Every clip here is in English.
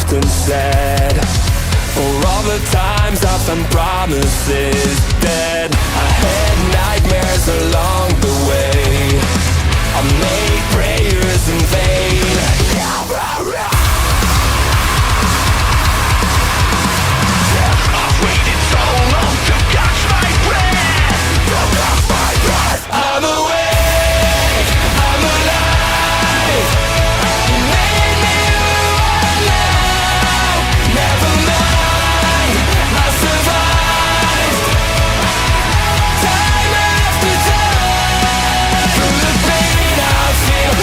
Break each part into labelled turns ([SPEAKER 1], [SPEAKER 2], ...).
[SPEAKER 1] often said, for all the times I found promises dead. I had nightmares along the way, I made prayers in vain. I've waited so long to catch my breath. I'm awake, I'm alive. You made me alive. Never mind, I survived. Time after time, through the pain I feel,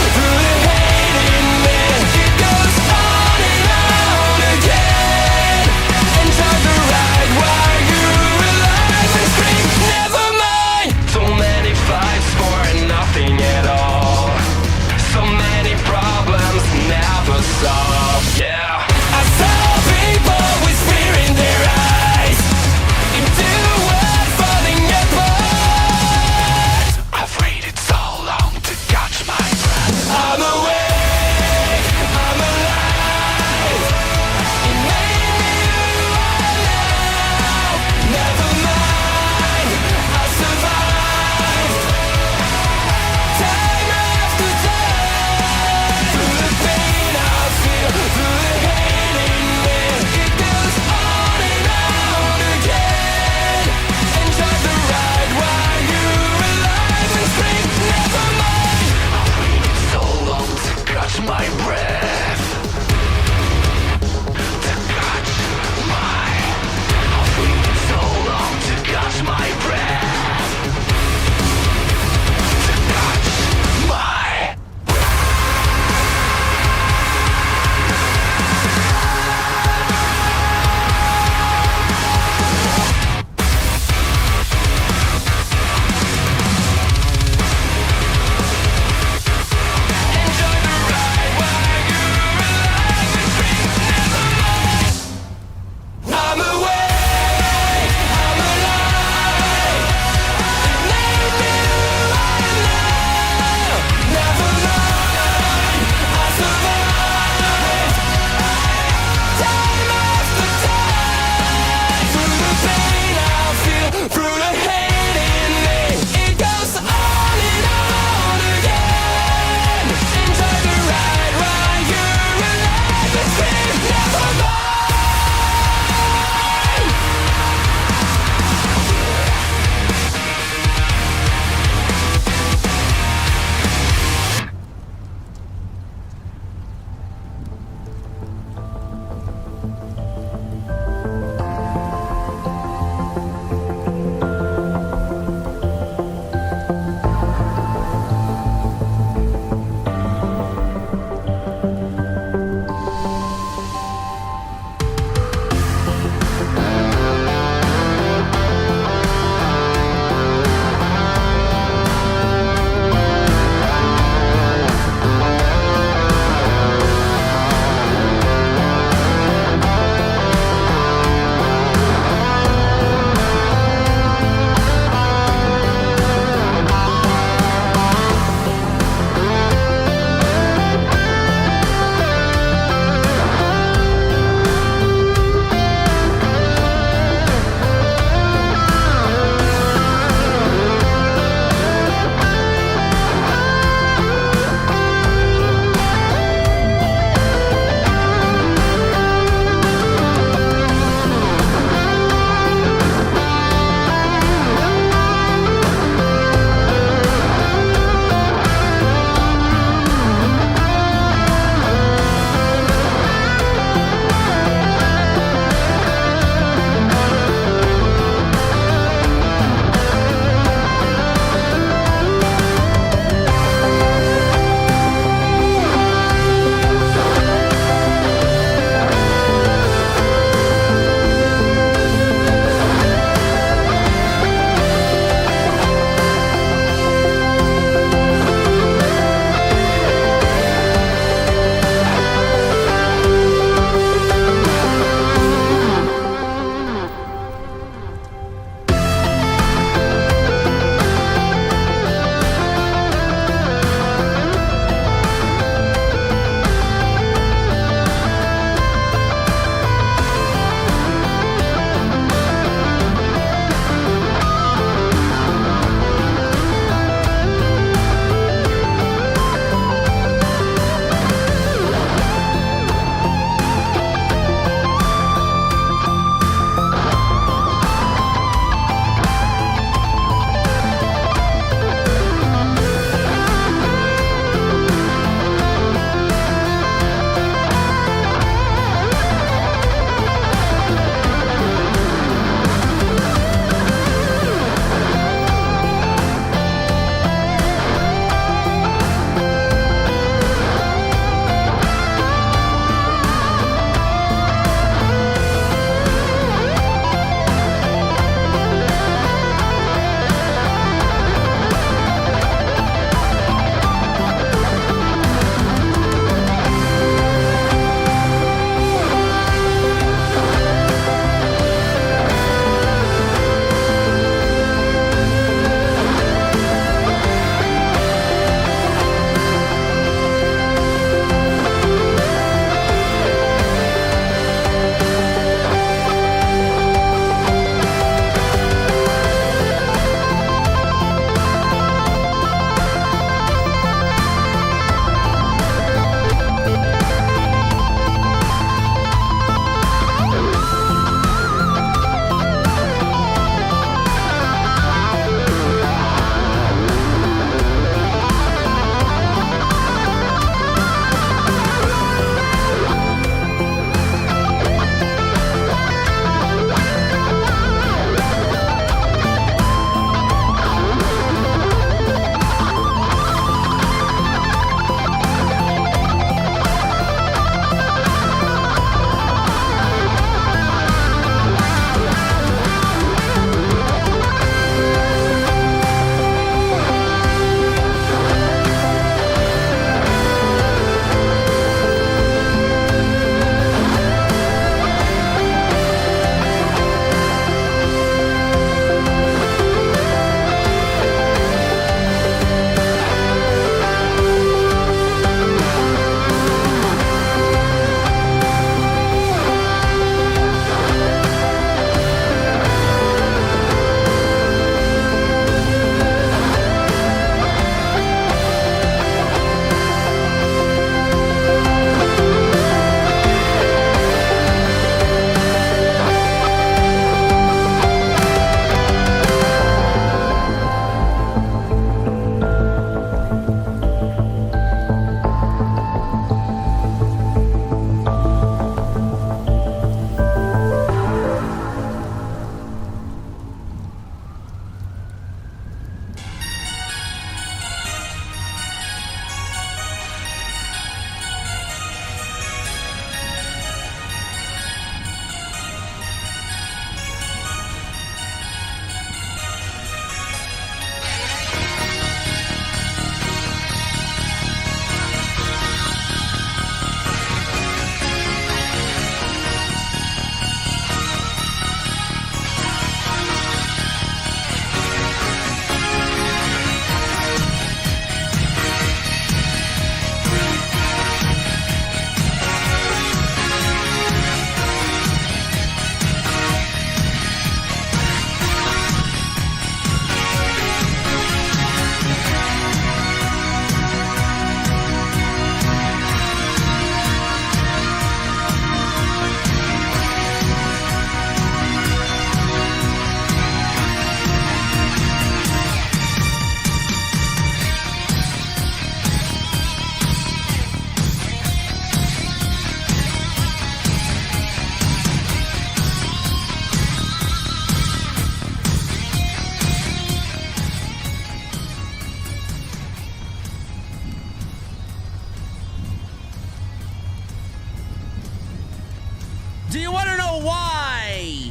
[SPEAKER 2] Do you want to know why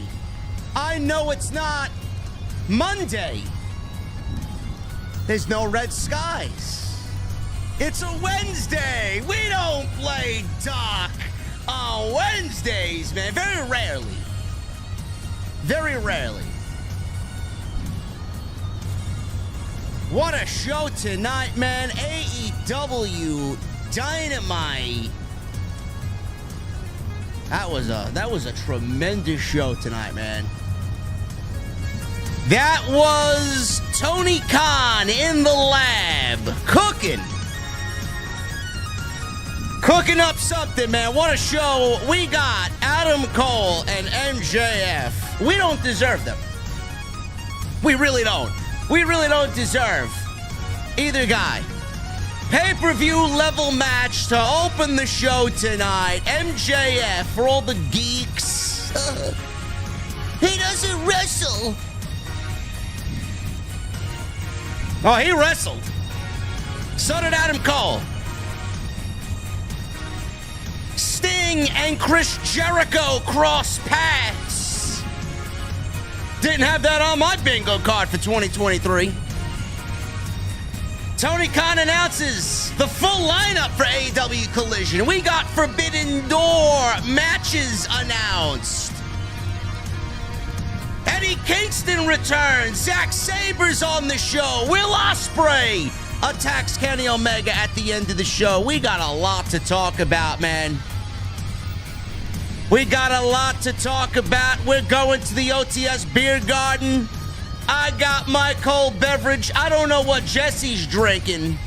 [SPEAKER 2] I know it's not Monday? There's no red skies. It's a Wednesday. We don't play Doc on Wednesdays, man. Very rarely. Very rarely. What a show tonight, man. AEW Dynamite. That was a tremendous show tonight, man. That was Tony Khan in the lab cooking up something, man. What a show. We got Adam Cole and MJF. We don't deserve them. We really don't. We really don't deserve either guy. Pay-per-view level match to open the show tonight. MJF for all the geeks. He doesn't wrestle. Oh, he wrestled. So did Adam Cole. Sting and Chris Jericho cross paths. Didn't have that on my bingo card for 2023. Tony Khan announces the full lineup for AEW Collision. We got Forbidden Door matches announced. Eddie Kingston returns. Zack Saber's on the show. Will Ospreay attacks Kenny Omega at the end of the show. We got a lot to talk about, man. We got a lot to talk about. We're going to the OTS Beer Garden. I got my cold beverage. I don't know what Jesse's drinking.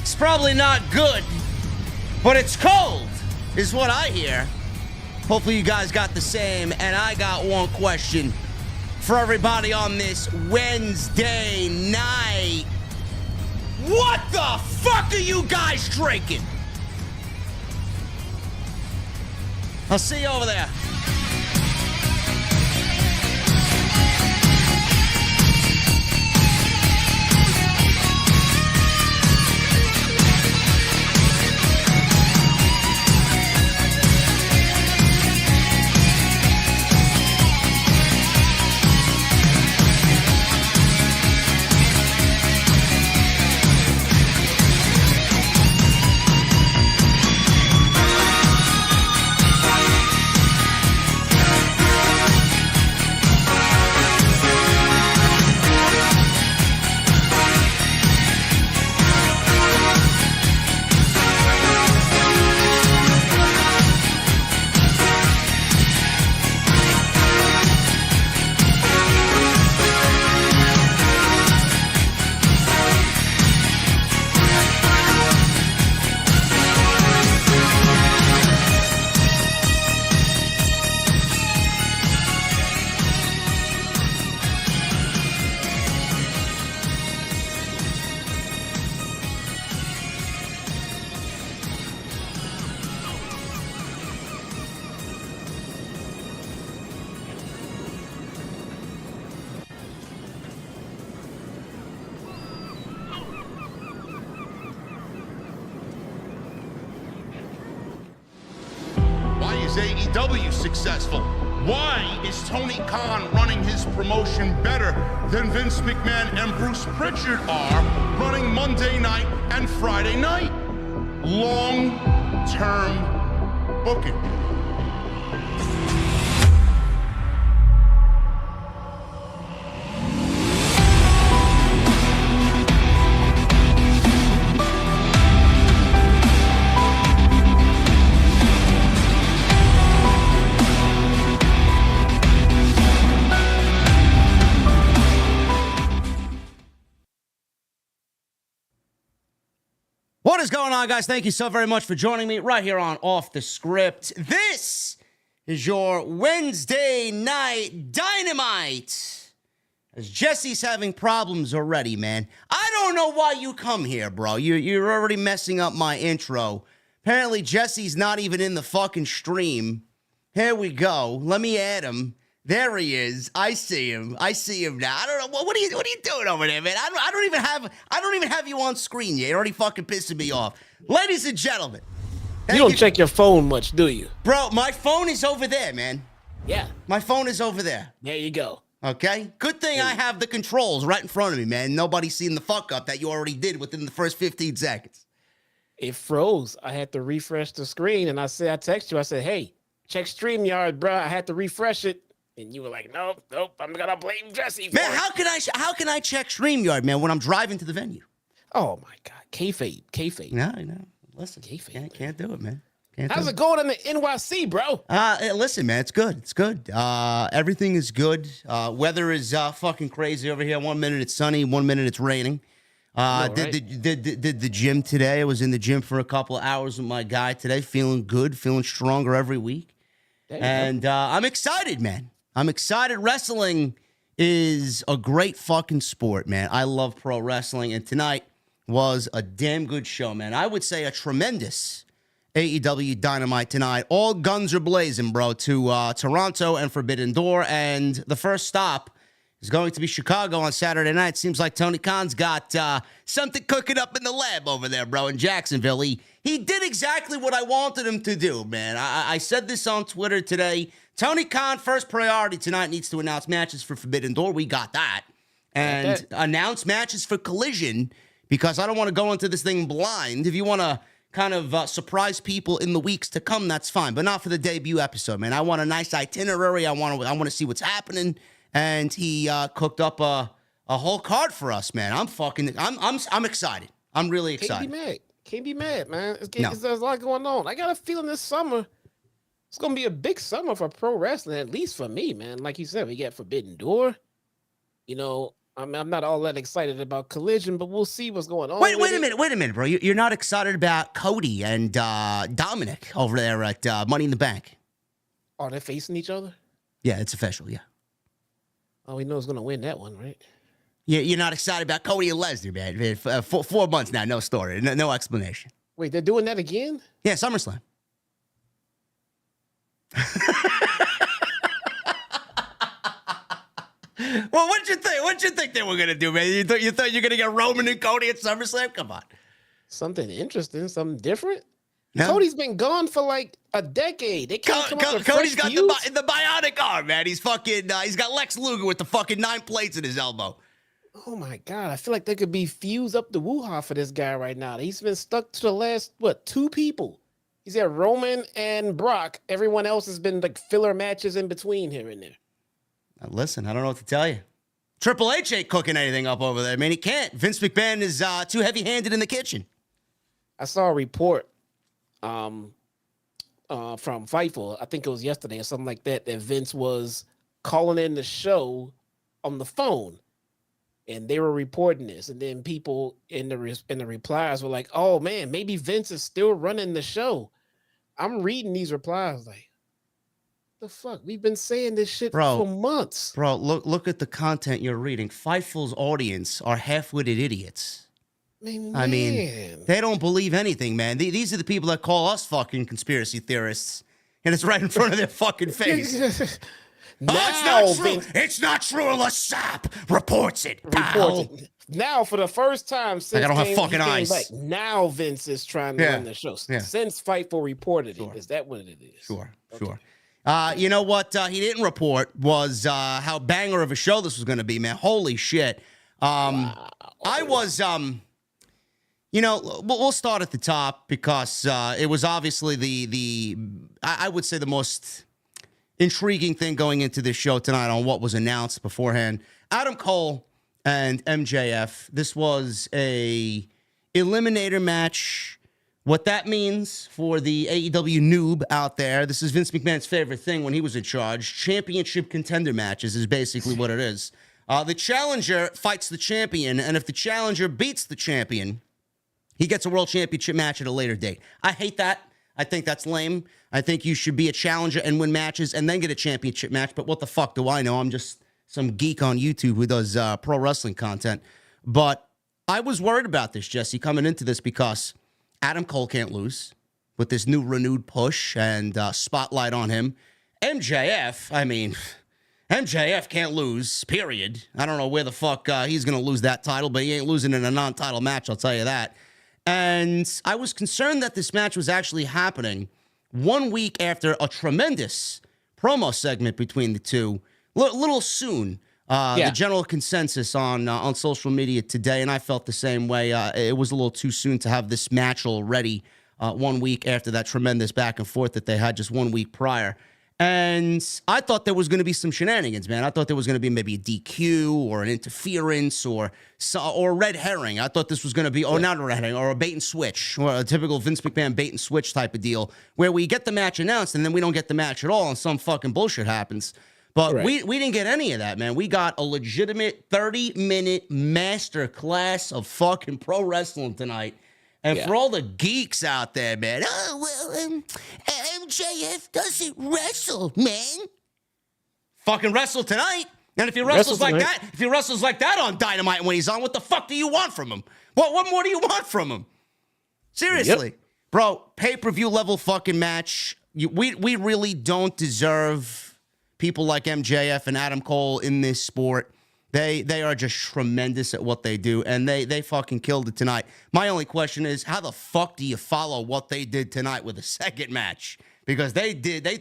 [SPEAKER 2] It's probably not good, but it's cold, is what I hear. Hopefully you guys got the same. And I got one question for everybody on this Wednesday night. What the fuck are you guys drinking? I'll see you over there.
[SPEAKER 3] AEW successful? Why is Tony Khan running his promotion better than Vince McMahon and Bruce Pritchard are running Monday night and Friday night? Long-term booking.
[SPEAKER 2] What is going on, guys? Thank you so very much for joining me right here on Off the Script. This is your Wednesday night Dynamite. As Jesse's having problems already, man. I don't know why you come here, bro. You're already messing up my intro. Apparently, Jesse's not even in the fucking stream. Here we go. Let me add him. There he is. I see him. I see him now. I don't know. What are you doing over there, man? I don't even have you on screen yet. You're already fucking pissing me off. Ladies and gentlemen,
[SPEAKER 4] You don't check your phone much, do you?
[SPEAKER 2] Bro, my phone is over there, man.
[SPEAKER 4] Yeah.
[SPEAKER 2] My phone is over there.
[SPEAKER 4] There you go.
[SPEAKER 2] Okay? Good thing I have the controls right in front of me, man. Nobody's seen the fuck up that you already did within the first 15 seconds.
[SPEAKER 4] It froze. I had to refresh the screen, and I texted you. I said, hey, check StreamYard, bro. I had to refresh it. And you were like, nope, I'm going to blame Jesse for
[SPEAKER 2] Man,
[SPEAKER 4] it.
[SPEAKER 2] how can I check StreamYard, man, when I'm driving to the venue?
[SPEAKER 4] Oh, my God. Kayfabe.
[SPEAKER 2] No. Listen,
[SPEAKER 4] Kayfabe.
[SPEAKER 2] can't do it, man.
[SPEAKER 4] How's it going in the NYC, bro?
[SPEAKER 2] Listen, man, it's good. It's good. Everything is good. Weather is fucking crazy over here. 1 minute it's sunny, 1 minute it's raining. Did the gym today. I was in the gym for a couple of hours with my guy today, feeling good, feeling stronger every week. And I'm excited, man. I'm excited. Wrestling is a great fucking sport, man. I love pro wrestling, and tonight was a damn good show, man. I would say a tremendous AEW Dynamite tonight. All guns are blazing, bro, to Toronto and Forbidden Door. And the first stop is going to be Chicago on Saturday night. Seems like Tony Khan's got something cooking up in the lab over there, bro, in Jacksonville. He did exactly what I wanted him to do, man. I said this on Twitter today. Tony Khan, first priority tonight, needs to announce matches for Forbidden Door. We got that. And announce matches for Collision, because I don't want to go into this thing blind. If you want to kind of surprise people in the weeks to come, that's fine, but not for the debut episode, man. I want a nice itinerary. I want to see what's happening, and he cooked up a whole card for us, man. I'm excited. I'm really excited.
[SPEAKER 4] Can't be mad, man. There's a lot going on. I got a feeling this summer it's gonna be a big summer for pro wrestling, at least for me, man. Like you said, we got Forbidden Door. You know, I'm not all that excited about Collision, but we'll see what's going on.
[SPEAKER 2] Wait a minute, bro. You're not excited about Cody and Dominic over there at Money in the Bank?
[SPEAKER 4] Oh, they're facing each other?
[SPEAKER 2] Yeah, it's official, yeah.
[SPEAKER 4] Oh, we know who's going to win that one, right?
[SPEAKER 2] Yeah, you're not excited about Cody and Lesnar, man. 4 months now, no story, no explanation.
[SPEAKER 4] Wait, they're doing that again?
[SPEAKER 2] Yeah, SummerSlam. Well, what'd you think? What'd you think they were gonna do, man? You thought you're gonna get Roman and Cody at SummerSlam? Come on.
[SPEAKER 4] Something interesting, something different.
[SPEAKER 2] No?
[SPEAKER 4] Cody's been gone for like a decade. They can't come up with
[SPEAKER 2] Cody's got
[SPEAKER 4] feuds?
[SPEAKER 2] the bionic arm, man. He's fucking. He's got Lex Luger with the fucking 9 plates in his elbow.
[SPEAKER 4] Oh my God! I feel like there could be fuse up the woo-ha for this guy right now. He's been stuck to the last 2 people. He's got Roman and Brock. Everyone else has been like filler matches in between here and there.
[SPEAKER 2] Listen, I don't know what to tell you. Triple H ain't cooking anything up over there, man. He can't. Vince McMahon is too heavy-handed in the kitchen.
[SPEAKER 4] I saw a report from Fightful, I think it was yesterday or something like that, that Vince was calling in the show on the phone, and they were reporting this. And then people in the replies were like, "Oh man, maybe Vince is still running the show." I'm reading these replies like, the fuck? We've been saying this shit for months.
[SPEAKER 2] Bro, look at the content you're reading. Fightful's audience are half-witted idiots.
[SPEAKER 4] Man.
[SPEAKER 2] I mean, they don't believe anything, man. These are the people that call us fucking conspiracy theorists, and it's right in front of their fucking face.
[SPEAKER 4] Now,
[SPEAKER 2] it's not true. Vince, it's not true unless Sap reports it.
[SPEAKER 4] Now, for the first time since
[SPEAKER 2] I don't have fucking eyes.
[SPEAKER 4] Back, now Vince is trying to run the show.
[SPEAKER 2] Yeah.
[SPEAKER 4] Since Fightful reported it, is that what it is?
[SPEAKER 2] Sure. You know what he didn't report was how banger of a show this was going to be, man. Holy shit. Wow. I was, we'll start at the top because it was obviously I would say the most intriguing thing going into this show tonight on what was announced beforehand. Adam Cole and MJF. This was a eliminator match. What that means for the AEW noob out there, this is Vince McMahon's favorite thing when he was in charge. Championship contender matches is basically what it is. The challenger fights the champion, and if the challenger beats the champion, he gets a world championship match at a later date. I hate that. I think that's lame. I think you should be a challenger and win matches and then get a championship match, but what the fuck do I know? I'm just some geek on YouTube who does pro wrestling content. But I was worried about this, Jesse, coming into this because Adam Cole can't lose with this new renewed push and spotlight on him. MJF can't lose, period. I don't know where the fuck he's going to lose that title, but he ain't losing in a non-title match, I'll tell you that. And I was concerned that this match was actually happening 1 week after a tremendous promo segment between the two. Little soon. The general consensus on social media today, and I felt the same way. It was a little too soon to have this match already 1 week after that tremendous back and forth that they had just 1 week prior. And I thought there was going to be some shenanigans, man. I thought there was going to be maybe a DQ or an interference or a red herring. I thought this was going to be, not a red herring, or a bait and switch, or a typical Vince McMahon bait and switch type of deal, where we get the match announced and then we don't get the match at all and some fucking bullshit happens. But we didn't get any of that, man. We got a legitimate 30-minute master class of fucking pro wrestling tonight. And for all the geeks out there, man, MJF doesn't wrestle, man. Fucking wrestle tonight. And if he wrestles like that on Dynamite when he's on, what the fuck do you want from him? What more do you want from him? Seriously. Yep. Bro, pay-per-view level fucking match. We really don't deserve people like MJF and Adam Cole in this sport. They are just tremendous at what they do, and they fucking killed it tonight. My only question is, how the fuck do you follow what they did tonight with a second match? Because they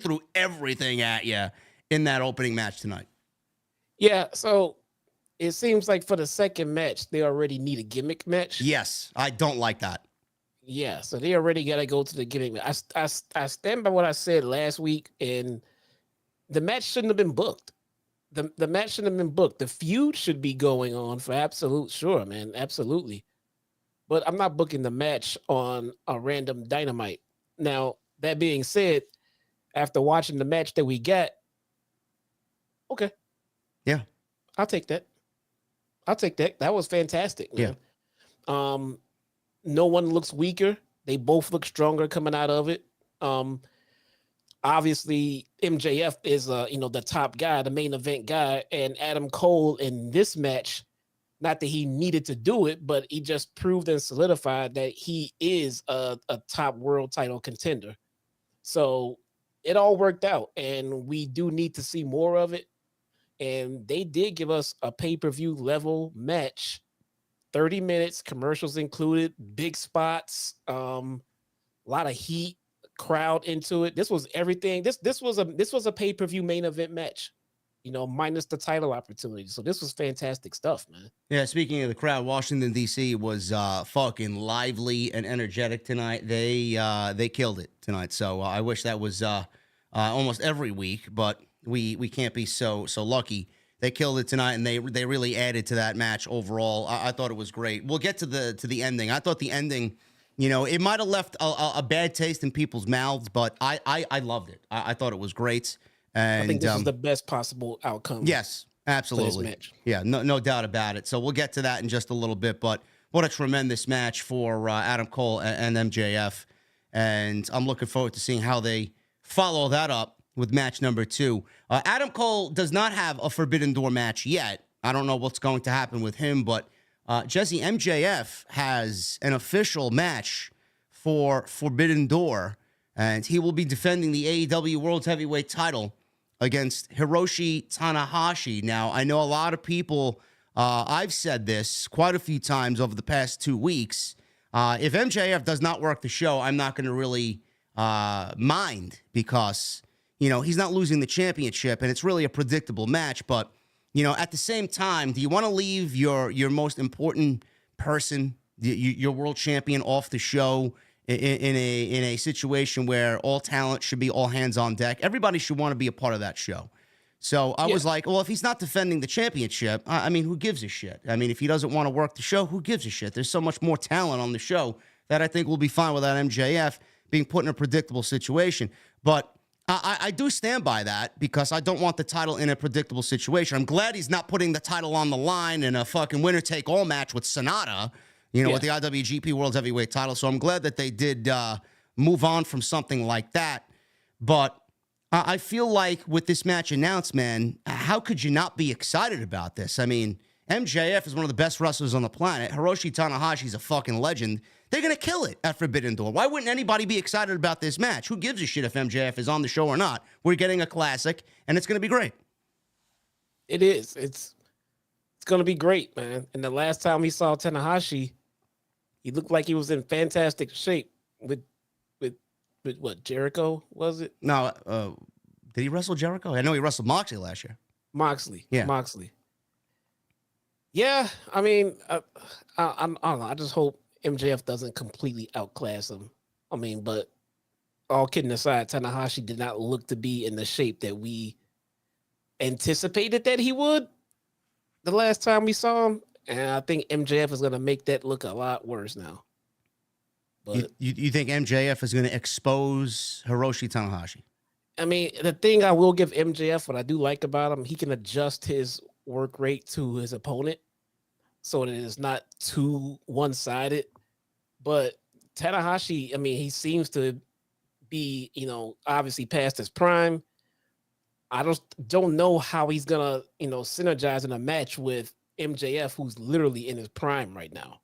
[SPEAKER 2] threw everything at you in that opening match tonight. Yeah, so it seems like for the second match, they already need a gimmick match. Yes, I don't like that. Yeah, so they already got to go to the gimmick match. I stand by what I said last week, and the match shouldn't have been booked. The match shouldn't have been booked. The feud should be going on for absolute sure, man. Absolutely. But I'm not booking the match on a random Dynamite. Now, that being said, after watching the match that we got, okay. Yeah. I'll take that. That was fantastic, man. Yeah. No one looks weaker. They both look stronger coming out of it. Obviously, MJF is the top guy, the main event guy, and Adam Cole in this match, not that he needed to do it, but he just proved and solidified that he is a top world title contender. So it all worked out, and we do need to see more of it. And they did give us a pay-per-view level match, 30 minutes, commercials included, big spots, a lot of heat. Crowd into it. This was everything. This was a pay-per-view main event match, minus the title opportunity. So this was fantastic stuff, man. Yeah, speaking of the crowd, Washington D.C. was fucking lively and energetic tonight. They killed it tonight. So I wish that was almost every week, but we can't be so lucky. They killed it tonight, and they really added to that match overall. I thought it was great. We'll get to the ending. I thought the ending, it might have left a bad taste in people's mouths, but I loved it. I thought it was great. And I think this is the best possible outcome. Yes, absolutely. For this match. Yeah, no doubt about it. So we'll get to that in just a little bit, but what a tremendous match for Adam Cole and MJF. And I'm looking forward to seeing how they follow that up with match number 2. Adam Cole does not have a Forbidden Door match yet. I don't know what's going to happen with him, but Jesse, MJF has an official match for Forbidden Door, and he will be defending the AEW World Heavyweight title against Hiroshi Tanahashi. Now, I know a lot of people, I've said this quite a few times over the past 2 weeks. If MJF does not work the show, I'm not going to really mind because, he's not losing the championship, and it's really a predictable match, but at the same time, do you want to leave your most important person, your world champion, off the show in a situation where all talent should be all hands on deck? Everybody should want to be a part of that show. So I was like, well, if he's not defending the championship, I mean, who gives a shit? I mean, if he doesn't want to work the show, who gives a shit? There's so much more talent on the show that I think we'll be fine without MJF being put in a predictable situation. But I do stand by that because I don't want the title in a predictable situation. I'm glad he's not putting the title on the line in a fucking winner-take-all match with Sonata, with the IWGP World Heavyweight title. So I'm glad that they did move on from something like that. But I feel like with this match announced, man, how could you not be excited about this? I mean, MJF is one of the best wrestlers on the planet. Hiroshi Tanahashi's a fucking legend. They're going to kill it at Forbidden Door. Why wouldn't anybody be excited about this match? Who gives a shit if MJF is on the show or not? We're getting a classic, and it's going to be great. It is. It's going to be great, man. And the last time we saw Tanahashi,
[SPEAKER 4] He looked like he was in fantastic shape with what, Jericho, was it?
[SPEAKER 2] No, did he wrestle Jericho? I know he wrestled Moxley last year.
[SPEAKER 4] Moxley.
[SPEAKER 2] Yeah.
[SPEAKER 4] Moxley. Yeah, I mean, I don't know. I just hope MJF doesn't completely outclass him. I mean, but all kidding aside, Tanahashi did not look to be in the shape that we anticipated that he would the last time we saw him. And I think MJF is going to make that look a lot worse now. But
[SPEAKER 2] You think MJF is going to expose Hiroshi Tanahashi?
[SPEAKER 4] I mean, the thing I will give MJF, what I do like about him, he can adjust his work rate to his opponent so that it's not too one-sided. But Tanahashi, I mean, he seems to be, obviously past his prime. I just don't know how he's gonna, synergize in a match with MJF, who's literally in his prime right now.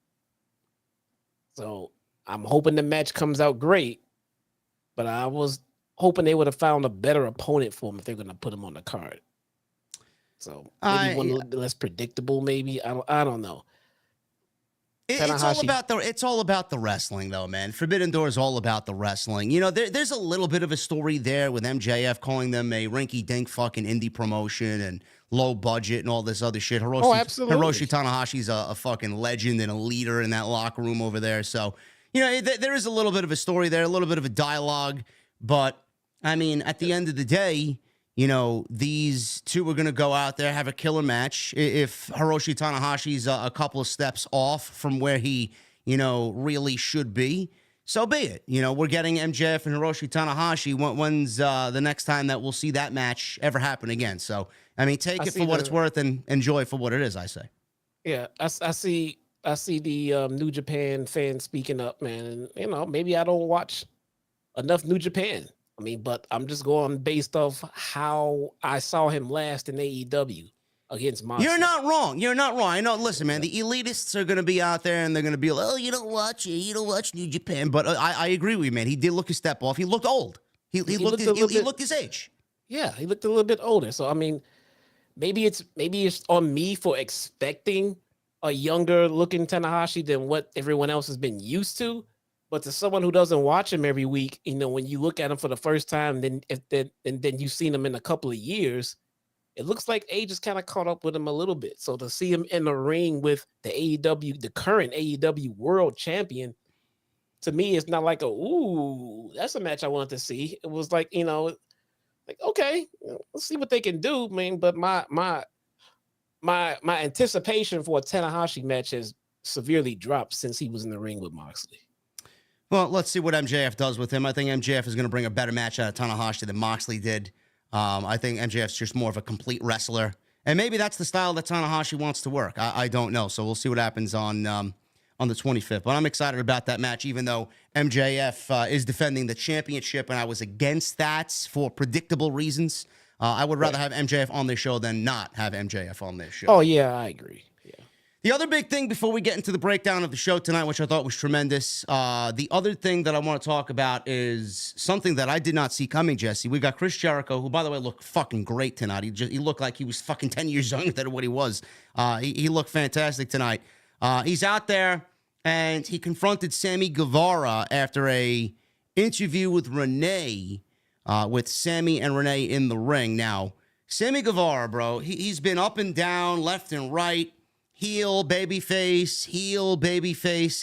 [SPEAKER 4] So I'm hoping the match comes out great, but I was hoping they would have found a better opponent for him if they're gonna put him on the card. So maybe one a little bit less predictable. Maybe I don't know.
[SPEAKER 2] It's all about the wrestling, though, man. Forbidden Door is all about the wrestling. There's a little bit of a story there with MJF calling them a rinky-dink fucking indie promotion and low budget and all this other shit.
[SPEAKER 4] Absolutely.
[SPEAKER 2] Hiroshi Tanahashi's a fucking legend and a leader in that locker room over there. So, there is a little bit of a story there, a little bit of a dialogue. But, I mean, at the end of the day, these two are going to go out there, have a killer match. If Hiroshi Tanahashi's a couple of steps off from where he, really should be, so be it. We're getting MJF and Hiroshi Tanahashi. When's the next time that we'll see that match ever happen again? So, I mean, take it for what it's worth and enjoy for what it is, I say.
[SPEAKER 4] Yeah, I see the New Japan fans speaking up, man. And, maybe I don't watch enough New Japan. I mean, but I'm just going based off how I saw him last in AEW against Moxley.
[SPEAKER 2] You're not wrong. I know. Listen, man, the elitists are going to be out there and they're going to be like, oh, you don't watch New Japan. But I agree with you, man. He did look a step off. He looked old. He looked his age.
[SPEAKER 4] Yeah, he looked a little bit older. So, I mean, maybe it's on me for expecting a younger looking Tanahashi than what everyone else has been used to. But to someone who doesn't watch him every week, when you look at him for the first time, then you've seen him in a couple of years, it looks like age has kind of caught up with him a little bit. So to see him in the ring with the current AEW World Champion, to me, it's not like that's a match I wanted to see. It was like, okay, let's see what they can do, man. But my anticipation for a Tanahashi match has severely dropped since he was in the ring with Moxley.
[SPEAKER 2] Well, let's see what MJF does with him. I think MJF is going to bring a better match out of Tanahashi than Moxley did. I think MJF's just more of a complete wrestler. And maybe that's the style that Tanahashi wants to work. I don't know. So we'll see what happens on the 25th. But I'm excited about that match, even though MJF is defending the championship, and I was against that for predictable reasons. I would rather have MJF on this show than not have MJF on this show.
[SPEAKER 4] Oh, yeah, I agree.
[SPEAKER 2] The other big thing before we get into the breakdown of the show tonight, which I thought was tremendous, the other thing that I want to talk about is something that I did not see coming, Jesse. We got Chris Jericho, who, by the way, looked fucking great tonight. He looked like he was fucking 10 years younger than what he was. He looked fantastic tonight. He's out there, and he confronted Sammy Guevara after a interview with Renee, with Sammy and Renee in the ring. Now, Sammy Guevara, bro, he's been up and down, left and right. Heel, babyface.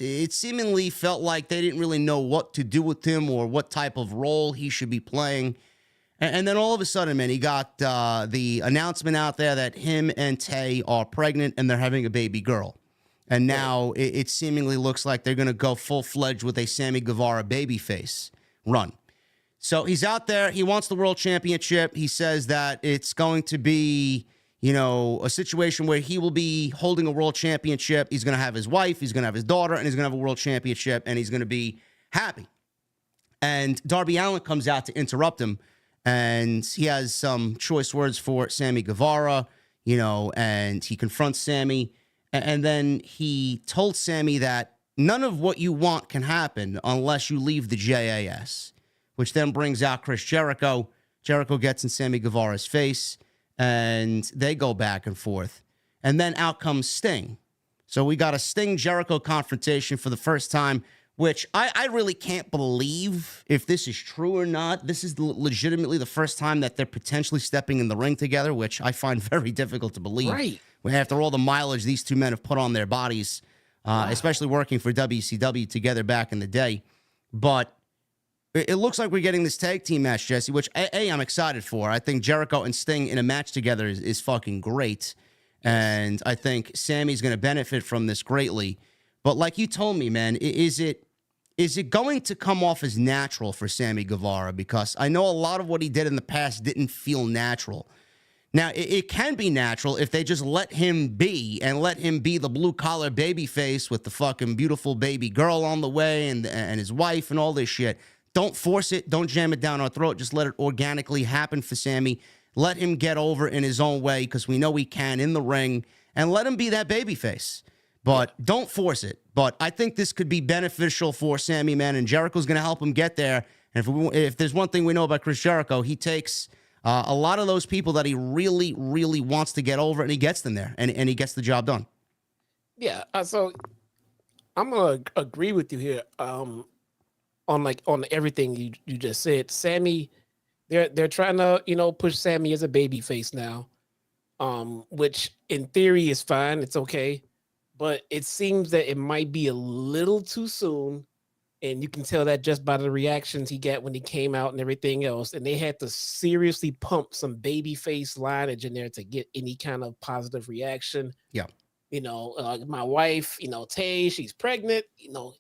[SPEAKER 2] It seemingly felt like they didn't really know what to do with him or what type of role he should be playing. And then all of a sudden, man, he got the announcement out there that him and Tay are pregnant and they're having a baby girl. And now it seemingly looks like they're going to go full-fledged with a Sammy Guevara babyface run. So he's out there. He wants the world championship. He says that it's going to be, a situation where he will be holding a world championship. He's going to have his wife, he's going to have his daughter, and he's going to have a world championship, and he's going to be happy. And Darby Allin comes out to interrupt him, and he has some choice words for Sammy Guevara, and he confronts Sammy, and then he told Sammy that none of what you want can happen unless you leave the JAS, which then brings out Chris Jericho. Jericho gets in Sammy Guevara's face, and they go back and forth. And then out comes Sting. So we got a Sting Jericho confrontation for the first time, which I really can't believe if this is true or not. This is legitimately the first time that they're potentially stepping in the ring together, which I find very difficult to believe.
[SPEAKER 4] Right.
[SPEAKER 2] After all the mileage these two men have put on their bodies, especially working for WCW together back in the day. But it looks like we're getting this tag team match, Jesse, which I'm excited for. I think Jericho and Sting in a match together is fucking great. And I think Sammy's going to benefit from this greatly. But like you told me, man, is it going to come off as natural for Sammy Guevara? Because I know a lot of what he did in the past didn't feel natural. Now, it can be natural if they just let him be and let him be the blue-collar baby face with the fucking beautiful baby girl on the way and his wife and all this shit. Don't force it. Don't jam it down our throat. Just let it organically happen for Sammy. Let him get over in his own way because we know he can in the ring, and let him be that baby face. But don't force it. But I think this could be beneficial for Sammy, man, and Jericho's going to help him get there. And if there's one thing we know about Chris Jericho, he takes a lot of those people that he really, really wants to get over, and he gets them there, and he gets the job done.
[SPEAKER 4] Yeah, so I'm going to agree with you here on everything you just said. Sammy, they're trying to, push Sammy as a baby face now, which in theory is fine. It's okay. But it seems that it might be a little too soon. And you can tell that just by the reactions he got when he came out and everything else. And they had to seriously pump some baby face lineage in there to get any kind of positive reaction.
[SPEAKER 2] Yeah.
[SPEAKER 4] My wife, Tay, she's pregnant.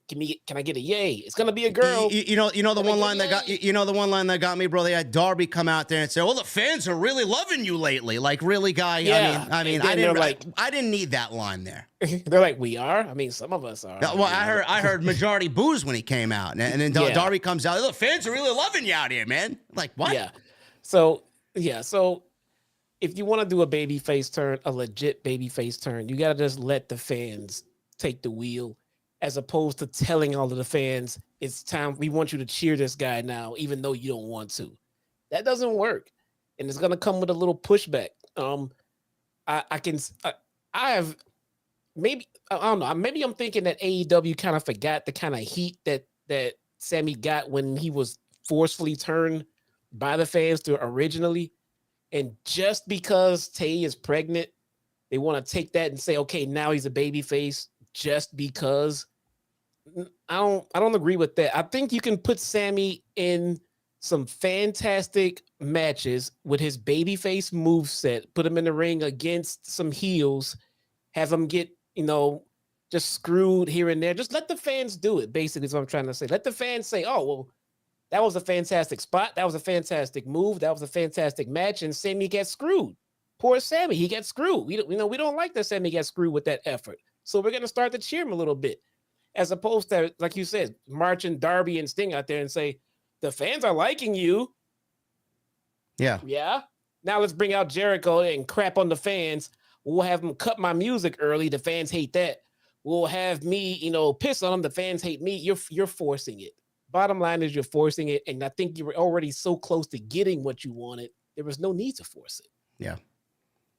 [SPEAKER 4] Can I get a yay? It's gonna be a girl.
[SPEAKER 2] The one line that got me, bro. They had Darby come out there and say, "Well, the fans are really loving you lately." Like, really, guy?
[SPEAKER 4] Yeah.
[SPEAKER 2] I didn't need that line there.
[SPEAKER 4] They're like, we are. I mean, some of us are.
[SPEAKER 2] Well, I heard majority boos when he came out, and then Darby comes out. The fans are really loving you out here, man. Like, what?
[SPEAKER 4] Yeah. So. If you want to do a babyface turn, a legit babyface turn, you got to just let the fans take the wheel, as opposed to telling all of the fans, it's time, we want you to cheer this guy now, even though you don't want to. That doesn't work. And it's going to come with a little pushback. Maybe I'm thinking that AEW kind of forgot the kind of heat that Sammy got when he was forcefully turned by the fans to originally. And just because Tay is pregnant, they want to take that and say, okay, now he's a baby face just because. I don't agree with that. I think you can put Sammy in some fantastic matches with his babyface moveset, put him in the ring against some heels, have him get, just screwed here and there. Just let the fans do it, basically is what I'm trying to say. Let the fans say, oh, well, that was a fantastic spot. That was a fantastic move. That was a fantastic match. And Sammy gets screwed. Poor Sammy. He gets screwed. We don't like that Sammy gets screwed with that effort. So we're going to start to cheer him a little bit. As opposed to, like you said, marching Darby and Sting out there and say, the fans are liking you.
[SPEAKER 2] Yeah.
[SPEAKER 4] Yeah. Now let's bring out Jericho and crap on the fans. We'll have them cut my music early. The fans hate that. We'll have me, piss on them. The fans hate me. You're forcing it. Bottom line is you're forcing it, and I think you were already so close to getting what you wanted. There was no need to force it.
[SPEAKER 2] Yeah.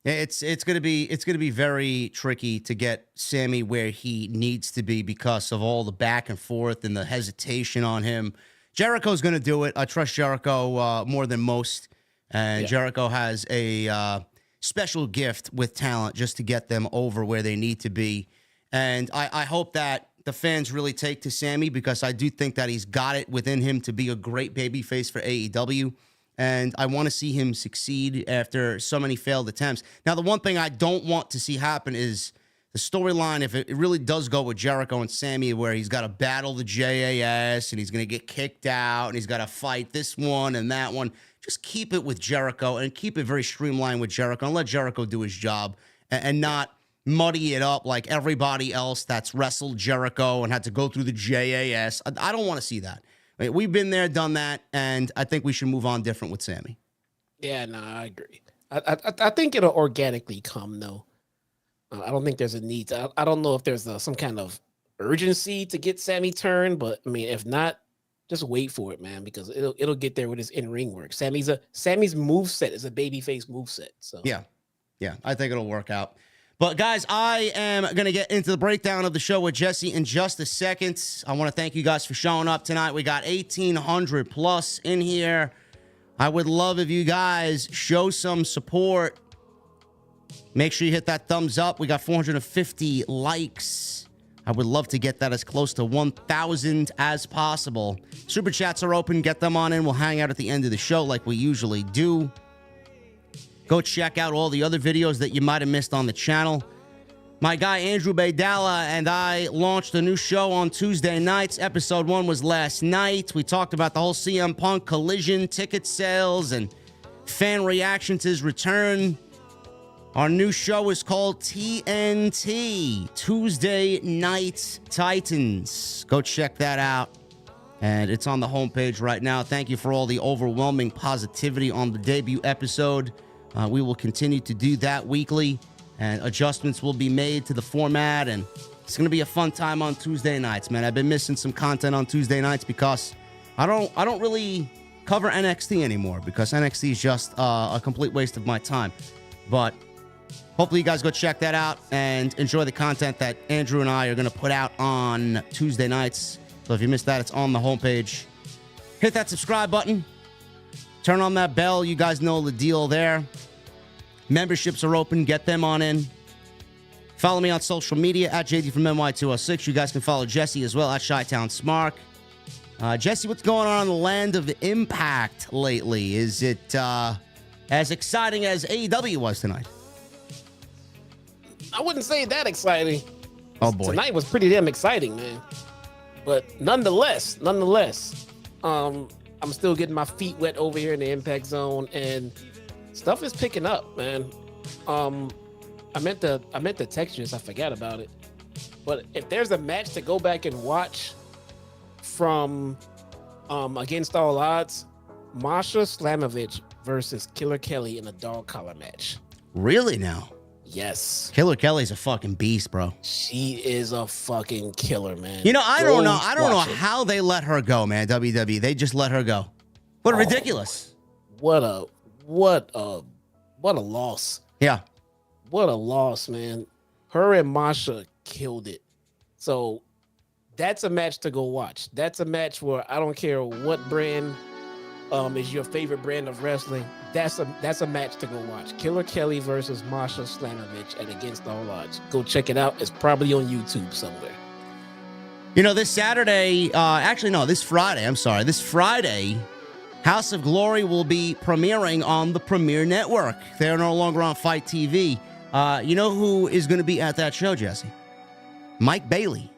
[SPEAKER 2] It's gonna be very tricky to get Sammy where he needs to be because of all the back and forth and the hesitation on him. Jericho's gonna do it. I trust Jericho more than most, and Jericho has a special gift with talent just to get them over where they need to be. And I hope that the fans really take to Sammy, because I do think that he's got it within him to be a great babyface for AEW. And I want to see him succeed after so many failed attempts. Now, the one thing I don't want to see happen is the storyline, if it really does go with Jericho and Sammy, where he's got to battle the JAS and he's going to get kicked out and he's got to fight this one and that one. Just keep it with Jericho and keep it very streamlined with Jericho and let Jericho do his job and not muddy it up like everybody else that's wrestled Jericho and had to go through the JAS. I don't want to see that. We've been there, done that, and I think we should move on different with Sammy.
[SPEAKER 4] Yeah, no, I agree. I think it'll organically come, though. I don't think there's a need. I don't know if there's some kind of urgency to get Sammy turned, but I mean, if not, just wait for it, man, because it'll get there with his in-ring work. Sammy's moveset is a babyface moveset. So
[SPEAKER 2] yeah, I think it'll work out. But, guys, I am going to get into the breakdown of the show with Jesse in just a second. I want to thank you guys for showing up tonight. We got 1,800 plus in here. I would love if you guys show some support. Make sure you hit that thumbs up. We got 450 likes. I would love to get that as close to 1,000 as possible. Super chats are open. Get them on in. We'll hang out at the end of the show like we usually do. Go check out all the other videos that you might have missed on the channel. My guy Andrew Baydala and I launched a new show on Tuesday nights. Episode 1 was last night. We talked about the whole CM Punk Collision ticket sales and fan reaction to his return. Our new show is called TNT, Tuesday Night Titans. Go check that out. And it's on the homepage right now. Thank you for all the overwhelming positivity on the debut episode. We will continue to do that weekly, and adjustments will be made to the format, and it's going to be a fun time on Tuesday nights, man. I've been missing some content on Tuesday nights because I don't really cover NXT anymore because NXT is just a complete waste of my time. But hopefully you guys go check that out and enjoy the content that Andrew and I are going to put out on Tuesday nights. So if you missed that, it's on the homepage. Hit that subscribe button. Turn on that bell. You guys know the deal there. Memberships are open. Get them on in. Follow me on social media at JDfromNY206. You guys can follow Jesse as well at Chi-Town Smark. Jesse, what's going on in the land of Impact lately? Is it as exciting as AEW was tonight?
[SPEAKER 4] I wouldn't say that exciting.
[SPEAKER 2] Oh, boy.
[SPEAKER 4] Tonight was pretty damn exciting, man. But nonetheless, I'm still getting my feet wet over here in the Impact Zone, and stuff is picking up, man. I meant to text you, I forgot about it. But if there's a match to go back and watch from Against All Odds, Masha Slamovich versus Killer Kelly in a dog collar match.
[SPEAKER 2] Really now?
[SPEAKER 4] Yes.
[SPEAKER 2] Killer Kelly's a fucking beast, bro.
[SPEAKER 4] She is a fucking killer, man.
[SPEAKER 2] You know, I don't know how they let her go, man. WWE, they just let her go. What ridiculous.
[SPEAKER 4] What a loss.
[SPEAKER 2] Yeah.
[SPEAKER 4] What a loss, man. Her and Masha killed it. So that's a match to go watch. That's a match where I don't care what brand is your favorite brand of wrestling. That's a match to go watch. Killer Kelly versus Masha Slamovich at Against All Odds. Go check it out. It's probably on YouTube somewhere.
[SPEAKER 2] You know, this Friday, This Friday, House of Glory will be premiering on the Premier Network. They're no longer on Fight TV. You know who is going to be at that show, Jesse? Mike Bailey.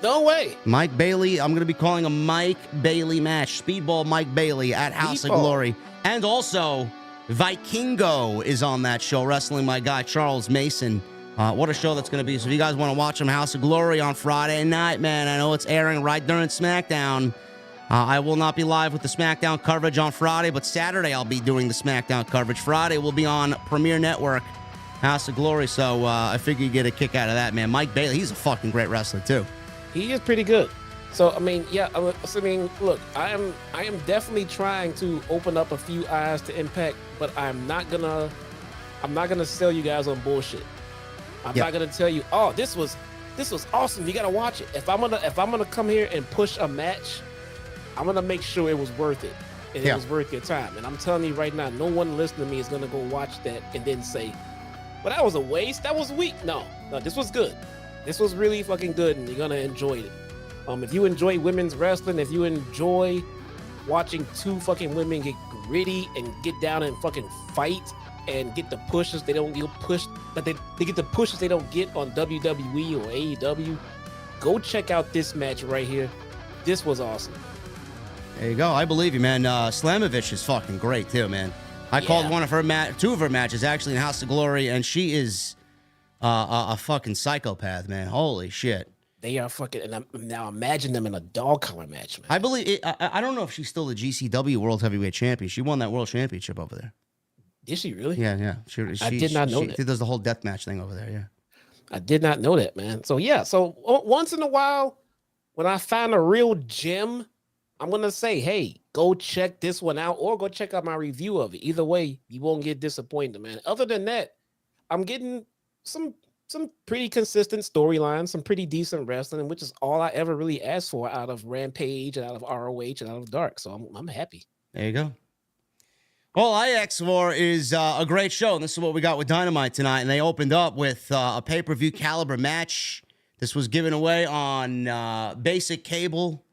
[SPEAKER 4] No way.
[SPEAKER 2] Mike Bailey. I'm going to be calling a Mike Bailey match. Speedball Mike Bailey at House of Glory. And also, Vikingo is on that show, wrestling my guy, Charles Mason. What a show that's going to be. So if you guys want to watch him, House of Glory on Friday night, man, I know it's airing right during SmackDown. I will not be live with the SmackDown coverage on Friday, but Saturday I'll be doing the SmackDown coverage. Friday will be on Premier Network, House of Glory. So I figure you get a kick out of that, man. Mike Bailey, he's a fucking great wrestler, too.
[SPEAKER 4] He is pretty good. So, I mean, yeah, look, I am definitely trying to open up a few eyes to Impact, but I'm not gonna sell you guys on bullshit. I'm not gonna tell you, oh, this was awesome. You gotta watch it. If I'm gonna come here and push a match, I'm gonna make sure it was worth it and it was worth your time. And I'm telling you right now, no one listening to me is gonna go watch that and then say, well, that was a waste. That was weak. No, this was good. This was really fucking good, and you're gonna enjoy it. If you enjoy women's wrestling, if you enjoy watching two fucking women get gritty and get down and fucking fight and get the pushes they don't get pushed, but they get the pushes they don't get on WWE or AEW, go check out this match right here. This was awesome.
[SPEAKER 2] There you go. I believe you, man. Slamovich is fucking great too, man. I called two of her matches actually in House of Glory, and she is a fucking psychopath, man. Holy shit.
[SPEAKER 4] They are fucking, and now imagine them in a dog collar match, man.
[SPEAKER 2] I believe, I don't know if she's still the GCW World Heavyweight Champion. She won that World Championship over there.
[SPEAKER 4] Is she really?
[SPEAKER 2] Yeah.
[SPEAKER 4] I did not know that.
[SPEAKER 2] She does the whole deathmatch thing over there, yeah.
[SPEAKER 4] I did not know that, man. So, yeah, once in a while, when I find a real gem, I'm going to say, hey, go check this one out or go check out my review of it. Either way, you won't get disappointed, man. Other than that, I'm getting some pretty consistent storylines, some pretty decent wrestling, which is all I ever really asked for out of Rampage and out of ROH and out of Dark. So I'm happy.
[SPEAKER 2] There you go. All I asked for is a great show, and this is what we got with Dynamite tonight. And they opened up with a pay-per-view caliber match. This was given away on basic cable,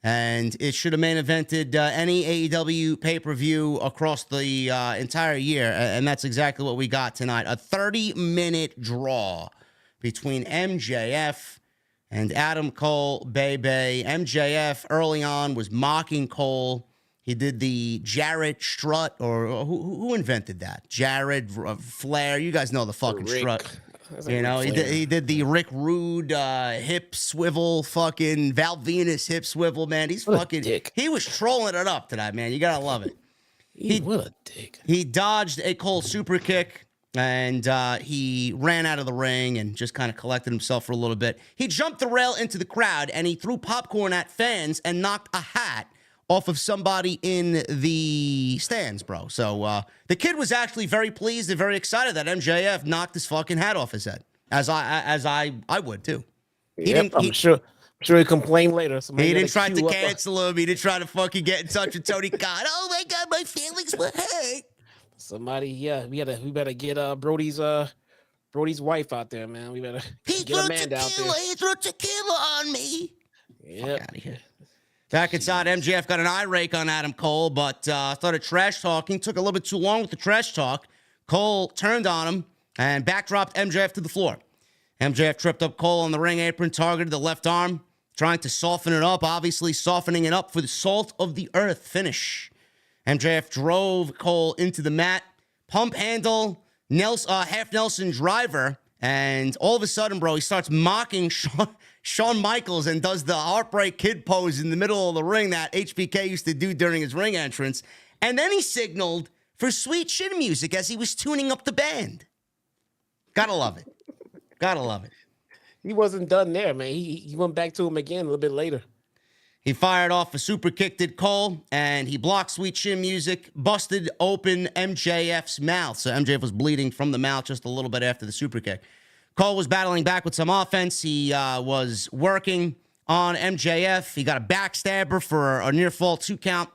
[SPEAKER 2] and it should have main evented any AEW pay-per-view across the entire year, and that's exactly what we got tonight. A 30-minute draw between MJF and Adam Cole, baby. MJF early on was mocking Cole. He did the Jared strut, or who invented that? Jared Flair. You guys know the fucking strut. You know, he did the Rick Rude hip swivel, fucking Val Venus hip swivel, man. He's
[SPEAKER 4] what
[SPEAKER 2] fucking dick. He was trolling it up tonight, man. You gotta love it.
[SPEAKER 4] What a dick.
[SPEAKER 2] He dodged a Cole super kick, and he ran out of the ring and just kind of collected himself for a little bit. He jumped the rail into the crowd, and he threw popcorn at fans and knocked a hat off of somebody in the stands, bro. So the kid was actually very pleased and very excited that MJF knocked his fucking hat off his head, as I would too.
[SPEAKER 4] I'm sure he complained later.
[SPEAKER 2] He didn't try to cancel him. He didn't try to fucking get in touch with Tony Khan. Oh my God, my feelings were hurt.
[SPEAKER 4] Somebody, we better get Brody's wife out there, man. We better get Amanda out there.
[SPEAKER 2] He threw tequila on me.
[SPEAKER 4] Yep.
[SPEAKER 2] Fuck out of here. Back inside, MJF got an eye rake on Adam Cole, but started trash talking. Took a little bit too long with the trash talk. Cole turned on him and backdropped MJF to the floor. MJF tripped up Cole on the ring apron, targeted the left arm, trying to soften it up, obviously softening it up for the salt of the earth finish. MJF drove Cole into the mat, pump handle, half Nelson driver, and all of a sudden, bro, he starts mocking Shawn Michaels and does the Heartbreak Kid pose in the middle of the ring that HBK used to do during his ring entrance. And then he signaled for sweet chin music as he was tuning up the band. Gotta love it. Gotta love it.
[SPEAKER 4] He wasn't done there, man. He went back to him again a little bit later.
[SPEAKER 2] He fired off a super kick to Cole, and he blocked sweet chin music, busted open MJF's mouth. So MJF was bleeding from the mouth just a little bit after the super kick. Cole was battling back with some offense. He was working on MJF. He got a backstabber for a near fall 2 count.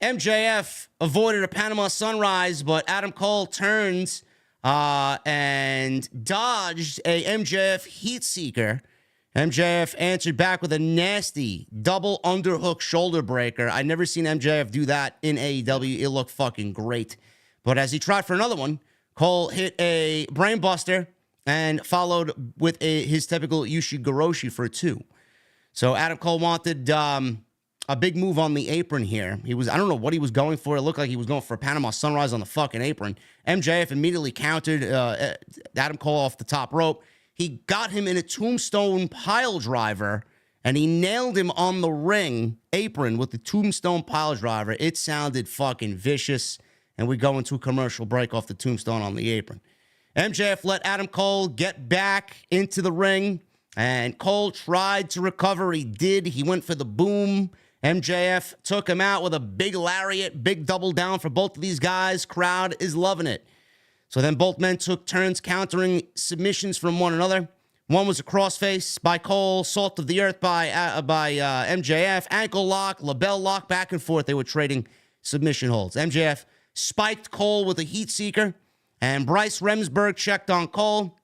[SPEAKER 2] MJF avoided a Panama Sunrise, but Adam Cole turned and dodged a MJF heat seeker. MJF answered back with a nasty double underhook shoulder breaker. I never seen MJF do that in AEW. It looked fucking great. But as he tried for another one, Cole hit a brainbuster and followed with his typical Ushigoroshi for a 2. So Adam Cole wanted a big move on the apron here. I don't know what he was going for. It looked like he was going for a Panama Sunrise on the fucking apron. MJF immediately countered Adam Cole off the top rope. He got him in a tombstone pile driver, and he nailed him on the ring apron with the tombstone pile driver. It sounded fucking vicious, and we go into a commercial break off the tombstone on the apron. MJF let Adam Cole get back into the ring, and Cole tried to recover. He did. He went for the boom. MJF took him out with a big lariat, big double down for both of these guys. Crowd is loving it. So then both men took turns countering submissions from one another. One was a crossface by Cole, salt of the earth by MJF, ankle lock, label lock, back and forth. They were trading submission holds. MJF spiked Cole with a heat seeker, and Bryce Remsburg checked on Cole.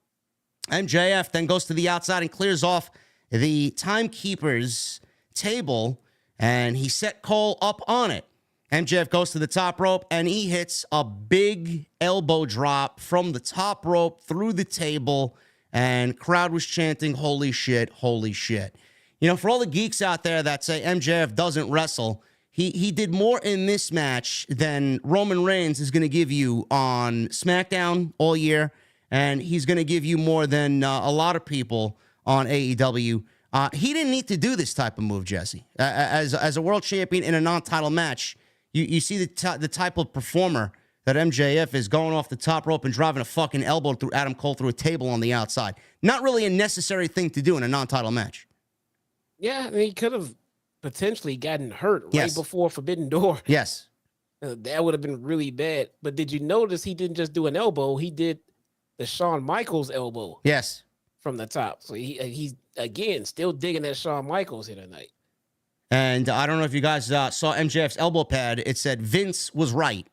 [SPEAKER 2] MJF then goes to the outside and clears off the timekeeper's table, and he set Cole up on it. MJF goes to the top rope, and he hits a big elbow drop from the top rope through the table, and crowd was chanting, holy shit, holy shit. You know, for all the geeks out there that say MJF doesn't wrestle, he did more in this match than Roman Reigns is going to give you on SmackDown all year, and he's going to give you more than a lot of people on AEW. He didn't need to do this type of move, Jesse. As a world champion in a non-title match, you see the type of performer that MJF is, going off the top rope and driving a fucking elbow through Adam Cole through a table on the outside. Not really a necessary thing to do in a non-title match.
[SPEAKER 4] Yeah, I mean, he could have potentially gotten hurt right before Forbidden Door.
[SPEAKER 2] Yes.
[SPEAKER 4] That would have been really bad. But did you notice he didn't just do an elbow? He did the Shawn Michaels elbow
[SPEAKER 2] Yes.
[SPEAKER 4] from the top. So he's again still digging at Shawn Michaels here tonight.
[SPEAKER 2] And I don't know if you guys saw MJF's elbow pad. It said Vince was right.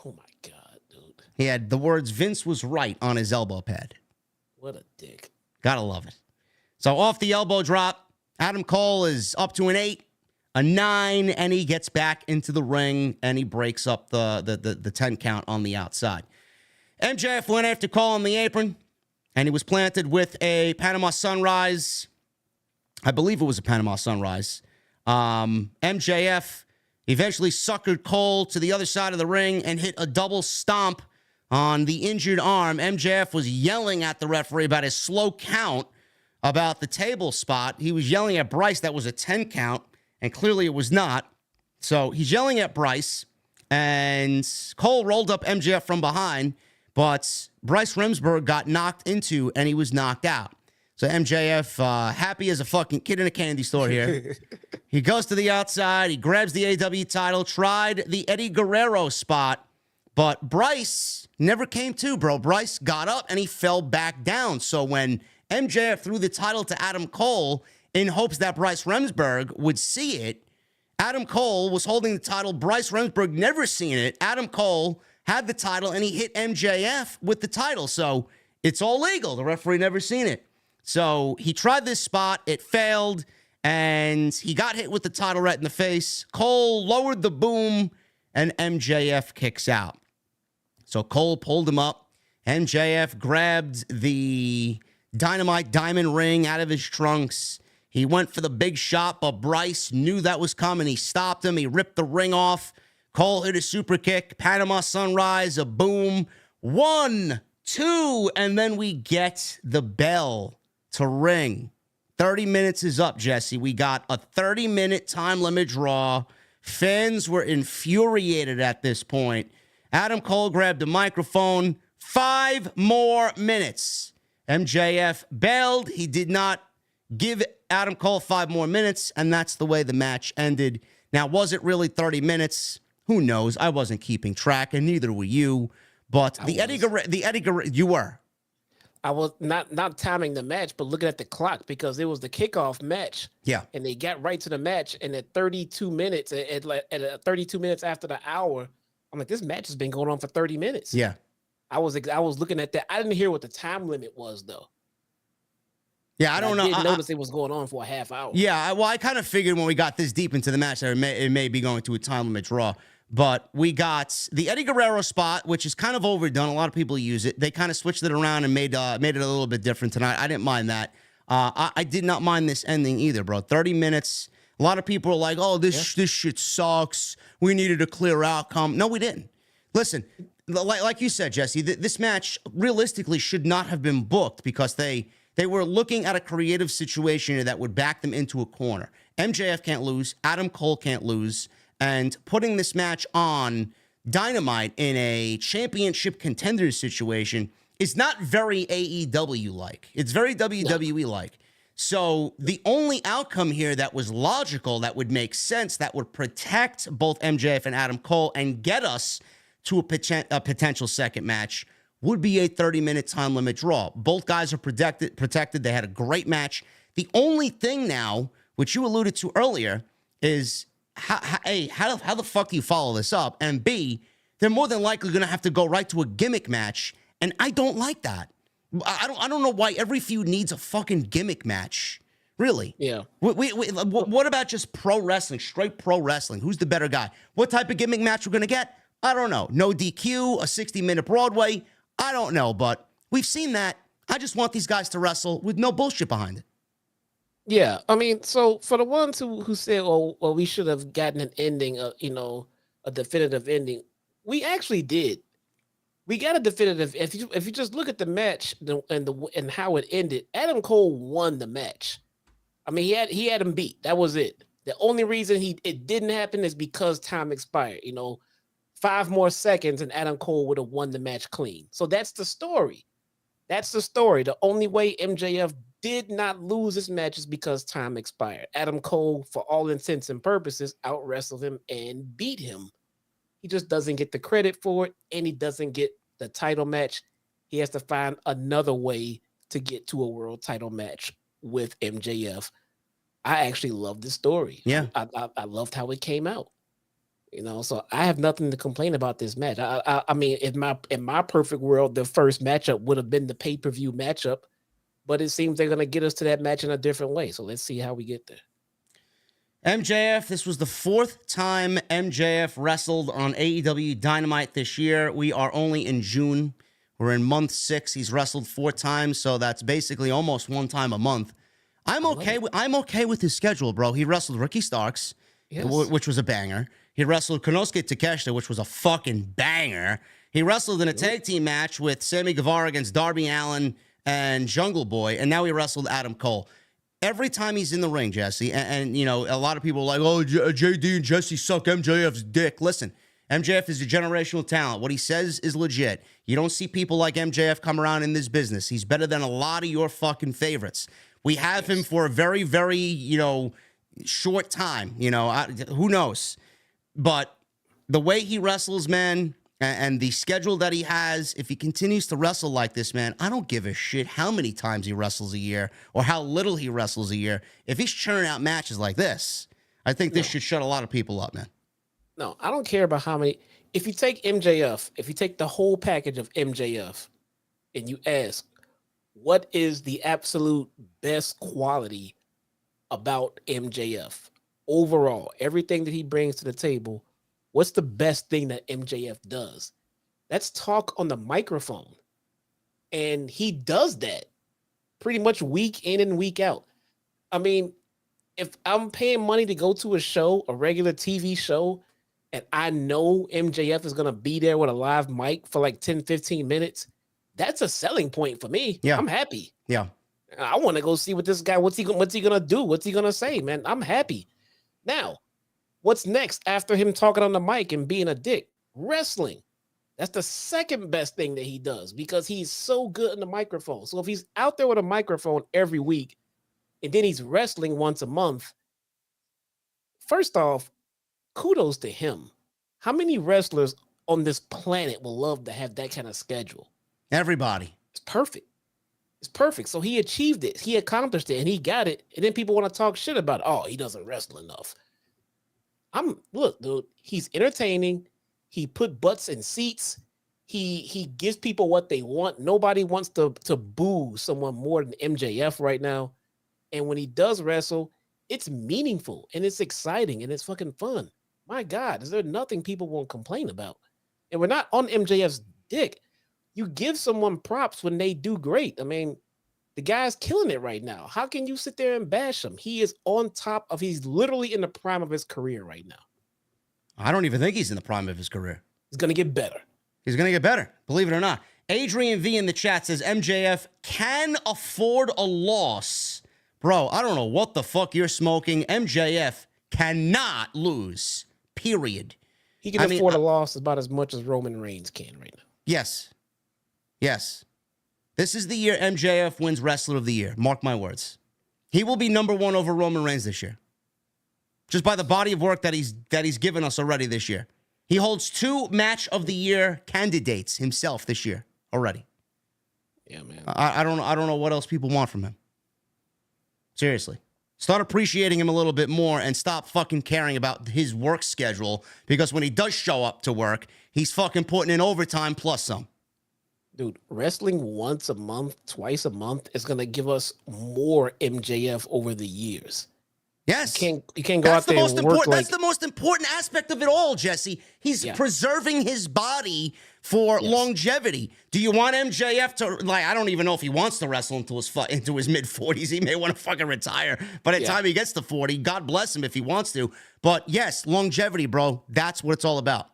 [SPEAKER 4] Oh my God, dude.
[SPEAKER 2] He had the words Vince was right on his elbow pad.
[SPEAKER 4] What a dick.
[SPEAKER 2] Gotta love it. So off the elbow drop, Adam Cole is up to an 8, a 9, and he gets back into the ring and he breaks up the 10 count on the outside. MJF went after Cole on the apron, and he was planted with a Panama Sunrise. I believe it was a Panama Sunrise. MJF eventually suckered Cole to the other side of the ring and hit a double stomp on the injured arm. MJF was yelling at the referee about his slow count, about the table spot. He was yelling at Bryce that was a 10 count, and clearly it was not. So he's yelling at Bryce, and Cole rolled up MJF from behind, but Bryce Remsburg got knocked into, and he was knocked out. So MJF, happy as a fucking kid in a candy store here. He goes to the outside. He grabs the AEW title, tried the Eddie Guerrero spot, but Bryce never came to, bro. Bryce got up, and he fell back down. So when MJF threw the title to Adam Cole in hopes that Bryce Remsburg would see it, Adam Cole was holding the title. Bryce Remsburg never seen it. Adam Cole had the title, and he hit MJF with the title. So it's all legal. The referee never seen it. So he tried this spot. It failed, and he got hit with the title right in the face. Cole lowered the boom, and MJF kicks out. So Cole pulled him up. MJF grabbed the Dynamite diamond ring out of his trunks. He went for the big shot, but Bryce knew that was coming. He stopped him. He ripped the ring off. Cole hit a super kick. Panama Sunrise, a boom. 1, 2, and then we get the bell to ring. 30 minutes is up, Jesse. We got a 30-minute time limit draw. Fans were infuriated at this point. Adam Cole grabbed the microphone. 5 more minutes. MJF bailed. He did not give Adam Cole 5 more minutes, and that's the way the match ended. Now, was it really 30 minutes? Who knows? I wasn't keeping track, and neither were you. But the Eddie Guerrero, you were.
[SPEAKER 4] I was not timing the match, but looking at the clock because it was the kickoff match.
[SPEAKER 2] Yeah.
[SPEAKER 4] And they got right to the match, and at 32 minutes, at 32 minutes after the hour, I'm like, this match has been going on for 30 minutes.
[SPEAKER 2] Yeah.
[SPEAKER 4] I was looking at that. I didn't hear what the time limit was though.
[SPEAKER 2] Yeah, I don't know.
[SPEAKER 4] I didn't notice it was going on for a half hour.
[SPEAKER 2] Yeah, I kind of figured when we got this deep into the match that it may be going to a time limit draw. But we got the Eddie Guerrero spot, which is kind of overdone. A lot of people use it. They kind of switched it around and made it a little bit different tonight. I didn't mind that. I did not mind this ending either, bro. 30 minutes. A lot of people are like, oh, this shit sucks. We needed a clear outcome. No, we didn't. Listen, like you said, Jesse, this match realistically should not have been booked because they were looking at a creative situation that would back them into a corner. MJF can't lose. Adam Cole can't lose. And putting this match on Dynamite in a championship contender situation is not very AEW-like. It's very WWE-like. So the only outcome here that was logical, that would make sense, that would protect both MJF and Adam Cole and get us to a potential second match would be a 30-minute time limit draw. Both guys are protected. They had a great match. The only thing now, which you alluded to earlier, is how the fuck do you follow this up? And B, they're more than likely going to have to go right to a gimmick match, and I don't like that. I don't know why every feud needs a fucking gimmick match. Really?
[SPEAKER 4] Yeah.
[SPEAKER 2] What about just pro wrestling, straight pro wrestling? Who's the better guy? What type of gimmick match we're going to get? I don't know. No DQ, a 60-minute Broadway. I don't know, but we've seen that. I just want these guys to wrestle with no bullshit behind it.
[SPEAKER 4] Yeah, I mean, so for the ones who said, "Oh, well, we should have gotten an ending, a definitive ending," we actually did. We got a definitive. If you just look at the match and how it ended, Adam Cole won the match. I mean, he had him beat. That was it. The only reason it didn't happen is because time expired. 5 more seconds and Adam Cole would have won the match clean. So that's the story. That's the story. The only way MJF did not lose this match is because time expired. Adam Cole, for all intents and purposes, out-wrestled him and beat him. He just doesn't get the credit for it, and he doesn't get the title match. he has to find another way to get to a world title match with MJF. I actually love this story.
[SPEAKER 2] Yeah.
[SPEAKER 4] I loved how it came out. You know, so I have nothing to complain about this match. I mean, in my perfect world, the first matchup would have been the pay-per-view matchup, but it seems they're gonna get us to that match in a different way. So let's see how we get there.
[SPEAKER 2] MJF, this was the 4th time MJF wrestled on AEW Dynamite this year. We are only in June. We're in month 6. He's wrestled 4 times, so that's basically almost 1 time a month. I'm okay with his schedule, bro. He wrestled Ricky Starks, which was a banger. He wrestled Konosuke Takeshita, which was a fucking banger. He wrestled in a tag team match with Sammy Guevara against Darby Allin and Jungle Boy, and now he wrestled Adam Cole. Every time he's in the ring, Jesse, and you know, a lot of people are like, oh, JD and Jesse suck MJF's dick. Listen, MJF is a generational talent. What he says is legit. You don't see people like MJF come around in this business. He's better than a lot of your fucking favorites. We have him for a very, very, you know, short time. You know, who knows? But the way he wrestles, man, and the schedule that he has, if he continues to wrestle like this, man, I don't give a shit how many times he wrestles a year or how little he wrestles a year. If he's churning out matches like this, I think this should shut a lot of people up, man.
[SPEAKER 4] No, I don't care about how many. If you take MJF, if you take the whole package of MJF and you ask, what is the absolute best quality about MJF overall, everything that he brings to the table, what's the best thing that MJF does? Let's talk on the microphone. And he does that pretty much week in and week out. I mean, if I'm paying money to go to a show, a regular TV show, and I know MJF is going to be there with a live mic for like 10, 15 minutes, that's a selling point for me.
[SPEAKER 2] Yeah.
[SPEAKER 4] I'm happy.
[SPEAKER 2] Yeah.
[SPEAKER 4] I want to go see what this guy, what's he going to do? What's he going to say, man? I'm happy. Now, what's next after him talking on the mic and being a dick? Wrestling. That's the second best thing that he does because he's so good in the microphone. So if he's out there with a microphone every week and then he's wrestling once a month, first off, kudos to him. How many wrestlers on this planet will love to have that kind of schedule?
[SPEAKER 2] Everybody.
[SPEAKER 4] It's perfect. It's perfect. So he achieved it. He accomplished it and he got it. And then people want to talk shit about, oh, he doesn't wrestle enough. Look, dude, he's entertaining. He put butts in seats. He gives people what they want. Nobody wants to boo someone more than MJF right now. And when he does wrestle, it's meaningful and it's exciting and it's fucking fun. My God, is there nothing people won't complain about? And we're not on MJF's dick. You give someone props when they do great. I mean, the guy's killing it right now. How can you sit there and bash him? He is on top of, he's literally in the prime of his career right now.
[SPEAKER 2] I don't even think he's in the prime of his career.
[SPEAKER 4] He's going to get better.
[SPEAKER 2] He's going to get better, believe it or not. Adrian V in the chat says MJF can afford a loss. Bro, I don't know what the fuck you're smoking. MJF cannot lose, period.
[SPEAKER 4] He can afford a loss about as much as Roman Reigns can right now.
[SPEAKER 2] Yes. Yes. This is the year MJF wins Wrestler of the Year. Mark my words. He will be number 1 over Roman Reigns this year. Just by the body of work that he's given us already this year. He holds 2 Match of the Year candidates himself this year already.
[SPEAKER 4] Yeah, man.
[SPEAKER 2] I don't know what else people want from him. Seriously. Start appreciating him a little bit more and stop fucking caring about his work schedule, because when he does show up to work, he's fucking putting in overtime plus some.
[SPEAKER 4] Dude, wrestling once a month, twice a month is going to give us more MJF over the years.
[SPEAKER 2] Yes.
[SPEAKER 4] You can't go out there and work like...
[SPEAKER 2] That's the most important aspect of it all, Jesse. He's preserving his body for longevity. Do you want MJF to, like, I don't even know if he wants to wrestle into his mid-40s. He may want to fucking retire. By the time he gets to 40, God bless him if he wants to. But yes, longevity, bro. That's what it's all about.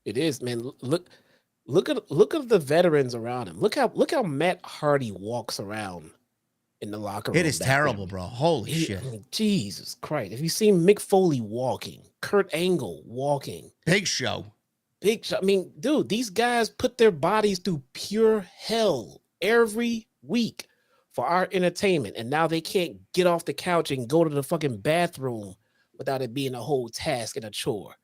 [SPEAKER 4] It is, man. Look at the veterans around him. Look how Matt Hardy walks around in the locker room.
[SPEAKER 2] It is terrible, bro. Holy shit.
[SPEAKER 4] I mean, Jesus Christ. Have you seen Mick Foley walking? Kurt Angle walking?
[SPEAKER 2] Big Show.
[SPEAKER 4] I mean, dude, these guys put their bodies through pure hell every week for our entertainment. And now they can't get off the couch and go to the fucking bathroom without it being a whole task and a chore.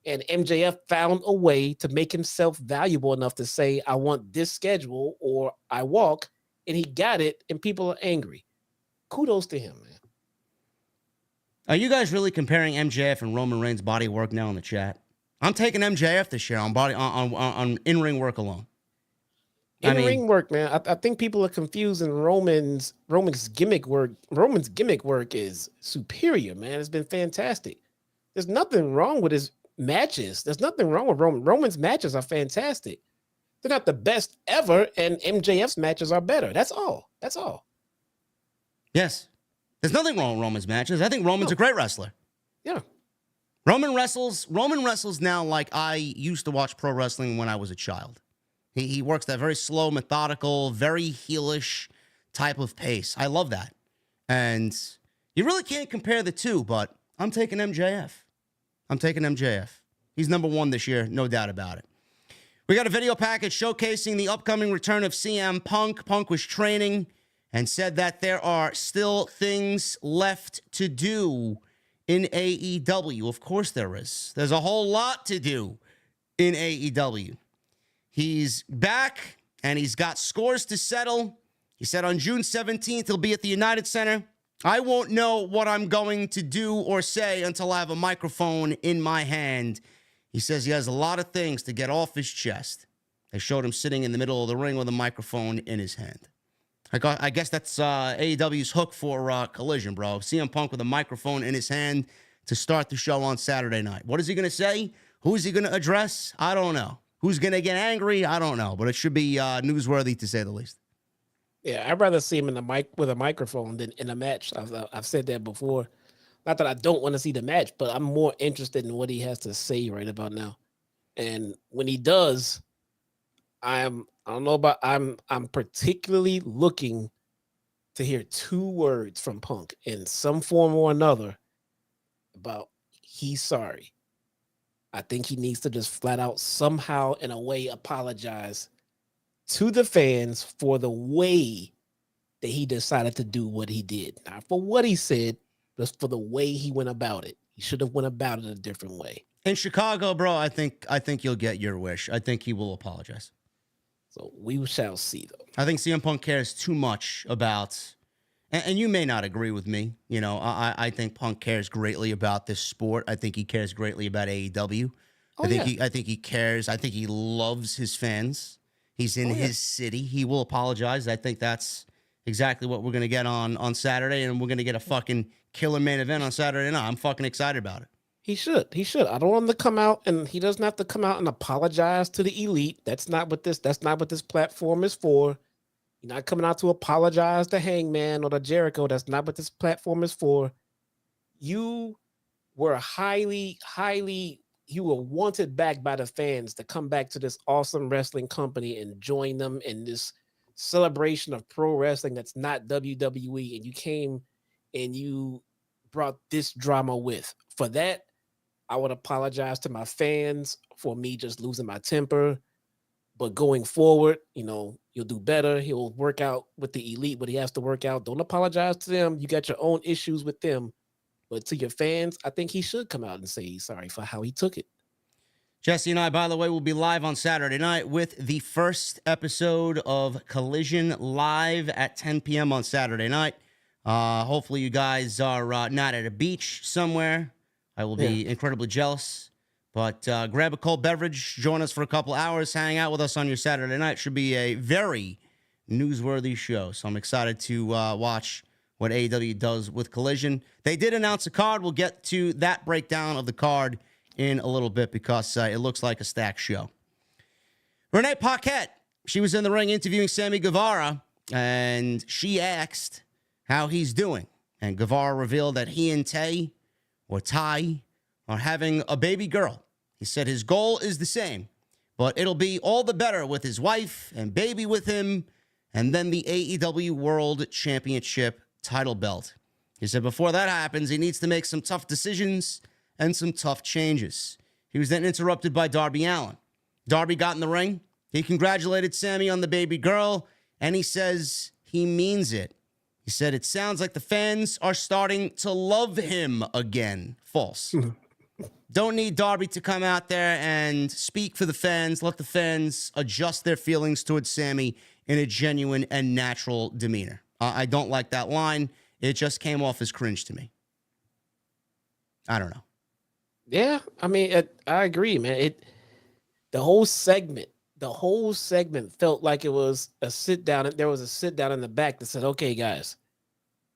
[SPEAKER 4] And MJF found a way to make himself valuable enough to say, I want this schedule or I walk, and he got it, and people are angry. Kudos to him, man.
[SPEAKER 2] Are you guys really comparing MJF and Roman Reigns' body work now in the chat? I'm taking MJF this year on in-ring work alone.
[SPEAKER 4] In-ring work, man. I think people are confusing Roman's gimmick work. Roman's gimmick work is superior, man. It's been fantastic. There's nothing wrong with his matches. There's nothing wrong with Roman. Roman's matches are fantastic. They're not the best ever, and MJF's matches are better. That's all. That's all.
[SPEAKER 2] Yes. There's nothing wrong with Roman's matches. I think Roman's a great wrestler.
[SPEAKER 4] Yeah.
[SPEAKER 2] Roman wrestles now like I used to watch pro wrestling when I was a child. He works that very slow, methodical, very heelish type of pace. I love that. And you really can't compare the two, but I'm taking MJF. He's number one this year, no doubt about it. We got a video package showcasing the upcoming return of CM Punk. Punk was training and said that there are still things left to do in AEW. Of course there is. There's a whole lot to do in AEW. He's back, and he's got scores to settle. He said on June 17th, he'll be at the United Center. I won't know what I'm going to do or say until I have a microphone in my hand. He says he has a lot of things to get off his chest. They showed him sitting in the middle of the ring with a microphone in his hand. I guess that's AEW's hook for Collision, bro. CM Punk with a microphone in his hand to start the show on Saturday night. What is he going to say? Who is he going to address? I don't know. Who's going to get angry? I don't know. But it should be newsworthy, to say the least. Yeah,
[SPEAKER 4] I'd rather see him in the mic with a microphone than in a match. I've said that before. Not that I don't want to see the match, but I'm more interested in what he has to say right about now. And when he does, I'm particularly looking to hear two words from Punk in some form or another about he's sorry. I think he needs to just flat out somehow in a way apologize to the fans for the way that he decided to do what he did. Not for what he said, but for the way he went about it. He should have went about it a different way.
[SPEAKER 2] In Chicago, bro, I think you'll get your wish. I think he will apologize.
[SPEAKER 4] So we shall see, though.
[SPEAKER 2] I think CM Punk cares too much about, and you may not agree with me. You know, I think Punk cares greatly about this sport. I think he cares greatly about AEW. I think he cares. I think he loves his fans. He's in his city. He will apologize. I think that's exactly what we're going to get on Saturday, and we're going to get a fucking killer main event on Saturday night. I'm fucking excited about it.
[SPEAKER 4] He should. I don't want him to come out, and he doesn't have to come out and apologize to the elite. That's not what this platform is for. You're not coming out to apologize to Hangman or to Jericho. That's not what this platform is for. You were you were wanted back by the fans to come back to this awesome wrestling company and join them in this celebration of pro wrestling that's not WWE. And you came and you brought this drama with. For that, I would apologize to my fans for me just losing my temper. But going forward, you'll do better. He'll work out with the elite what he has to work out. Don't apologize to them. You got your own issues with them. But to your fans, I think he should come out and say he's sorry for how he took it.
[SPEAKER 2] Jesse and I, by the way, will be live on Saturday night with the first episode of Collision live at 10 p.m. on Saturday night. Hopefully you guys are not at a beach somewhere. I will be incredibly jealous. But grab a cold beverage, join us for a couple hours, hang out with us on your Saturday night. Should be a very newsworthy show. So I'm excited to watch what AEW does with Collision. They did announce a card. We'll get to that breakdown of the card in a little bit because it looks like a stacked show. Renee Paquette, she was in the ring interviewing Sammy Guevara, and she asked how he's doing. And Guevara revealed that he and Ty are having a baby girl. He said his goal is the same, but it'll be all the better with his wife and baby with him, and then the AEW World Championship title belt. He said before that happens, he needs to make some tough decisions and some tough changes. He was then interrupted by Darby Allin. Darby got in the ring. He congratulated Sammy on the baby girl, and he says he means it. He said, it sounds like the fans are starting to love him again. False. Don't need Darby to come out there and speak for the fans. Let the fans adjust their feelings towards Sammy in a genuine and natural demeanor. I don't like that line. It just came off as cringe to me. I don't know.
[SPEAKER 4] Yeah, I mean, I agree, man. The whole segment felt like it was a sit down. There was a sit down in the back that said, "Okay, guys,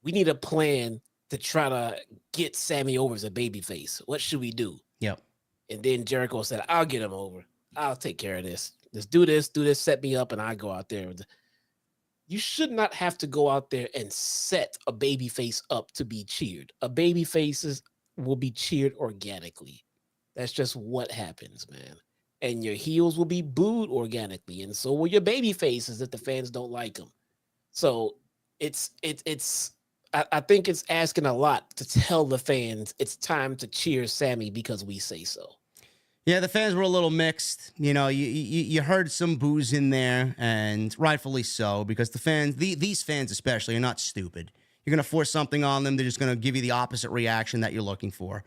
[SPEAKER 4] we need a plan to try to get Sammy over as a babyface. What should we do?"
[SPEAKER 2] Yep.
[SPEAKER 4] And then Jericho said, "I'll get him over. I'll take care of this. Let's do this, set me up, and I go out there." You should not have to go out there and set a babyface up to be cheered. A babyface will be cheered organically. That's just what happens, man. And your heels will be booed organically, and so will your baby faces if the fans don't like them. So I think it's asking a lot to tell the fans it's time to cheer Sammy because we say so.
[SPEAKER 2] Yeah, the fans were a little mixed. You know, you heard some boos in there, and rightfully so, because the fans, these fans especially, are not stupid. You're going to force something on them, they're just going to give you the opposite reaction that you're looking for.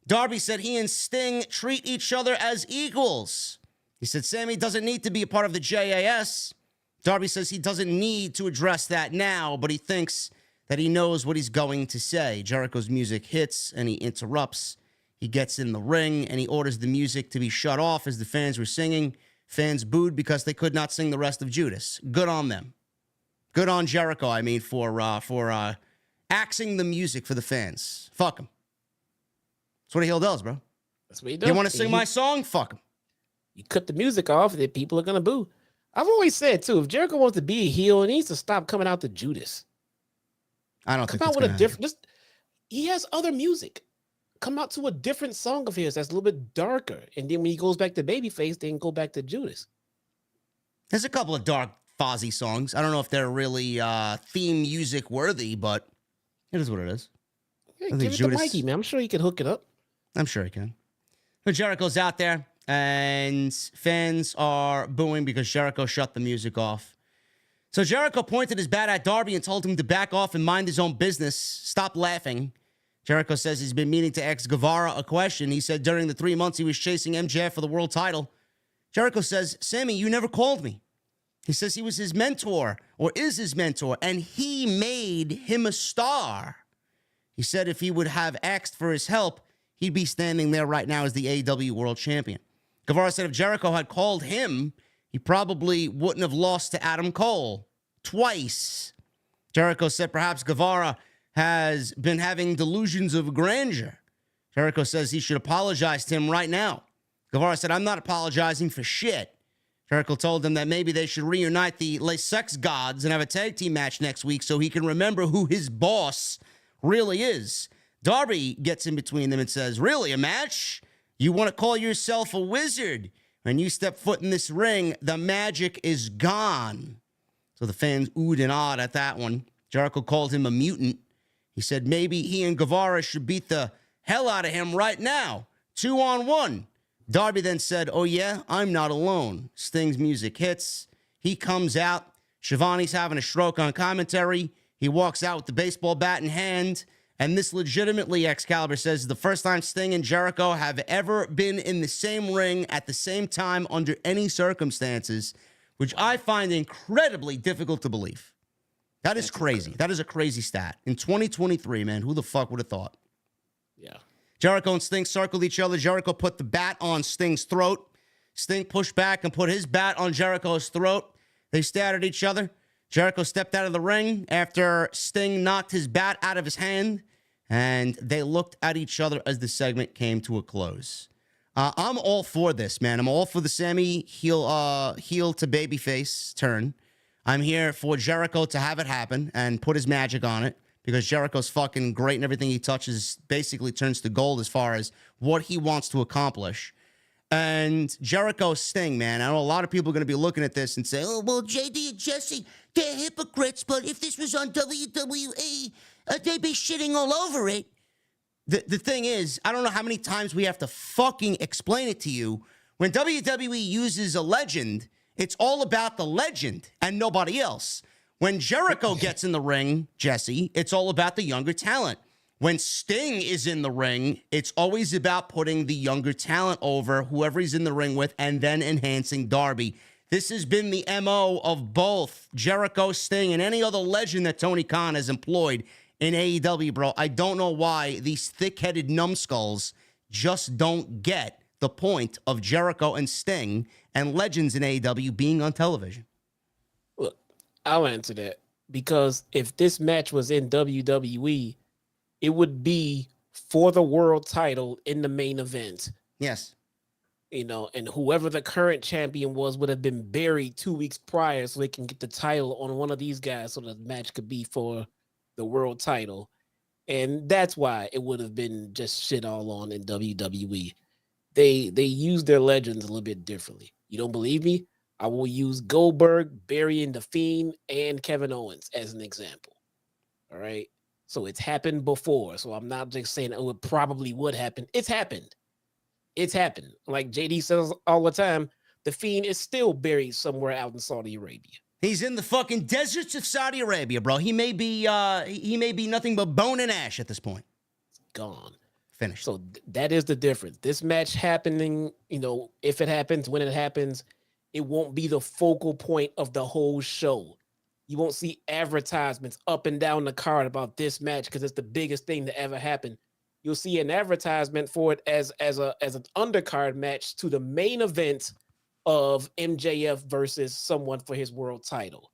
[SPEAKER 2] Darby said he and Sting treat each other as equals. He said Sammy doesn't need to be a part of the JAS. Darby says he doesn't need to address that now, but he thinks that he knows what he's going to say. Jericho's music hits, and he interrupts. He gets in the ring, and he orders the music to be shut off as the fans were singing. Fans booed because they could not sing the rest of Judas. Good on them. Good on Jericho, I mean, for axing the music for the fans. Fuck him. That's what a heel does, bro.
[SPEAKER 4] That's what he does.
[SPEAKER 2] You want to sing my song? Fuck him.
[SPEAKER 4] You cut the music off, then people are going to boo. I've always said, too, if Jericho wants to be a heel, he needs to stop coming out to Judas.
[SPEAKER 2] I don't think
[SPEAKER 4] Come
[SPEAKER 2] that's
[SPEAKER 4] out with a different...
[SPEAKER 2] happen.
[SPEAKER 4] He has other music. Come out to a different song of his that's a little bit darker. And then when he goes back to Babyface, then go back to Judas.
[SPEAKER 2] There's a couple of dark Fozzy songs. I don't know if they're really theme music worthy, but it is what it is.
[SPEAKER 4] Yeah, give it to Mikey, man. I'm sure he can hook it up.
[SPEAKER 2] I'm sure he can. But Jericho's out there, and fans are booing because Jericho shut the music off. So Jericho pointed his bat at Darby and told him to back off and mind his own business. Stop laughing. Jericho says he's been meaning to ask Guevara a question. He said during the 3 months he was chasing MJF for the world title. Jericho says, Sammy, you never called me. He says he was his mentor, or is his mentor, and he made him a star. He said if he would have asked for his help, he'd be standing there right now as the AEW World Champion. Guevara said if Jericho had called him, he probably wouldn't have lost to Adam Cole twice. Jericho said perhaps Guevara has been having delusions of grandeur. Jericho says he should apologize to him right now. Guevara said, I'm not apologizing for shit. Jericho told them that maybe they should reunite the Les Sex Gods and have a tag team match next week so he can remember who his boss really is. Darby gets in between them and says, really, a match? You want to call yourself a wizard? When you step foot in this ring, the magic is gone. So the fans oohed and awed at that one. Jericho called him a mutant. He said maybe he and Guevara should beat the hell out of him right now. 2-on-1. Darby then said, oh yeah, I'm not alone. Sting's music hits. He comes out. Shivani's having a stroke on commentary. He walks out with the baseball bat in hand. And this legitimately, Excalibur says, is the first time Sting and Jericho have ever been in the same ring at the same time under any circumstances, which I find incredibly difficult to believe. That is crazy. That is a crazy stat. In 2023, man, who the fuck would have thought?
[SPEAKER 4] Yeah.
[SPEAKER 2] Jericho and Sting circled each other. Jericho put the bat on Sting's throat. Sting pushed back and put his bat on Jericho's throat. They stared at each other. Jericho stepped out of the ring after Sting knocked his bat out of his hand, and they looked at each other as the segment came to a close. I'm all for this, man. I'm all for the Sammy heel to babyface turn. I'm here for Jericho to have it happen and put his magic on it because Jericho's fucking great and everything he touches basically turns to gold as far as what he wants to accomplish. And Jericho Sting, man, I know a lot of people are going to be looking at this and say, oh, well, JD and Jesse, they're hypocrites, but if this was on WWE, they'd be shitting all over it. The thing is, I don't know how many times we have to fucking explain it to you. When WWE uses a legend, it's all about the legend and nobody else. When Jericho gets in the ring, Jesse, it's all about the younger talent. When Sting is in the ring, it's always about putting the younger talent over, whoever he's in the ring with, and then enhancing Darby. This has been the MO of both Jericho, Sting, and any other legend that Tony Khan has employed in AEW, bro. I don't know why these thick-headed numbskulls just don't get the point of Jericho and Sting and legends in AEW being on television.
[SPEAKER 4] Look, I'll answer that. Because if this match was in WWE, it would be for the world title in the main event.
[SPEAKER 2] Yes.
[SPEAKER 4] You know, and whoever the current champion was would have been buried 2 weeks prior so they can get the title on one of these guys so the match could be for the world title. And that's why it would have been just shit all on in WWE. They use their legends a little bit differently. You don't believe me? I will use Goldberg burying The Fiend and Kevin Owens as an example. All right. So it's happened before. So I'm not just saying, oh, it probably would happen. It's happened. It's happened. Like JD says all the time, The Fiend is still buried somewhere out in Saudi Arabia.
[SPEAKER 2] He's in the fucking deserts of Saudi Arabia, bro. He may be nothing but bone and ash at this point.
[SPEAKER 4] It's gone.
[SPEAKER 2] Finished.
[SPEAKER 4] So that is the difference. This match happening, you know, if it happens, when it happens, it won't be the focal point of the whole show. You won't see advertisements up and down the card about this match because it's the biggest thing to ever happen. You'll see an advertisement for it as an undercard match to the main event of MJF versus someone for his world title.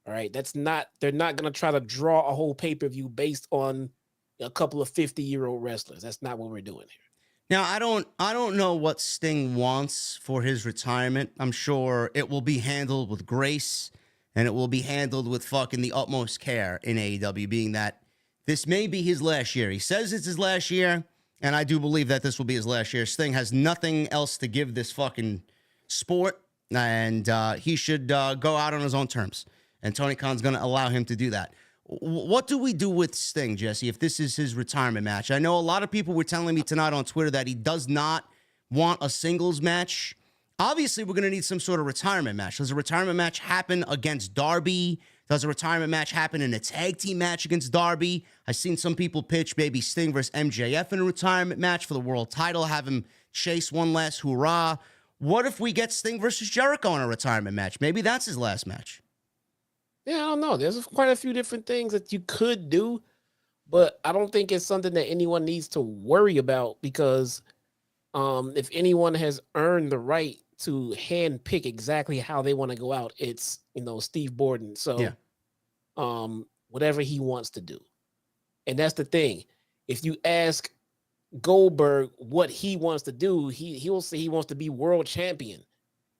[SPEAKER 4] All right. They're not going to try to draw a whole pay-per-view based on a couple of 50-year-old wrestlers. That's not what we're doing here.
[SPEAKER 2] Now, I don't know what Sting wants for his retirement. I'm sure it will be handled with grace and it will be handled with fucking the utmost care in AEW, being that this may be his last year. He says it's his last year, and I do believe that this will be his last year. Sting has nothing else to give this fucking sport, and he should go out on his own terms. And Tony Khan's going to allow him to do that. What do we do with Sting, Jesse, if this is his retirement match? I know a lot of people were telling me tonight on Twitter that he does not want a singles match. Obviously, we're going to need some sort of retirement match. Does a retirement match happen against Darby? Does a retirement match happen in a tag team match against Darby? I've seen some people pitch maybe Sting versus MJF in a retirement match for the world title, have him chase one last hurrah. What if we get Sting versus Jericho in a retirement match? Maybe that's his last match.
[SPEAKER 4] Yeah, I don't know. There's quite a few different things that you could do, but I don't think it's something that anyone needs to worry about because if anyone has earned the right to hand pick exactly how they want to go out, it's, Steve Borden. So yeah. Whatever he wants to do. And that's the thing. If you ask Goldberg what he wants to do, he'll say he wants to be world champion.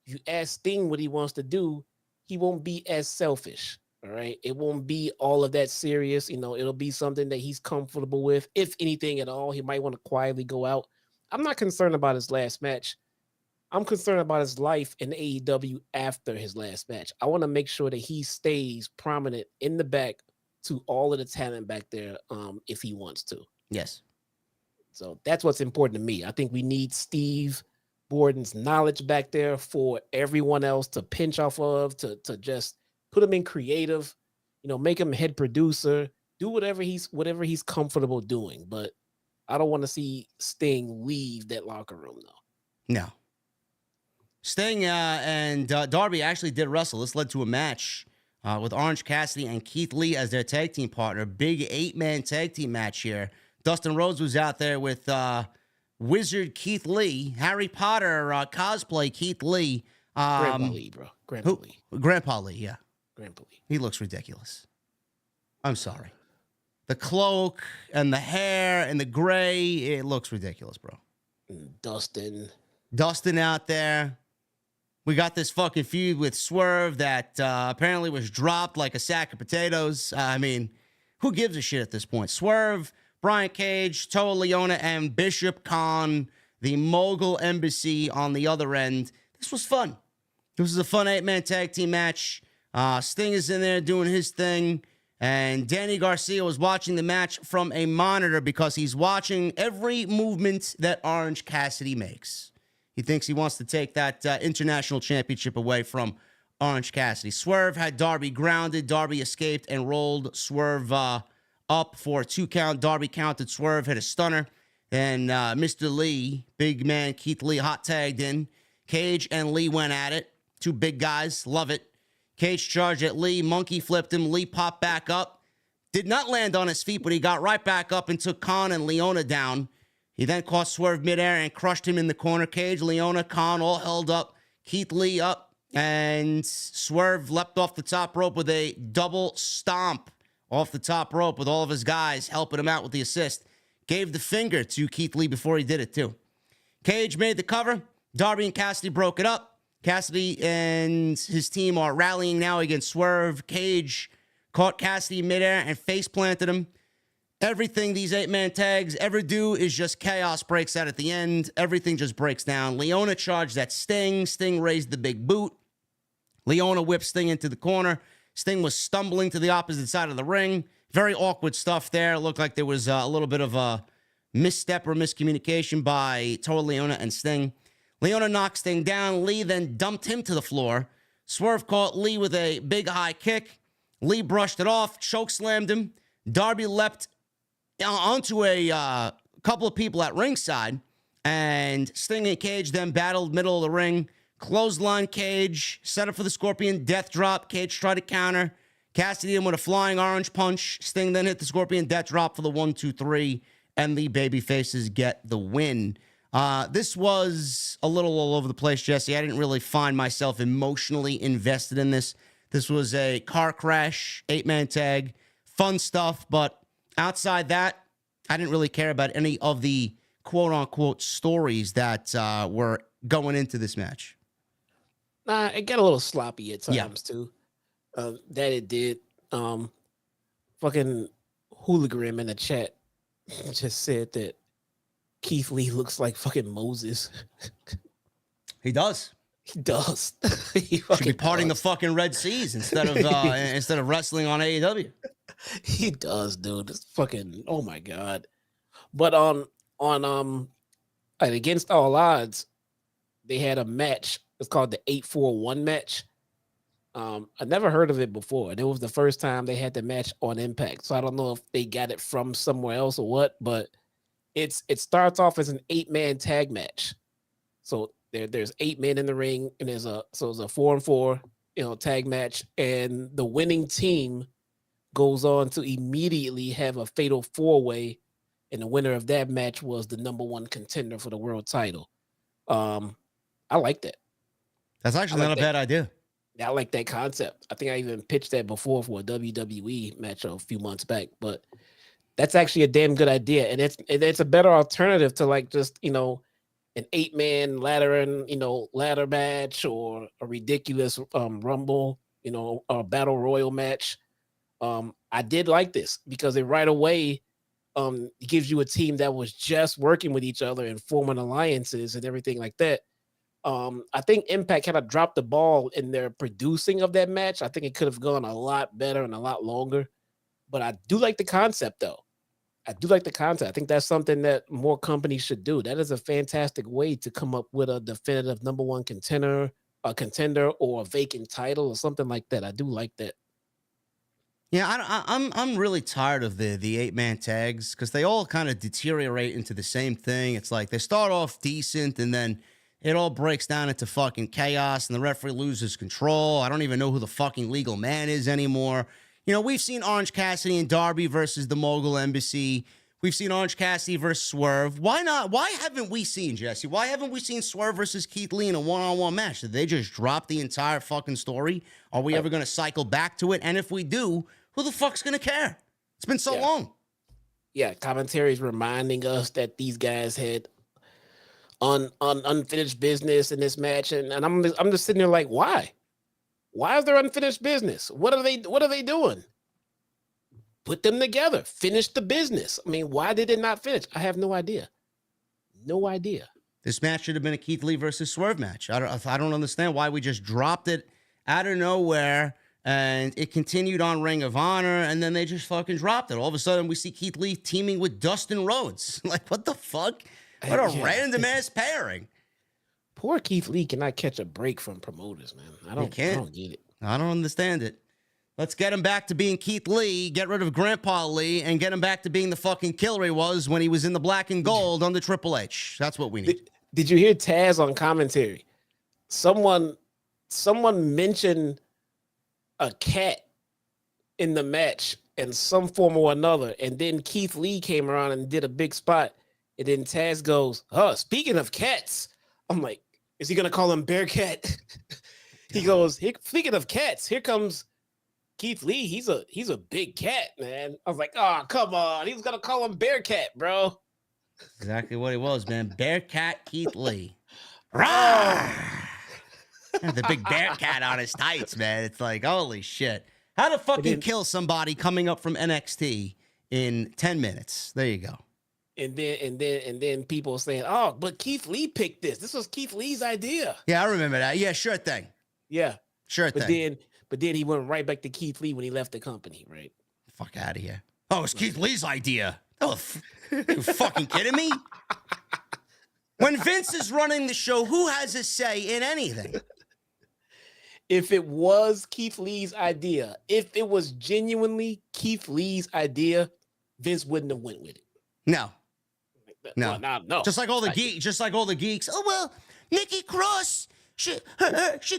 [SPEAKER 4] If you ask Sting what he wants to do, he won't be as selfish. All right. It won't be all of that serious. It'll be something that he's comfortable with. If anything at all, he might want to quietly go out. I'm not concerned about his last match. I'm concerned about his life in AEW after his last match. I want to make sure that he stays prominent in the back to all of the talent back there if he wants to.
[SPEAKER 2] Yes.
[SPEAKER 4] So that's what's important to me. I think we need Steve Borden's knowledge back there for everyone else to pinch off of, to just put him in creative, make him head producer, do whatever he's comfortable doing. But I don't want to see Sting leave that locker room, though.
[SPEAKER 2] No. Sting and Darby actually did wrestle. This led to a match with Orange Cassidy and Keith Lee as their tag team partner. Big 8-man tag team match here. Dustin Rhodes was out there with Wizard Keith Lee, Harry Potter cosplay Keith Lee.
[SPEAKER 4] Grandpa Lee, bro.
[SPEAKER 2] Grandpa Lee, yeah.
[SPEAKER 4] Grandpa Lee.
[SPEAKER 2] He looks ridiculous. I'm sorry. The cloak and the hair and the gray, it looks ridiculous, bro. Dustin out there. We got this fucking feud with Swerve that apparently was dropped like a sack of potatoes. I mean, who gives a shit at this point? Swerve, Brian Cage, Toa Leona, and Bishop Khan, the Mogul Embassy on the other end. This was fun. This was a fun 8-man tag team match. Sting is in there doing his thing. And Danny Garcia was watching the match from a monitor because he's watching every movement that Orange Cassidy makes. He thinks he wants to take that international championship away from Orange Cassidy. Swerve had Darby grounded. Darby escaped and rolled Swerve up for a 2 count. Darby counted, Swerve hit a stunner. And Mr. Lee, big man Keith Lee, hot tagged in. Cage and Lee went at it. Two big guys, love it. Cage charged at Lee, monkey flipped him. Lee popped back up. Did not land on his feet, but he got right back up and took Khan and Leona down. He then caught Swerve midair and crushed him in the corner. Cage, Leona, Khan all held up. Keith Lee up, and Swerve leapt off the top rope with a double stomp off the top rope with all of his guys helping him out with the assist. Gave the finger to Keith Lee before he did it, too. Cage made the cover. Darby and Cassidy broke it up. Cassidy and his team are rallying now against Swerve. Cage caught Cassidy midair and face planted him. Everything these 8-man tags ever do is just chaos breaks out at the end. Everything just breaks down. Leona charged at Sting. Sting raised the big boot. Leona whipped Sting into the corner. Sting was stumbling to the opposite side of the ring. Very awkward stuff there. It looked like there was a little bit of a misstep or miscommunication by Toa Leona and Sting. Leona knocked Sting down. Lee then dumped him to the floor. Swerve caught Lee with a big high kick. Lee brushed it off, chokeslammed him. Darby leapt onto a couple of people at ringside, and Sting and Cage then battled middle of the ring. Clothesline Cage, set up for the Scorpion Death Drop. Cage tried to counter. Cassidy in with a flying orange punch. Sting then hit the Scorpion Death Drop for the 1-2-3, and the babyfaces get the win. This was a little all over the place, Jesse. I didn't really find myself emotionally invested in this. This was a car crash, 8-man tag, fun stuff, but outside that, I didn't really care about any of the quote-unquote stories that were going into this match.
[SPEAKER 4] It got a little sloppy at times, too. That it did. Fucking Hooligram in the chat just said that Keith Lee looks like fucking Moses.
[SPEAKER 2] He does.
[SPEAKER 4] He does.
[SPEAKER 2] He should be parting the fucking Red Seas instead of wrestling on AEW.
[SPEAKER 4] He does, dude. It's fucking, oh my god. But on Against All Odds, they had a match. It's called the 841 match. I never heard of it before, and it was the first time they had the match on Impact. So I don't know if they got it from somewhere else or what, but it starts off as an 8-man tag match. So there's 8 men in the ring, and it's a 4-on-4, tag match, and the winning team goes on to immediately have a fatal 4-way, and the winner of that match was the #1 contender for the world title. I like that.
[SPEAKER 2] That's actually not a bad idea.
[SPEAKER 4] I like that concept. I think I even pitched that before for a WWE match a few months back, but that's actually a damn good idea, and it's a better alternative to like just an 8-man ladder match or a ridiculous Rumble, a battle royal match. I did like this because it right away gives you a team that was just working with each other and forming alliances and everything like that. I think Impact kind of dropped the ball in their producing of that match. I think it could have gone a lot better and a lot longer, but I do like the concept though. I think that's something that more companies should do. That is a fantastic way to come up with a definitive #1 contender, or a vacant title or something like that. I do like that.
[SPEAKER 2] Yeah, I'm really tired of the 8-man tags because they all kind of deteriorate into the same thing. It's like they start off decent and then it all breaks down into fucking chaos and the referee loses control. I don't even know who the fucking legal man is anymore. We've seen Orange Cassidy and Darby versus the Mogul Embassy. We've seen Orange Cassidy versus Swerve. Why not? Why haven't we seen, Jesse? Why haven't we seen Swerve versus Keith Lee in a one-on-one match? Did they just drop the entire fucking story? Are we ever going to cycle back to it? And if we do, who the fuck's going to care? It's been so long.
[SPEAKER 4] Yeah, commentaries reminding us that these guys had unfinished business in this match, and I'm just sitting there like, why? Why is there unfinished business? What are they doing? Put them together. Finish the business. I mean, why did it not finish? I have no idea. No idea.
[SPEAKER 2] This match should have been a Keith Lee versus Swerve match. I don't understand why we just dropped it out of nowhere and it continued on Ring of Honor and then they just fucking dropped it. All of a sudden we see Keith Lee teaming with Dustin Rhodes. Like, what the fuck? What a random ass pairing.
[SPEAKER 4] Poor Keith Lee cannot catch a break from promoters, man. I don't get it.
[SPEAKER 2] I don't understand it. Let's get him back to being Keith Lee, get rid of Grandpa Lee, and get him back to being the fucking killer he was when he was in the black and gold under Triple H. That's what we need.
[SPEAKER 4] Did you hear Taz on commentary? Someone mentioned a cat in the match in some form or another, and then Keith Lee came around and did a big spot, and then Taz goes, "Oh, speaking of cats," I'm like, "Is he gonna call him Bearcat?" He goes, "Speaking of cats, here comes Keith Lee. He's a big cat, man." I was like, "Oh, come on, he was gonna call him Bearcat, bro."
[SPEAKER 2] Exactly what he was, man. Bearcat Keith Lee. Rawr! The big Bearcat on his tights, man. It's like, holy shit. How to fucking kill somebody coming up from NXT in 10 minutes. There you go.
[SPEAKER 4] And then people saying, "Oh, but Keith Lee picked this. This was Keith Lee's idea."
[SPEAKER 2] Yeah, I remember that. Yeah, sure thing.
[SPEAKER 4] Yeah.
[SPEAKER 2] Sure thing.
[SPEAKER 4] But then he went right back to Keith Lee when he left the company, right?
[SPEAKER 2] Fuck out of here. Oh, it's Keith Lee's idea. Oh, you fucking kidding me? When Vince is running the show, who has a say in anything?
[SPEAKER 4] If it was Keith Lee's idea, if it was genuinely Keith Lee's idea, Vince wouldn't have went with it.
[SPEAKER 2] No.
[SPEAKER 4] No.
[SPEAKER 2] Just like all the geeks. Oh well, Nikki Cross, she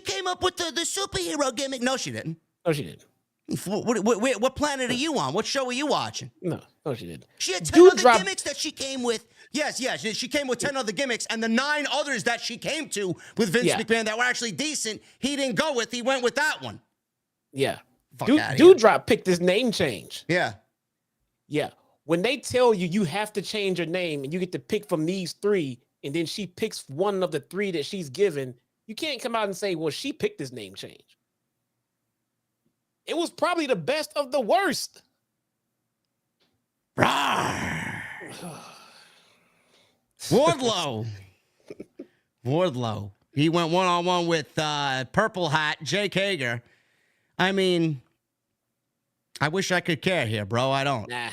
[SPEAKER 2] came up with the superhero gimmick. No, she didn't.
[SPEAKER 4] No, she didn't.
[SPEAKER 2] What planet are you on? What show are you watching?
[SPEAKER 4] No, she didn't.
[SPEAKER 2] She had 10 other gimmicks that she came with. Yes, she came with 10 other gimmicks, and the 9 others that she came to with Vince McMahon that were actually decent, he didn't go with. He went with that one.
[SPEAKER 4] Yeah.
[SPEAKER 2] Fuck
[SPEAKER 4] Doudrop picked this name change.
[SPEAKER 2] Yeah.
[SPEAKER 4] Yeah. When they tell you have to change your name and you get to pick from these 3, and then she picks one of the 3 that she's given, you can't come out and say, well, she picked this name change. It was probably the best of the worst.
[SPEAKER 2] Wardlow. He went one-on-one with Purple Hat, Jake Hager. I mean, I wish I could care here, bro. I don't.
[SPEAKER 4] Nah.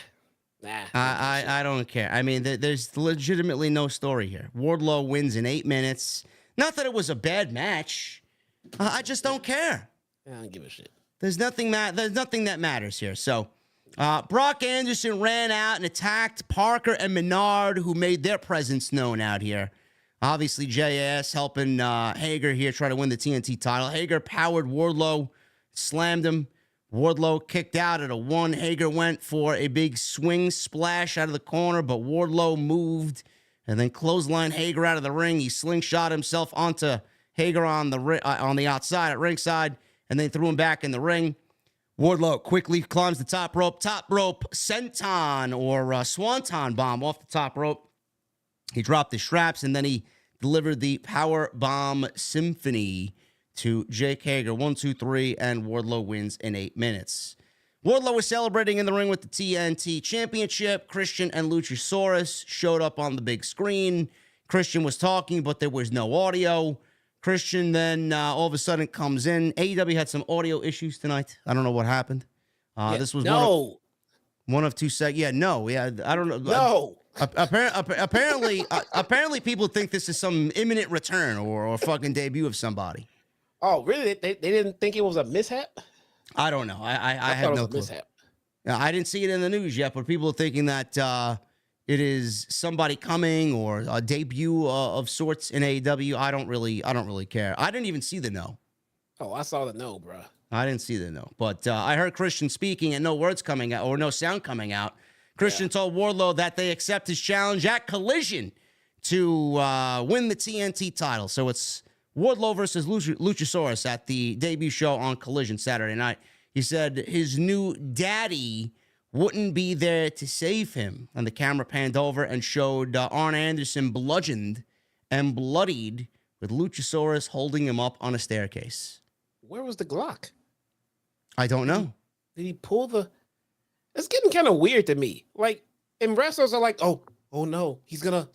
[SPEAKER 2] I don't care. I mean, there's legitimately no story here. Wardlow wins in 8 minutes. Not that it was a bad match. I just don't care.
[SPEAKER 4] I don't give a shit.
[SPEAKER 2] There's nothing that matters here. So, Brock Anderson ran out and attacked Parker and Menard, who made their presence known out here. Obviously, JS helping Hager here try to win the TNT title. Hager powered Wardlow, slammed him. Wardlow kicked out at a 1. Hager went for a big swing splash out of the corner, but Wardlow moved and then clotheslined Hager out of the ring. He slingshot himself onto Hager on the outside at ringside, and then threw him back in the ring. Wardlow quickly climbs the top rope senton or swanton bomb off the top rope. He dropped the straps, and then he delivered the power bomb symphony to Jake Hager. 1, 2, 3, and Wardlow wins in 8 minutes. Wardlow was celebrating in the ring with the TNT Championship. Christian and Luchasaurus showed up on the big screen. Christian was talking, but there was no audio. Christian then all of a sudden comes in. AEW had some audio issues tonight. I don't know what happened. This was one of 2 seconds. Yeah, no. Yeah, I don't know.
[SPEAKER 4] No.
[SPEAKER 2] Apparently people think this is some imminent return or fucking debut of somebody.
[SPEAKER 4] Oh, really? They didn't think it was a mishap?
[SPEAKER 2] I don't know. I had no clue.
[SPEAKER 4] Mishap.
[SPEAKER 2] I didn't see it in the news yet, but people are thinking that it is somebody coming or a debut of sorts in AEW. I don't really care. I didn't even see the no.
[SPEAKER 4] Oh, I saw the no, bro.
[SPEAKER 2] I didn't see the no, but I heard Christian speaking and no words coming out or no sound coming out. Christian told Wardlow that they accept his challenge at Collision to win the TNT title. So it's Wardlow versus Luchasaurus at the debut show on Collision Saturday night. He said his new daddy wouldn't be there to save him. And the camera panned over and showed Arn Anderson bludgeoned and bloodied with Luchasaurus holding him up on a staircase.
[SPEAKER 4] Where was the Glock?
[SPEAKER 2] I don't know.
[SPEAKER 4] Did he pull the... It's getting kind of weird to me. Like, and wrestlers are like, oh no, he's gonna...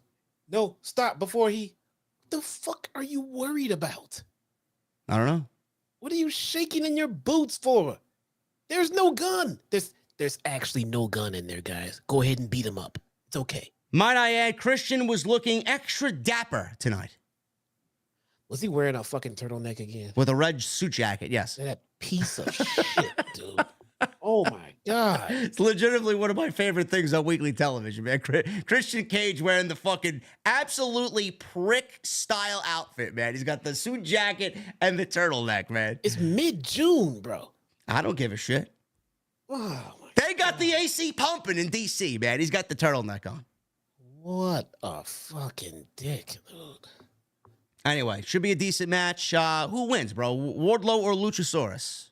[SPEAKER 4] No, stop before he... What the fuck are you worried about?
[SPEAKER 2] I don't know.
[SPEAKER 4] What are you shaking in your boots for? There's no gun. There's actually no gun in there, guys. Go ahead and beat him up. It's okay.
[SPEAKER 2] Might I add, Christian was looking extra dapper tonight.
[SPEAKER 4] Was he wearing a fucking turtleneck again?
[SPEAKER 2] With a red suit jacket, yes.
[SPEAKER 4] piece of shit, dude. Oh my God.
[SPEAKER 2] It's legitimately one of my favorite things on weekly television, man. Christian Cage wearing the fucking absolutely prick style outfit, man. He's got the suit jacket and the turtleneck, man.
[SPEAKER 4] It's mid-June, bro.
[SPEAKER 2] I don't give a shit.
[SPEAKER 4] Oh,
[SPEAKER 2] they got the AC pumping in DC, man. He's got the turtleneck on.
[SPEAKER 4] What a fucking dick, dude.
[SPEAKER 2] Anyway, should be a decent match. Who wins, bro? Wardlow or Luchasaurus?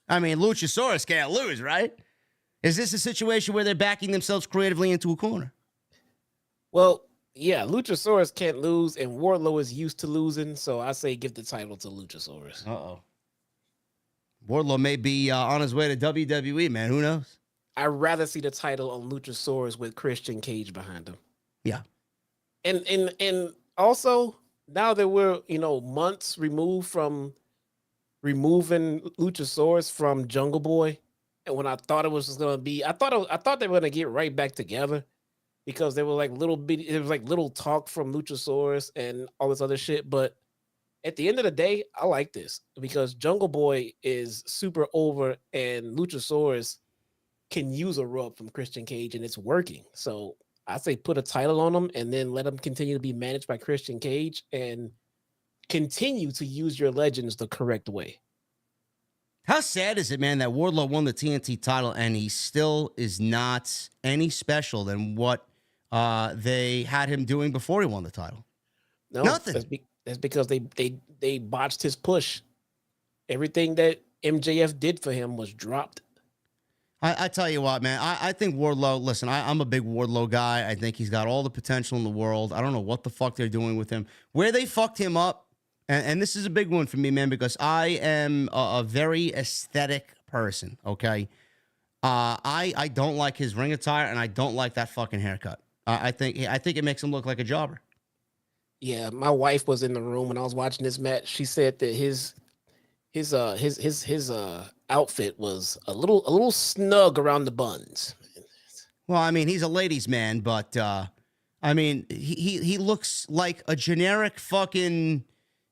[SPEAKER 2] I mean, Luchasaurus can't lose, right? Is this a situation where they're backing themselves creatively into a corner?
[SPEAKER 4] Well, yeah, Luchasaurus can't lose, and Wardlow is used to losing, so I say give the title to Luchasaurus.
[SPEAKER 2] Uh-oh. Wardlow may be on his way to WWE, man. Who knows?
[SPEAKER 4] I'd rather see the title on Luchasaurus with Christian Cage behind him.
[SPEAKER 2] Yeah.
[SPEAKER 4] And also, now that we're, months removed from removing Luchasaurus from Jungle Boy, and when I thought it was just gonna be, I thought they were gonna get right back together because there were like little talk from Luchasaurus and all this other shit. But at the end of the day, I like this because Jungle Boy is super over and Luchasaurus can use a rub from Christian Cage and it's working. So I say put a title on him and then let him continue to be managed by Christian Cage and continue to use your legends the correct way.
[SPEAKER 2] How sad is it, man, that Wardlow won the TNT title and he still is not any special than what they had him doing before he won the title?
[SPEAKER 4] No,
[SPEAKER 2] nothing.
[SPEAKER 4] That's because they botched his push. Everything that MJF did for him was dropped.
[SPEAKER 2] I tell you what, man, I think Wardlow, listen, I'm a big Wardlow guy. I think he's got all the potential in the world. I don't know what the fuck they're doing with him. Where they fucked him up, and this is a big one for me, man, because I am a very aesthetic person, okay? I don't like his ring attire, and I don't like that fucking haircut. I think it makes him look like a jobber.
[SPEAKER 4] Yeah, my wife was in the room when I was watching this match. She said that his outfit was a little snug around the buns.
[SPEAKER 2] Well, I mean, he's a ladies' man, but I mean, he looks like a generic fucking,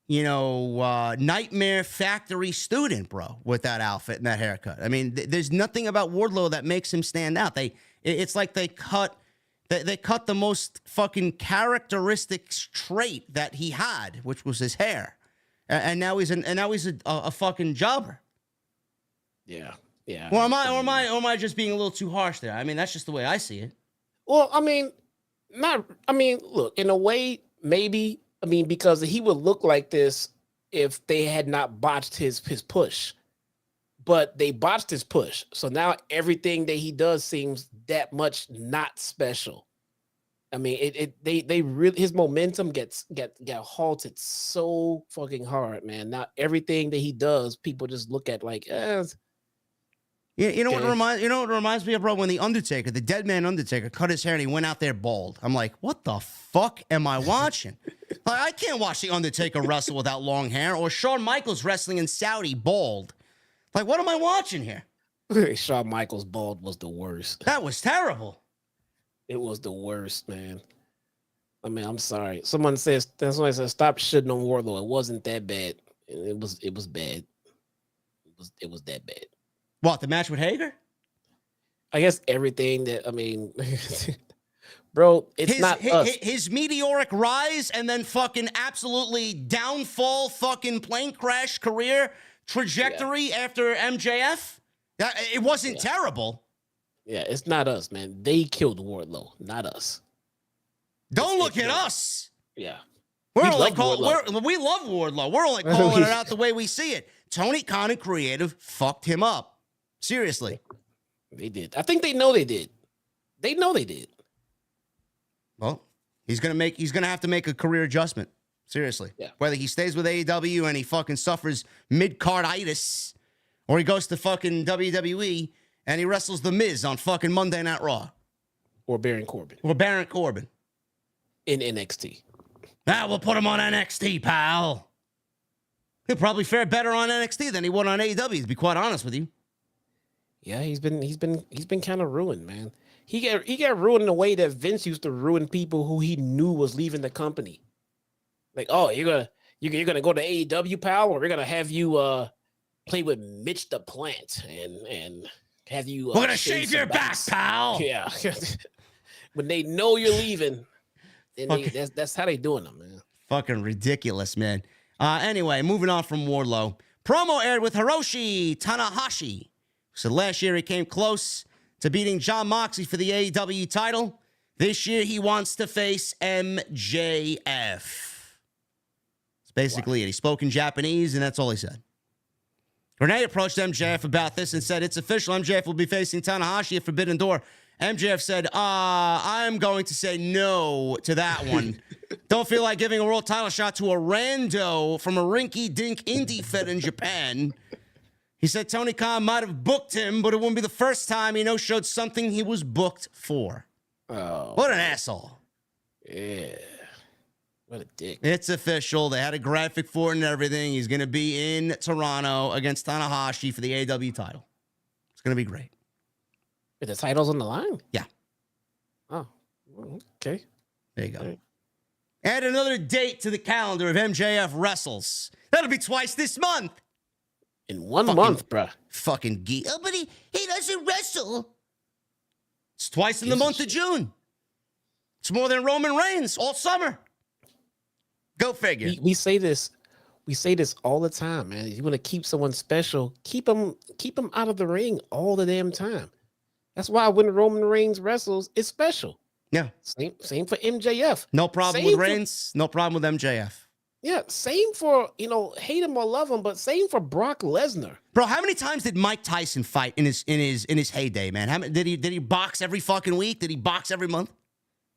[SPEAKER 2] Nightmare Factory student, bro, with that outfit and that haircut. I mean, there's nothing about Wardlow that makes him stand out. It's like they cut the most fucking characteristic trait that he had, which was his hair, and now he's a fucking jobber.
[SPEAKER 4] Yeah.
[SPEAKER 2] Well, am I just being a little too harsh there? I mean, that's just the way I see it.
[SPEAKER 4] Well, look, in a way, maybe. I mean, because he would look like this if they had not botched his push. But they botched his push. So now everything that he does seems that much not special. I mean, they really, his momentum got halted so fucking hard, man. Now everything that he does, people just look at like,
[SPEAKER 2] Yeah, you know what reminds me of, bro? When the Undertaker, the dead man Undertaker, cut his hair and he went out there bald. I'm like, what the fuck am I watching? Like, I can't watch the Undertaker wrestle without long hair, or Shawn Michaels wrestling in Saudi bald. Like, what am I watching here?
[SPEAKER 4] Shawn Michaels bald was the worst.
[SPEAKER 2] That was terrible.
[SPEAKER 4] It was the worst, man. I mean, I'm sorry. Someone says stop shitting on Wardlow. It wasn't that bad. It was bad. It was that bad.
[SPEAKER 2] What, the match with Hager?
[SPEAKER 4] I guess everything that, I mean, bro, it's not us.
[SPEAKER 2] His meteoric rise and then fucking absolutely downfall fucking plane crash career trajectory after MJF? It wasn't terrible.
[SPEAKER 4] Yeah, it's not us, man. They killed Wardlow, not us.
[SPEAKER 2] Don't look at us.
[SPEAKER 4] Yeah.
[SPEAKER 2] We love Wardlow. We're only calling it out the way we see it. Tony Khan and Creative fucked him up. Seriously.
[SPEAKER 4] They did. I think they know they did. They know they did.
[SPEAKER 2] Well, he's gonna have to make a career adjustment. Seriously.
[SPEAKER 4] Yeah.
[SPEAKER 2] Whether he stays with AEW and he fucking suffers mid-carditis, or he goes to fucking WWE and he wrestles The Miz on fucking Monday Night Raw.
[SPEAKER 4] Or Baron Corbin.
[SPEAKER 2] In
[SPEAKER 4] NXT.
[SPEAKER 2] We'll put him on NXT, pal. He'll probably fare better on NXT than he would on AEW, to be quite honest with you.
[SPEAKER 4] Yeah, he's been kind of ruined, man. He got ruined in a way that Vince used to ruin people who he knew was leaving the company. Like, oh, you're gonna go to AEW, pal, or we're gonna have you play with Mitch the Plant and have you.
[SPEAKER 2] We're gonna shave your back, pal.
[SPEAKER 4] Yeah. When they know you're leaving, then that's how they doing them, man.
[SPEAKER 2] Fucking ridiculous, man. Anyway, moving on from Wardlow. Promo aired with Hiroshi Tanahashi. So last year he came close to beating Jon Moxley for the AEW title. This year he wants to face MJF. It's basically it. He spoke in Japanese, and that's all he said. Renee approached MJF about this and said, it's official. MJF will be facing Tanahashi at Forbidden Door. MJF said, I'm going to say no to that one. Don't feel like giving a world title shot to a rando from a rinky-dink indie fed in Japan. He said Tony Khan might have booked him, but it wouldn't be the first time he showed something he was booked for.
[SPEAKER 4] Oh,
[SPEAKER 2] what an asshole.
[SPEAKER 4] Yeah. What a dick.
[SPEAKER 2] It's official. They had a graphic for it and everything. He's going to be in Toronto against Tanahashi for the AEW title. It's going to be great.
[SPEAKER 4] But the title's on the line?
[SPEAKER 2] Yeah.
[SPEAKER 4] Oh, okay.
[SPEAKER 2] There you go.
[SPEAKER 4] Right.
[SPEAKER 2] Add another date to the calendar of MJF wrestles. That'll be twice this month.
[SPEAKER 4] In one month, bruh.
[SPEAKER 2] Fucking geek. Oh, but he doesn't wrestle. It's twice in the month of June. It's more than Roman Reigns all summer. Go figure.
[SPEAKER 4] We say this all the time, man. You want to keep someone special, keep them out of the ring all the damn time. That's why when Roman Reigns wrestles, it's special.
[SPEAKER 2] Yeah.
[SPEAKER 4] Same for MJF.
[SPEAKER 2] No problem with Reigns. No problem with MJF.
[SPEAKER 4] Yeah. Same for, hate him or love him, but same for Brock Lesnar.
[SPEAKER 2] Bro, how many times did Mike Tyson fight in his heyday, man? How many, did he box every fucking week? Did he box every month?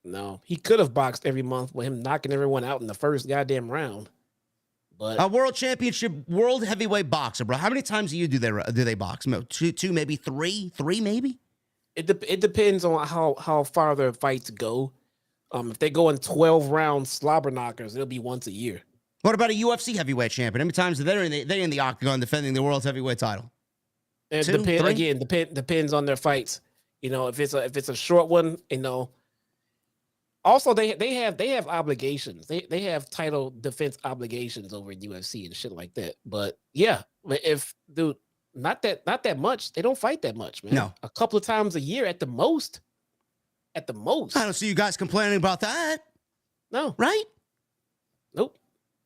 [SPEAKER 4] No, he could have boxed every month with him knocking everyone out in the first goddamn round. But
[SPEAKER 2] a world championship, world heavyweight boxer, bro. How many times a year do they box? Two, maybe three, maybe.
[SPEAKER 4] It depends on how far their fights go. If they go in 12-round slobber knockers, it'll be once a year.
[SPEAKER 2] What about a UFC heavyweight champion? How many times are they in the octagon defending the world's heavyweight title?
[SPEAKER 4] It depends on their fights. If it's a short one, Also, they have obligations. They have title defense obligations over in UFC and shit like that. But yeah, not that much. They don't fight that much, man.
[SPEAKER 2] No,
[SPEAKER 4] a couple of times a year at the most. At the most.
[SPEAKER 2] I don't see you guys complaining about that.
[SPEAKER 4] No,
[SPEAKER 2] right?
[SPEAKER 4] Nope.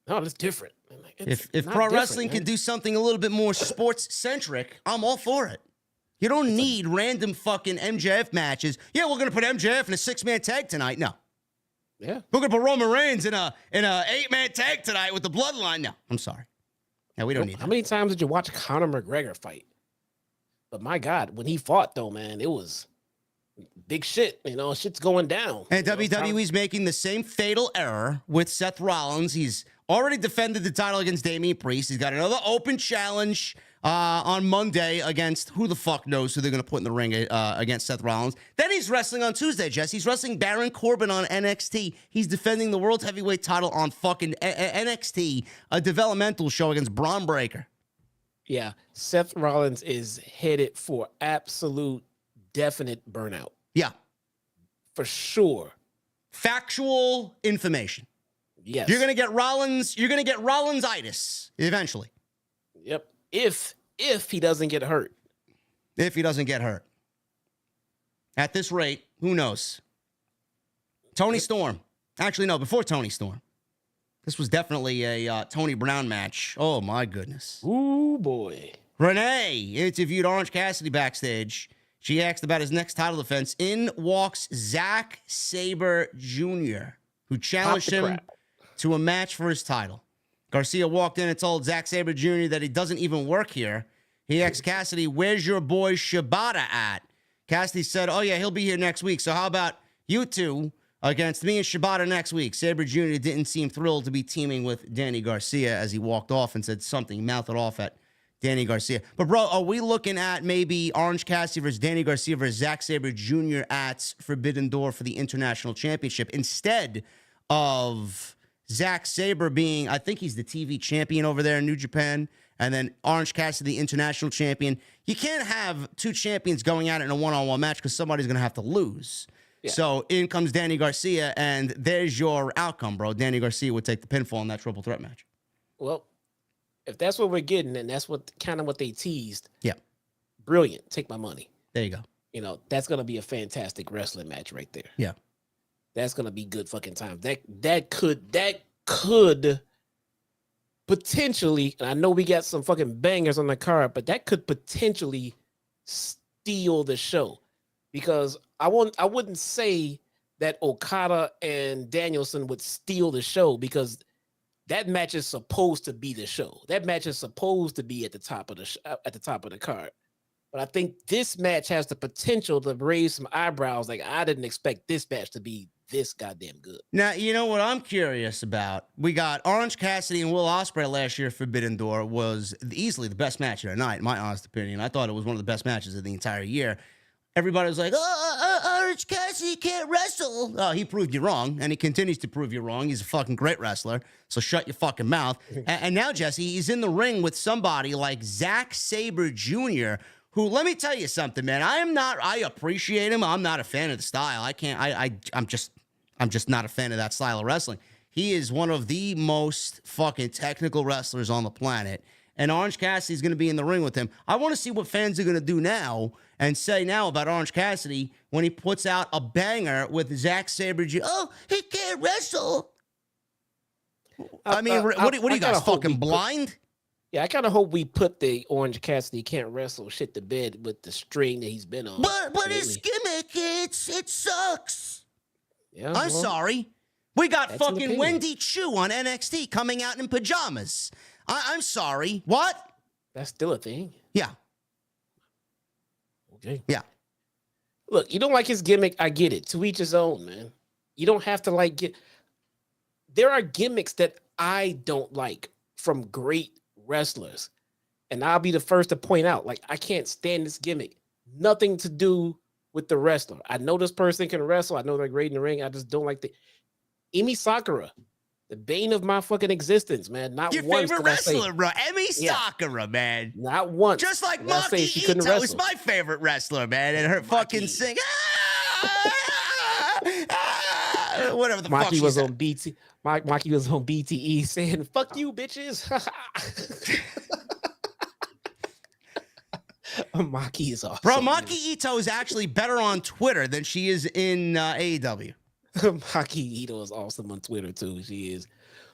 [SPEAKER 4] No, it's different.
[SPEAKER 2] If pro wrestling can do something a little bit more sports centric, I'm all for it. You don't need random fucking MJF matches. Yeah, we're gonna put MJF in a 6-man tag tonight. No.
[SPEAKER 4] Yeah,
[SPEAKER 2] we're gonna put Roman Reigns in a 8-man tag tonight with the Bloodline. No, I'm sorry. No, we don't need that.
[SPEAKER 4] How many times did you watch Conor McGregor fight? But my God, when he fought though, man, it was big shit. Shit's going down.
[SPEAKER 2] And WWE's making the same fatal error with Seth Rollins. He's already defended the title against Damian Priest. He's got another open challenge on Monday against who the fuck knows who they're going to put in the ring against Seth Rollins. Then he's wrestling on Tuesday, Jess. He's wrestling Baron Corbin on NXT. He's defending the World Heavyweight title on fucking NXT, a developmental show against Braun Breaker.
[SPEAKER 4] Yeah, Seth Rollins is headed for absolute definite burnout.
[SPEAKER 2] Yeah.
[SPEAKER 4] For sure.
[SPEAKER 2] Factual information.
[SPEAKER 4] Yes.
[SPEAKER 2] You're going to get Rollins-itis eventually.
[SPEAKER 4] Yep. If he doesn't get hurt.
[SPEAKER 2] If he doesn't get hurt. At this rate, who knows? Tony Storm. Actually, no, before Tony Storm. This was definitely a Tony Brown match. Oh, my goodness.
[SPEAKER 4] Ooh, boy.
[SPEAKER 2] Renee interviewed Orange Cassidy backstage. She asked about his next title defense. In walks Zack Sabre Jr., who challenged him to a match for his title. Garcia walked in and told Zack Sabre Jr. that he doesn't even work here. He asked Cassidy, where's your boy Shibata at? Cassidy said, oh, yeah, he'll be here next week. So how about you two against me and Shibata next week? Sabre Jr. didn't seem thrilled to be teaming with Danny Garcia as he walked off and said something, mouthed off at Danny Garcia. But, bro, are we looking at maybe Orange Cassidy versus Danny Garcia versus Zack Sabre Jr. at Forbidden Door for the International Championship instead of Zack Sabre being, I think he's the TV champion over there in New Japan, and then Orange Cassidy, the international champion. You can't have two champions going at it in a one-on-one match because somebody's going to have to lose. Yeah. So in comes Danny Garcia, and there's your outcome, bro. Danny Garcia would take the pinfall in that triple threat match.
[SPEAKER 4] Well, If that's what we're getting, and that's what kind of what they teased.
[SPEAKER 2] Yeah.
[SPEAKER 4] Brilliant. Take my money.
[SPEAKER 2] There you go.
[SPEAKER 4] You know, that's gonna be a fantastic wrestling match right there.
[SPEAKER 2] Yeah.
[SPEAKER 4] That's gonna be good fucking time. That could potentially, and I know we got some fucking bangers on the card, but that could potentially steal the show. Because I wouldn't say that Okada and Danielson would steal the show, because that match is supposed to be the show. That match is supposed to be at the top of the card. But I think this match has the potential to raise some eyebrows. Like, I didn't expect this match to be this goddamn good.
[SPEAKER 2] Now, you know what I'm curious about? We got Orange Cassidy and Will Ospreay last year. Forbidden Door was easily the best match of the night, in my honest opinion. I thought it was one of the best matches of the entire year. Everybody was like, Orange Cassidy can't wrestle. Oh, he proved you wrong, and he continues to prove you wrong. He's a fucking great wrestler, so shut your fucking mouth. And now, Jesse, he's in the ring with somebody like Zack Sabre Jr., who, let me tell you something, man. I appreciate him. I'm not a fan of the style. I'm just not a fan of that style of wrestling. He is one of the most fucking technical wrestlers on the planet. And Orange Cassidy's going to be in the ring with him. I want to see what fans are going to do now and say now about Orange Cassidy when he puts out a banger with Zack Sabre Jr. Oh, he can't wrestle. I mean, what do you guys, fucking blind?
[SPEAKER 4] Yeah, I kind of hope we put the Orange Cassidy can't wrestle shit to bed with the string that he's been on.
[SPEAKER 2] But his gimmick, it sucks.
[SPEAKER 4] Yeah,
[SPEAKER 2] I'm sorry. We got fucking Wendy Chu on NXT coming out in pajamas. I'm sorry. What?
[SPEAKER 4] That's still a thing.
[SPEAKER 2] Yeah.
[SPEAKER 4] Okay.
[SPEAKER 2] Yeah.
[SPEAKER 4] Look, you don't like his gimmick. I get it. To each his own, man. You don't have to like get. There are gimmicks that I don't like from great wrestlers. And I'll be the first to point out, like, I can't stand this gimmick. Nothing to do with the wrestler. I know this person can wrestle. I know they're great in the ring. I just don't like the Emi Sakura. The bane of my fucking existence, man. Not
[SPEAKER 2] your
[SPEAKER 4] once
[SPEAKER 2] favorite wrestler, bro. Emi Sakura, man.
[SPEAKER 4] Not once.
[SPEAKER 2] Just like Maki Ito is my favorite wrestler, man. And her fucking sing. Whatever the fuck
[SPEAKER 4] Maki was on BT. Maki was on BTE saying, "Fuck you, bitches." Maki is awesome.
[SPEAKER 2] Bro, Maki Ito is actually better on Twitter than she is in AEW.
[SPEAKER 4] Maki Ito is awesome on Twitter too. She is,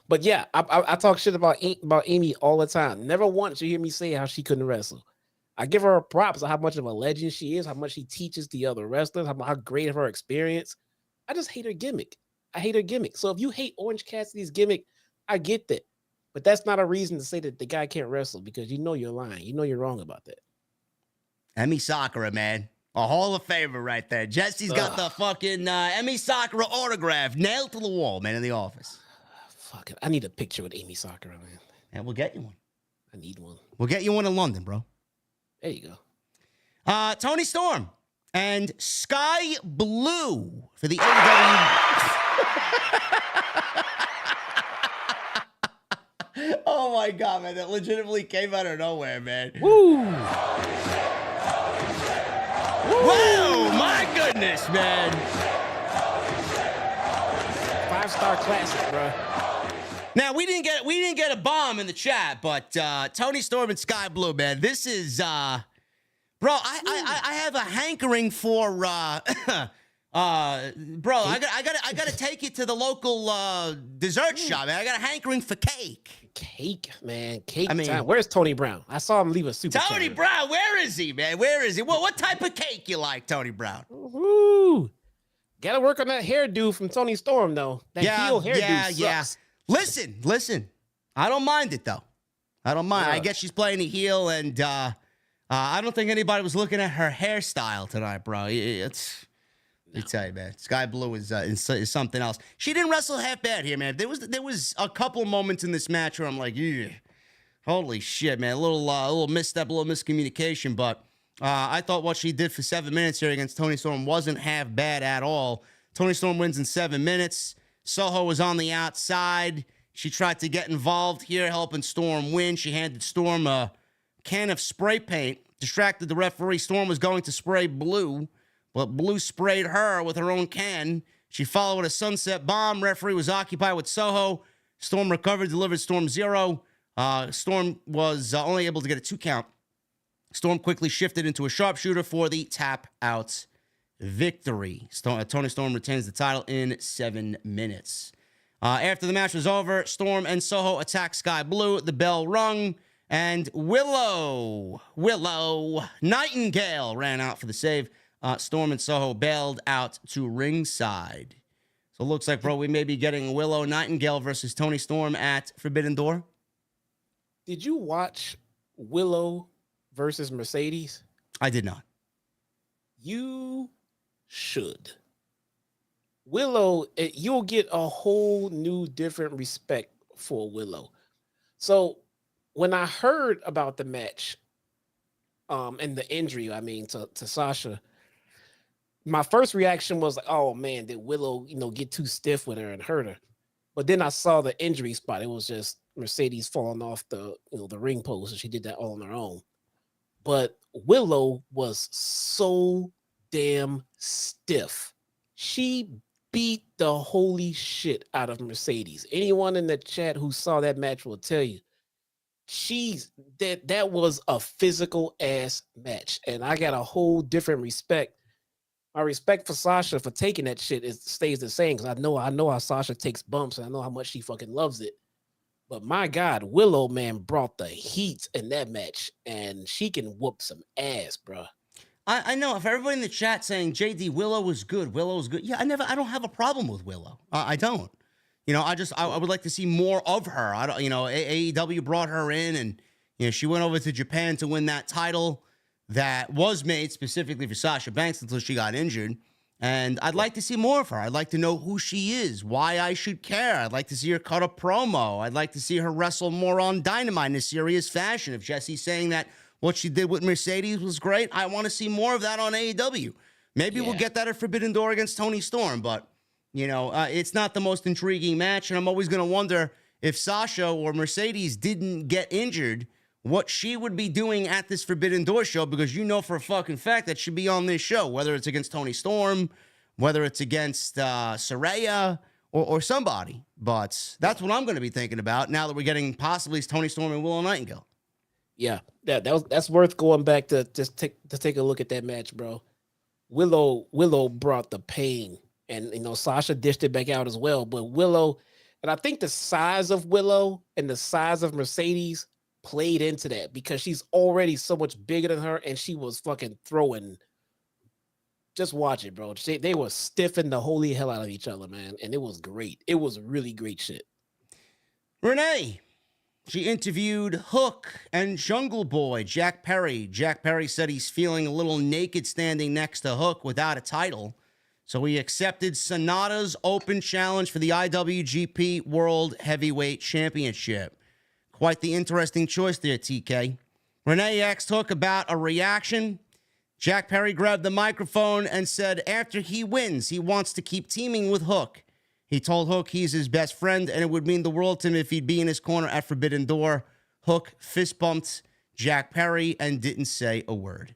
[SPEAKER 4] but yeah, I talk shit about Amy all the time. Never once you hear me say how she couldn't wrestle. I give her props on how much of a legend she is, how much she teaches the other wrestlers, how great of her experience. I just hate her gimmick. I hate her gimmick. So if you hate Orange Cassidy's gimmick, I get that, but that's not a reason to say that the guy can't wrestle, because you know you're lying. You know you're wrong about that.
[SPEAKER 2] Emi Sakura, man. A Hall of Famer right there. Jesse's got the fucking Emi Sakura autograph nailed to the wall, man, in the office.
[SPEAKER 4] Fuck it. I need a picture with Emi Sakura, man.
[SPEAKER 2] And we'll get you one.
[SPEAKER 4] I need one.
[SPEAKER 2] We'll get you one in London, bro.
[SPEAKER 4] There you go.
[SPEAKER 2] Tony Storm and Sky Blue for the AEW. Oh, my God, man. That legitimately came out of nowhere, man.
[SPEAKER 4] Woo!
[SPEAKER 2] Whoa, my goodness, man.
[SPEAKER 4] 5-star classic, bro.
[SPEAKER 2] Now, we didn't get a bomb in the chat, but Tony Storm and Sky Blue, man. This is bro, I have a hankering for bro, I gotta take you to the local dessert shop, man. I got a hankering for cake.
[SPEAKER 4] Cake, man. Cake time. Where's Tony Brown? I saw him leave a super
[SPEAKER 2] Tony Brown, where is he, man? Where is he? What type of cake you like, Tony Brown?
[SPEAKER 4] Woo! Gotta work on that hairdo from Tony Storm, though. That heel hairdo sucks.
[SPEAKER 2] Listen. I don't mind it, though. I don't mind. I guess she's playing a heel, and I don't think anybody was looking at her hairstyle tonight, bro. Let me tell you, man. Sky Blue is something else. She didn't wrestle half bad here, man. There was a couple of moments in this match where I'm like, yeah, holy shit, man. A little misstep, a little miscommunication, but I thought what she did for 7 minutes here against Tony Storm wasn't half bad at all. Tony Storm wins in 7 minutes. Soho was on the outside. She tried to get involved here, helping Storm win. She handed Storm a can of spray paint, distracted the referee. Storm was going to spray Blue, but Blue sprayed her with her own can. She followed a sunset bomb. Referee was occupied with Soho. Storm recovered, delivered Storm 0. Storm was only able to get a 2 count. Storm quickly shifted into a sharpshooter for the tap out victory. Tony Storm retains the title in 7 minutes. After the match was over, Storm and Soho attacked Sky Blue. The bell rung, and Willow Nightingale ran out for the save. Storm and Soho bailed out to ringside. So it looks like, bro, we may be getting Willow Nightingale versus Tony Storm at Forbidden Door.
[SPEAKER 4] Did you watch Willow versus Mercedes?
[SPEAKER 2] I did not.
[SPEAKER 4] You should. Willow, you'll get a whole new different respect for Willow. So when I heard about the match and the injury, to Sasha, my first reaction was like, oh man, did Willow, get too stiff with her and hurt her? But then I saw the injury spot. It was just Mercedes falling off the ring post, and she did that all on her own. But Willow was so damn stiff. She beat the holy shit out of Mercedes. Anyone in the chat who saw that match will tell you that was a physical ass match. And I got a whole different respect. My respect for Sasha for taking that shit stays the same, because I know how Sasha takes bumps, and I know how much she fucking loves it. But my God, Willow, man, brought the heat in that match, and she can whoop some ass, bro.
[SPEAKER 2] I know, if everybody in the chat saying JD Willow was good, yeah, I don't have a problem with Willow. I don't. I would like to see more of her. AEW brought her in, and she went over to Japan to win that title that was made specifically for Sasha Banks until she got injured. And I'd like to see more of her. I'd like to know who she is, why I should care. I'd like to see her cut a promo. I'd like to see her wrestle more on Dynamite in a serious fashion. If Jesse's saying that what she did with Mercedes was great, I want to see more of that on AEW. Maybe we'll get that at Forbidden Door against Tony Storm, but, it's not the most intriguing match, and I'm always going to wonder if Sasha or Mercedes didn't get injured, what she would be doing at this Forbidden Door show, because for a fucking fact that she'd be on this show, whether it's against Tony Storm, whether it's against Saraya or somebody. But that's what I'm going to be thinking about now that we're getting possibly Tony Storm and Willow Nightingale.
[SPEAKER 4] Yeah, that's worth going back to just take a look at that match, bro. Willow brought the pain, and Sasha dished it back out as well. But Willow, and I think the size of Willow and the size of Mercedes played into that, because she's already so much bigger than her, and she was fucking throwing. Just watch it, bro. They were stiffing the holy hell out of each other, man, and it was great. It was really great shit.
[SPEAKER 2] Renee, she interviewed Hook and Jungle Boy, Jack Perry. Jack Perry said he's feeling a little naked standing next to Hook without a title, so he accepted Sonata's open challenge for the IWGP World Heavyweight Championship. Quite the interesting choice there, TK. Renee asked Hook about a reaction. Jack Perry grabbed the microphone and said after he wins, he wants to keep teaming with Hook. He told Hook he's his best friend, and it would mean the world to him if he'd be in his corner at Forbidden Door. Hook fist bumped Jack Perry and didn't say a word.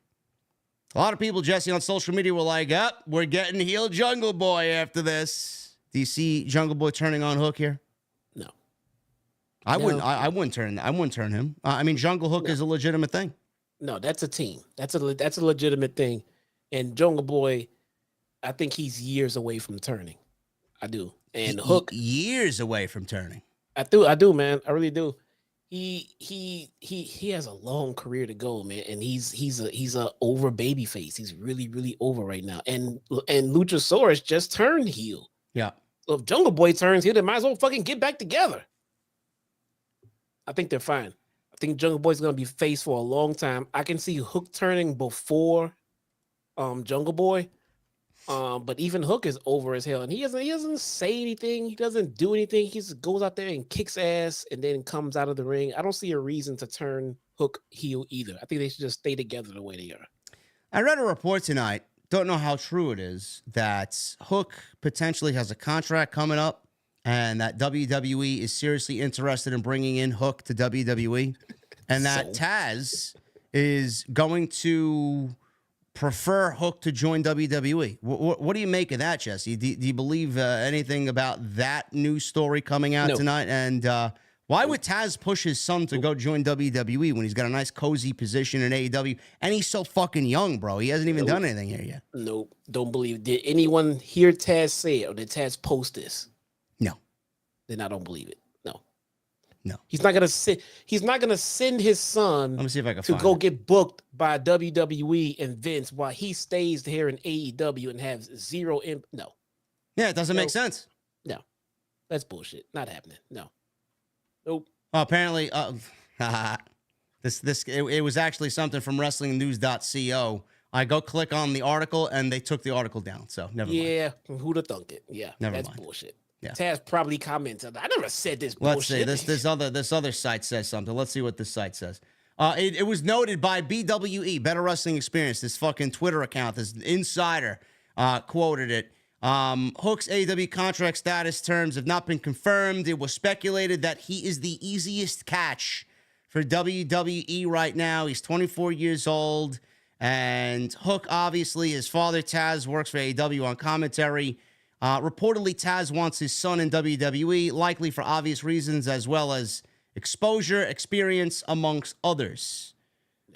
[SPEAKER 2] A lot of people, Jesse, on social media were like, we're getting heel Jungle Boy after this. Do you see Jungle Boy turning on Hook here?
[SPEAKER 4] No.
[SPEAKER 2] I wouldn't turn him. Jungle Hook is a legitimate thing.
[SPEAKER 4] No, that's a team. That's a legitimate thing. And Jungle Boy, I think he's years away from turning. I do. And Hook
[SPEAKER 2] years away from turning.
[SPEAKER 4] I do, man. I really do. He has a long career to go, man. And he's a over baby face. He's really, really over right now. And Luchasaurus just turned heel.
[SPEAKER 2] Yeah.
[SPEAKER 4] So if Jungle Boy turns heel, they might as well fucking get back together. I think they're fine. I think Jungle Boy's gonna be face for a long time. I can see Hook turning before Jungle Boy. But even Hook is over as hell, and he doesn't say anything. He doesn't do anything. He just goes out there and kicks ass and then comes out of the ring. I don't see a reason to turn Hook heel either. I think they should just stay together the way they are.
[SPEAKER 2] I read a report tonight, don't know how true it is, that Hook potentially has a contract coming up and that WWE is seriously interested in bringing in Hook to WWE, and that Taz is going to prefer Hook to join WWE. What do you make of that, Jesse? Do you believe anything about that news story coming out tonight? And Why would Taz push his son to go join WWE when he's got a nice cozy position in AEW and he's so fucking young, bro? He hasn't even done anything here yet.
[SPEAKER 4] Nope. Don't believe it. Did anyone hear Taz say it, or did Taz post this?
[SPEAKER 2] No.
[SPEAKER 4] Then I don't believe it.
[SPEAKER 2] No.
[SPEAKER 4] He's not gonna send his son
[SPEAKER 2] Let me see if I can
[SPEAKER 4] to
[SPEAKER 2] find
[SPEAKER 4] go
[SPEAKER 2] it.
[SPEAKER 4] get booked by WWE and Vince while he stays here in AEW and has zero no.
[SPEAKER 2] Yeah, it doesn't make sense.
[SPEAKER 4] No. That's bullshit. Not happening. No. Nope.
[SPEAKER 2] Oh, apparently, it was actually something from WrestlingNews.co. I go click on the article and they took the article down. So never mind.
[SPEAKER 4] Yeah, who'd have thunk it? Yeah,
[SPEAKER 2] Never
[SPEAKER 4] that's
[SPEAKER 2] mind.
[SPEAKER 4] bullshit.
[SPEAKER 2] Yeah.
[SPEAKER 4] Taz probably commented, I never said this
[SPEAKER 2] Let's see.
[SPEAKER 4] bullshit.
[SPEAKER 2] This other site says something. Let's see what this site says. It was noted by BWE, Better Wrestling Experience, this fucking Twitter account, this insider quoted it. Hook's AEW contract status terms have not been confirmed. It was speculated that he is the easiest catch for WWE right now. He's 24 years old. And Hook, obviously, his father, Taz, works for AEW on commentary. Reportedly, Taz wants his son in WWE, likely for obvious reasons, as well as exposure, experience, amongst others.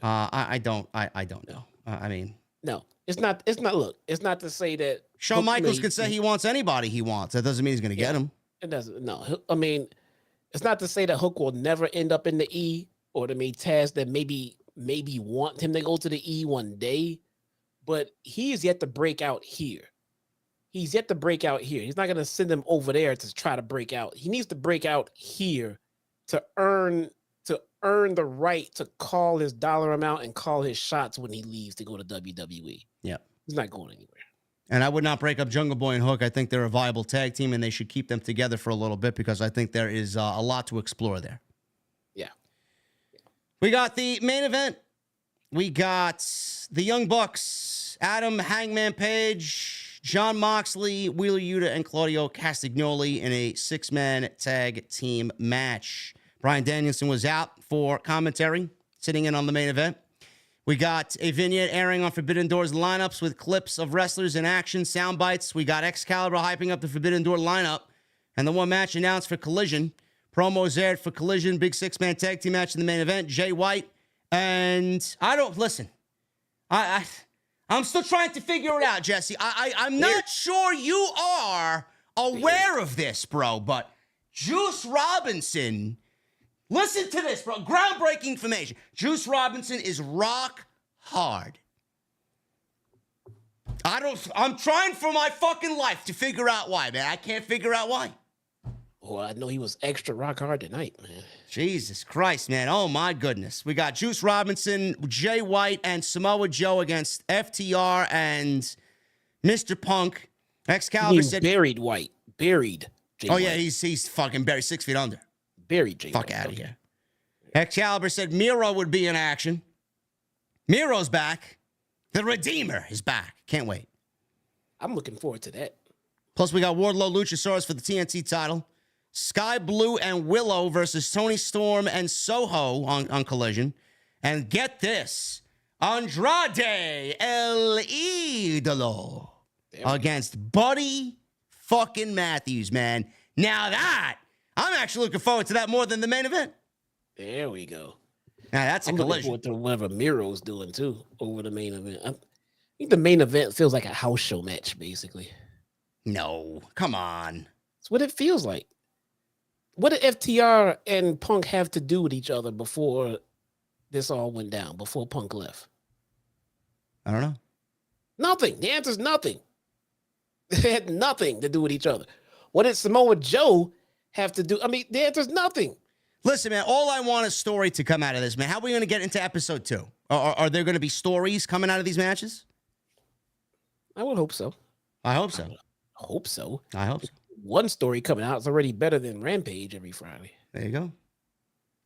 [SPEAKER 2] I don't know. I mean,
[SPEAKER 4] No, it's not. Look, it's not to say that
[SPEAKER 2] Shawn
[SPEAKER 4] Hook
[SPEAKER 2] Michaels
[SPEAKER 4] may-
[SPEAKER 2] could say he wants anybody he wants. That doesn't mean he's going to get him.
[SPEAKER 4] It doesn't. No, I mean, it's not to say that Hook will never end up in the E, or to make Taz that maybe want him to go to the E one day, but he is yet to break out here. He's yet to break out here. He's not going to send him over there to try to break out. He needs to break out here to earn the right to call his dollar amount and call his shots when he leaves to go to WWE.
[SPEAKER 2] Yeah.
[SPEAKER 4] He's not going anywhere.
[SPEAKER 2] And I would not break up Jungle Boy and Hook. I think they're a viable tag team, and they should keep them together for a little bit because I think there is a lot to explore there.
[SPEAKER 4] Yeah.
[SPEAKER 2] We got the main event. We got the Young Bucks, Adam Hangman Page, Jon Moxley, Wheeler Yuta, and Claudio Castagnoli in a six-man tag team match. Bryan Danielson was out for commentary, sitting in on the main event. We got a vignette airing on Forbidden Door's lineups with clips of wrestlers in action, sound bites. We got Excalibur hyping up the Forbidden Door lineup, and the one match announced for Collision. Promos aired for Collision, big six-man tag team match in the main event. Jay White, and I don't listen. I'm still trying to figure it out, Jesse. I'm not sure you are aware of this, bro, but Juice Robinson, listen to this, bro. Groundbreaking information. Juice Robinson is rock hard. I'm trying for my fucking life to figure out why, man. I can't figure out why.
[SPEAKER 4] Well, I know he was extra rock hard tonight, man.
[SPEAKER 2] Jesus Christ, man. Oh, my goodness. We got Juice Robinson, Jay White, and Samoa Joe against FTR and Mr. Punk. Excalibur said...
[SPEAKER 4] Buried White. Buried Jay
[SPEAKER 2] Oh,
[SPEAKER 4] White.
[SPEAKER 2] yeah, he's fucking buried 6 feet under.
[SPEAKER 4] Buried Jay
[SPEAKER 2] Fuck
[SPEAKER 4] White.
[SPEAKER 2] out of here. Excalibur said Miro would be in action. Miro's back. The Redeemer is back. Can't wait.
[SPEAKER 4] I'm looking forward to that.
[SPEAKER 2] Plus, we got Wardlow Luchasaurus for the TNT title. Sky Blue and Willow versus Tony Storm and Soho on Collision. And get this, Andrade El Idolo against Buddy fucking Matthews, man. Now that, I'm actually looking forward to that more than the main event.
[SPEAKER 4] There we go.
[SPEAKER 2] Now that's a
[SPEAKER 4] I'm looking
[SPEAKER 2] Collision.
[SPEAKER 4] forward to whatever Miro's doing too over the main event. I think the main event feels like a house show match, basically.
[SPEAKER 2] No, come on.
[SPEAKER 4] That's what it feels like. What did FTR and Punk have to do with each other before this all went down, before Punk left?
[SPEAKER 2] I don't know.
[SPEAKER 4] Nothing. The answer's nothing. They had nothing to do with each other. What did Samoa Joe have to do? I mean, the answer's nothing.
[SPEAKER 2] Listen, man, all I want is story to come out of this, man. How are we going to get into episode 2? Are there going to be stories coming out of these matches?
[SPEAKER 4] I would hope so.
[SPEAKER 2] I hope so.
[SPEAKER 4] Hope so.
[SPEAKER 2] I hope so.
[SPEAKER 4] One story coming out is already better than Rampage every Friday.
[SPEAKER 2] There you go.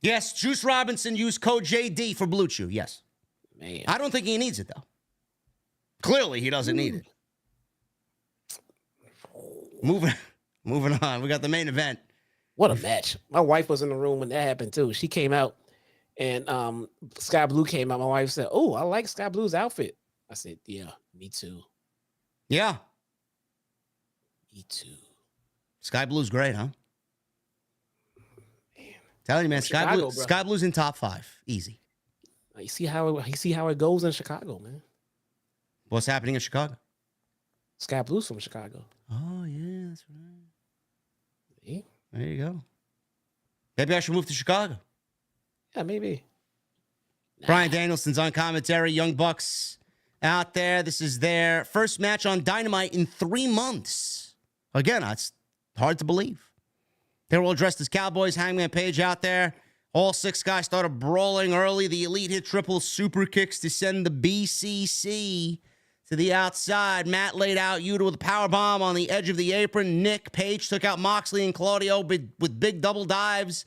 [SPEAKER 2] Yes, Juice Robinson used code JD for Blue Chew. Yes.
[SPEAKER 4] Man.
[SPEAKER 2] I don't think he needs it, though. Clearly, he doesn't need it. Moving on. We got the main event.
[SPEAKER 4] What a match. My wife was in the room when that happened, too. She came out, and Sky Blue came out. My wife said, "Oh, I like Sky Blue's outfit." I said, "Yeah, me too.
[SPEAKER 2] Yeah.
[SPEAKER 4] Me too."
[SPEAKER 2] Sky Blue's great, huh?
[SPEAKER 4] Man.
[SPEAKER 2] Telling you, man,
[SPEAKER 4] Chicago,
[SPEAKER 2] Sky Blue's in top 5. Easy.
[SPEAKER 4] You see how it goes in Chicago, man.
[SPEAKER 2] What's happening in Chicago?
[SPEAKER 4] Sky Blue's from Chicago.
[SPEAKER 2] Oh, yeah, that's right.
[SPEAKER 4] See?
[SPEAKER 2] There you go. Maybe I should move to Chicago.
[SPEAKER 4] Yeah, maybe.
[SPEAKER 2] Bryan Danielson's on commentary. Young Bucks out there. This is their first match on Dynamite in 3 months. Again, that's hard to believe. They were all dressed as cowboys. Hangman Page out there. All 6 guys started brawling early. The Elite hit triple super kicks to send the BCC to the outside. Matt laid out Yuta with a powerbomb on the edge of the apron. Nick Page took out Moxley and Claudio with big double dives.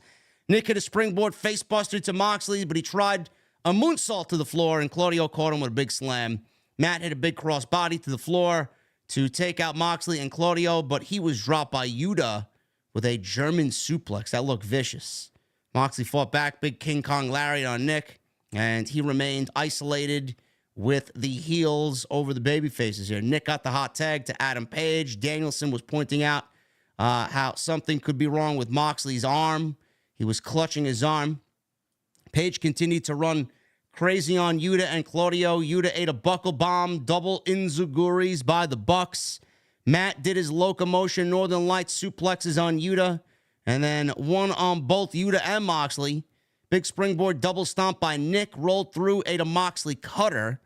[SPEAKER 2] Nick hit a springboard facebuster to Moxley, but he tried a moonsault to the floor, and Claudio caught him with a big slam. Matt hit a big crossbody to the floor to take out Moxley and Claudio, but he was dropped by Yuta with a German suplex. That looked vicious. Moxley fought back, big King Kong lariat on Nick, and he remained isolated with the heels over the baby faces here. Nick got the hot tag to Adam Page. Danielson was pointing out how something could be wrong with Moxley's arm. He was clutching his arm. Page continued to run crazy on Yuta and Claudio. Yuta ate a buckle bomb, double inzuguris by the Bucks. Matt did his locomotion Northern Lights suplexes on Yuta, and then one on both Yuta and Moxley. Big springboard double stomp by Nick, rolled through, ate a Moxley cutter.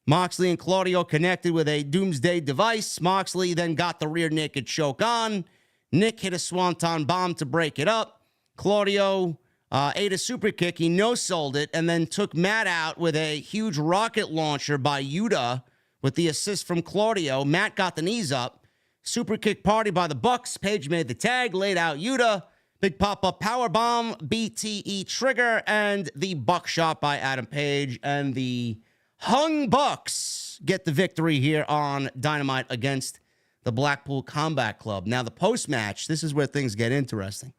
[SPEAKER 2] Moxley and Claudio connected with a Doomsday device. Moxley then got the rear naked choke on. Nick hit a swanton bomb to break it up. Claudio ate a super kick. He no-sold it and then took Matt out with a huge rocket launcher by Yuta with the assist from Claudio. Matt got the knees up. Super kick party by the Bucks. Page made the tag, laid out Yuta. Big pop-up power bomb, BTE trigger, and the buckshot by Adam Page. And the Hung Bucks get the victory here on Dynamite against the Blackpool Combat Club. Now, the post-match, this is where things get interesting.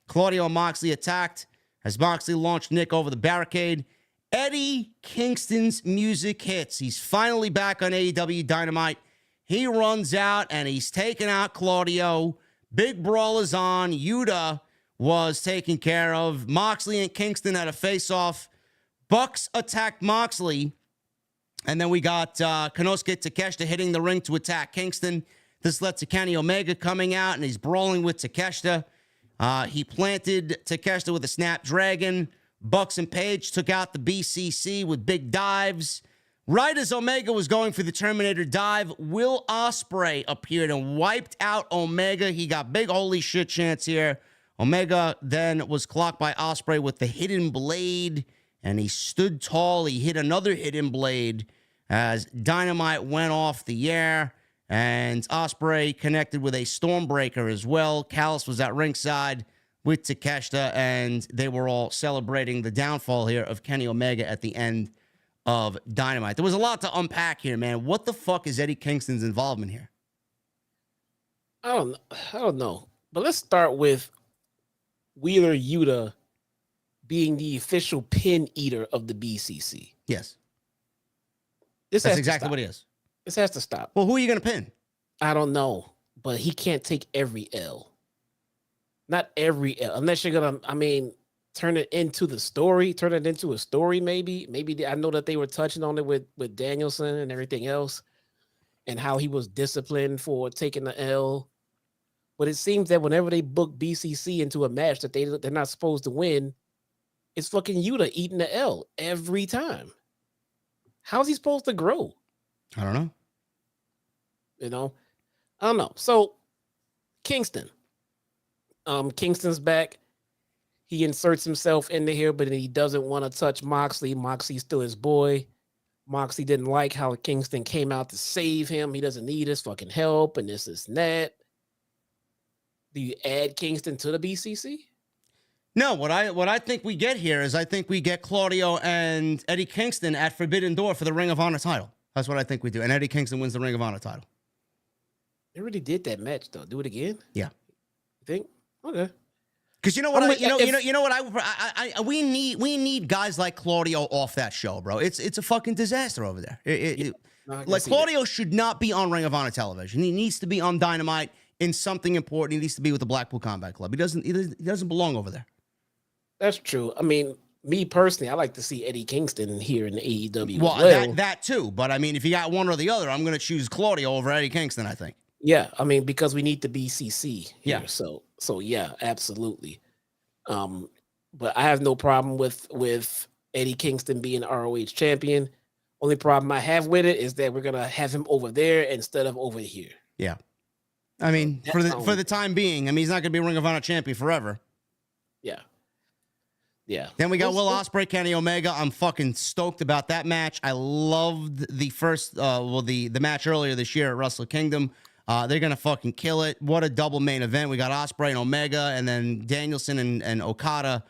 [SPEAKER 2] Claudio and Moxley attacked as Moxley launched Nick over the barricade. Eddie Kingston's music hits. He's finally back on AEW Dynamite. He runs out and he's taking out Claudio. Big brawl is on. Yuta was taken care of. Moxley and Kingston had a face-off. Bucks attacked Moxley. And then we got Konosuke Takeshita hitting the ring to attack Kingston. This led to Kenny Omega coming out, and he's brawling with Takeshita. He planted Takeshita with a Snapdragon. Bucks and Page took out the BCC with big dives. Right as Omega was going for the Terminator dive, Will Ospreay appeared and wiped out Omega. He got big holy shit chance here. Omega then was clocked by Ospreay with the hidden blade, and he stood tall. He hit another hidden blade as Dynamite went off the air, and Ospreay connected with a Stormbreaker as well. Callis was at ringside with Takeshita, and they were all celebrating the downfall here of Kenny Omega at the end of Dynamite. There was a lot to unpack here, man. What the fuck is Eddie Kingston's involvement here?
[SPEAKER 4] I don't know. But let's start with Wheeler Yuta being the official pin eater of the BCC.
[SPEAKER 2] Yes.
[SPEAKER 4] That's
[SPEAKER 2] exactly what he is.
[SPEAKER 4] This has to stop.
[SPEAKER 2] Well, who are you going to pin?
[SPEAKER 4] I don't know, but he can't take every L. Not every L, unless you're going to, turn it into the story, turn it into a story maybe. I know that they were touching on it with Danielson and everything else and how he was disciplined for taking the L. But it seems that whenever they book BCC into a match that they're not supposed to win, it's fucking Yuta eating the L every time. How's he supposed to grow?
[SPEAKER 2] I don't know.
[SPEAKER 4] I don't know. So Kingston. Kingston's back. He inserts himself into here, but he doesn't want to touch Moxley. Moxley's still his boy. Moxley didn't like how Kingston came out to save him. He doesn't need his fucking help and this and that. Do you add Kingston to the BCC?
[SPEAKER 2] No, what I think we get here is I think we get Claudio and Eddie Kingston at Forbidden Door for the Ring of Honor title. That's what I think we do. And Eddie Kingston wins the Ring of Honor title.
[SPEAKER 4] They already did that match though. Do it again?
[SPEAKER 2] Yeah.
[SPEAKER 4] You think? Okay.
[SPEAKER 2] Because you know what we need guys like Claudio off that show, bro. It's a fucking disaster over there. Like Claudio should not be on Ring of Honor television. He needs to be on Dynamite in something important. He needs to be with the Blackpool Combat Club. He doesn't belong over there.
[SPEAKER 4] That's true. I mean, me personally, I like to see Eddie Kingston here in the AEW.
[SPEAKER 2] Well,
[SPEAKER 4] as well.
[SPEAKER 2] that too. But I mean, if you got one or the other, I'm going to choose Claudio over Eddie Kingston, I think.
[SPEAKER 4] Yeah, I mean, because we need the BCC here.
[SPEAKER 2] Yeah.
[SPEAKER 4] So yeah, absolutely. But I have no problem with Eddie Kingston being ROH champion. Only problem I have with it is that we're gonna have him over there instead of over here.
[SPEAKER 2] Yeah. I mean, for the time being, I mean, he's not going to be Ring of Honor champion forever.
[SPEAKER 4] Yeah. Yeah.
[SPEAKER 2] Then we got Will Ospreay, Kenny Omega. I'm fucking stoked about that match. I loved the first, the match earlier this year at Wrestle Kingdom. They're going to fucking kill it. What a double main event. We got Ospreay and Omega, and then Danielson and Okada.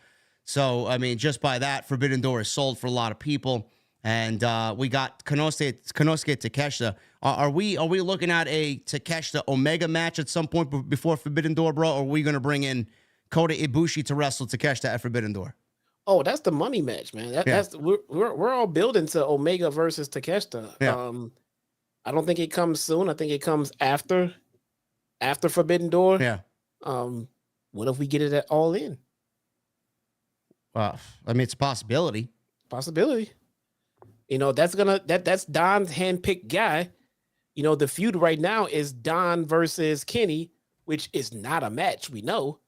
[SPEAKER 2] So, I mean, just by that, Forbidden Door is sold for a lot of people. And we got Konosuke Takeshita. Are we looking at a Takeshita Omega match at some point before Forbidden Door, bro? Or are we going to bring in Kota Ibushi to wrestle Takeshita at Forbidden Door?
[SPEAKER 4] Oh, that's the money match, man. That's we're all building to Omega versus Takeshita.
[SPEAKER 2] Yeah.
[SPEAKER 4] I don't think it comes soon. I think it comes after Forbidden Door.
[SPEAKER 2] Yeah.
[SPEAKER 4] What if we get it at All In?
[SPEAKER 2] I mean, it's a possibility.
[SPEAKER 4] Possibility. You know, that's Don's handpicked guy. You know, the feud right now is Don versus Kenny, which is not a match, we know.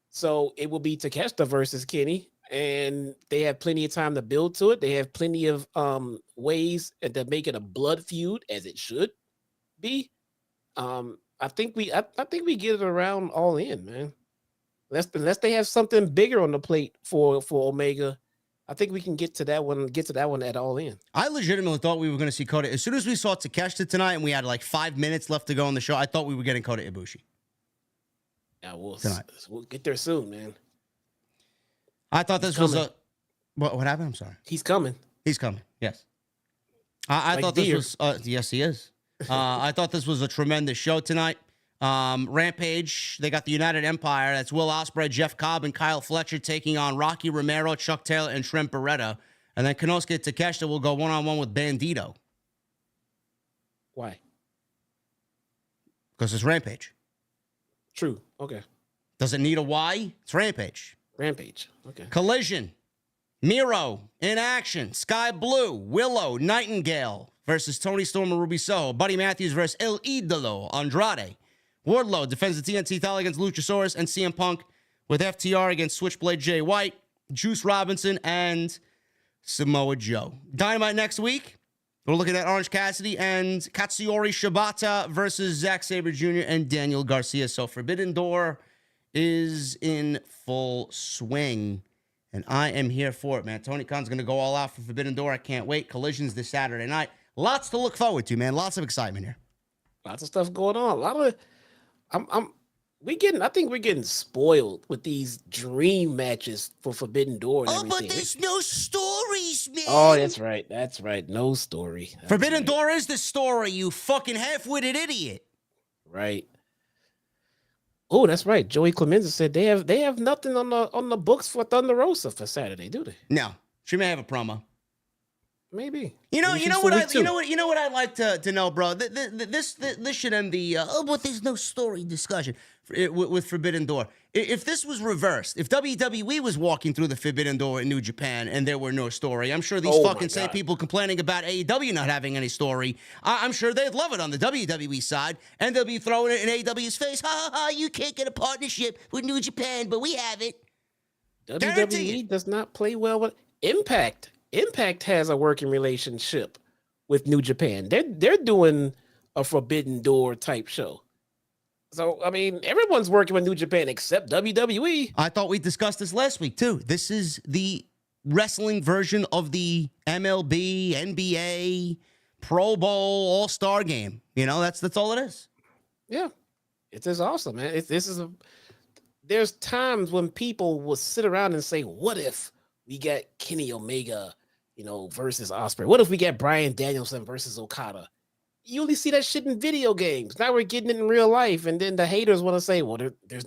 [SPEAKER 4] So it will be Takeshita versus Kenny, and they have plenty of time to build to it. They have plenty of ways to make it a blood feud, as it should be. I think we get it around All In, man. Unless they have something bigger on the plate for Omega. I think we can get to that one at All In.
[SPEAKER 2] I legitimately thought we were going to see Kota. As soon as we saw Takeshita tonight and we had like 5 minutes left to go on the show, I thought we were getting Kota Ibushi.
[SPEAKER 4] Yeah, we'll get there soon, man.
[SPEAKER 2] I thought this was a... What happened? I'm sorry.
[SPEAKER 4] He's coming.
[SPEAKER 2] He's coming, yes. I thought this was... yes, he is. I thought this was a tremendous show tonight. Rampage, they got the United Empire. That's Will Ospreay, Jeff Cobb, and Kyle Fletcher taking on Rocky Romero, Chuck Taylor, and Trent Beretta. And then Konosuke Takeshita will go one-on-one with Bandito.
[SPEAKER 4] Why?
[SPEAKER 2] Because it's Rampage.
[SPEAKER 4] True. Okay.
[SPEAKER 2] Does it need a why? It's Rampage.
[SPEAKER 4] Rampage. Okay.
[SPEAKER 2] Collision. Miro in action. Sky Blue. Willow. Nightingale versus Tony Storm and Ruby Soho. Buddy Matthews versus El Idolo. Andrade. Wardlow defends the TNT title against Luchasaurus, and CM Punk with FTR against Switchblade Jay White, Juice Robinson, and Samoa Joe. Dynamite next week. We're looking at Orange Cassidy and Katsuyori Shibata versus Zack Sabre Jr. and Daniel Garcia. So Forbidden Door is in full swing, and I am here for it, man. Tony Khan's going to go all out for Forbidden Door. I can't wait. Collision's this Saturday night. Lots to look forward to, man. Lots of excitement here.
[SPEAKER 4] Lots of stuff going on. A lot of... I think we're getting spoiled with these dream matches for Forbidden Door and everything.
[SPEAKER 2] But there's no stories, man.
[SPEAKER 4] Oh, that's right. That's right. No story. That's
[SPEAKER 2] Forbidden Door is the story, you fucking half-witted idiot.
[SPEAKER 4] Right. Oh, that's right. Joey Clemenza said they have nothing on the books for Thunder Rosa for Saturday, do they?
[SPEAKER 2] No. She may have a promo.
[SPEAKER 4] Maybe.
[SPEAKER 2] You know what I'd like to know, bro. This should end the but there's no story discussion with Forbidden Door. If this was reversed, if WWE was walking through the Forbidden Door in New Japan and there were no story, I'm sure these fucking same people complaining about AEW not having any story, I'm sure they'd love it on the WWE side, and they'll be throwing it in AEW's face. Ha ha ha! You can't get a partnership with New Japan, but we have it.
[SPEAKER 4] WWE does not play well with Impact. Impact has a working relationship with New Japan. They're doing a Forbidden Door type show. So, I mean, everyone's working with New Japan except WWE.
[SPEAKER 2] I thought we discussed this last week, too. This is the wrestling version of the MLB, NBA, Pro Bowl, All-Star game. You know, that's all it is.
[SPEAKER 4] Yeah. It is awesome, man. There's times when people will sit around and say, what if we got Kenny Omega, versus Ospreay? What if we get Bryan Danielson versus Okada? You only see that shit in video games. Now we're getting it in real life, and then the haters want to say, "Well,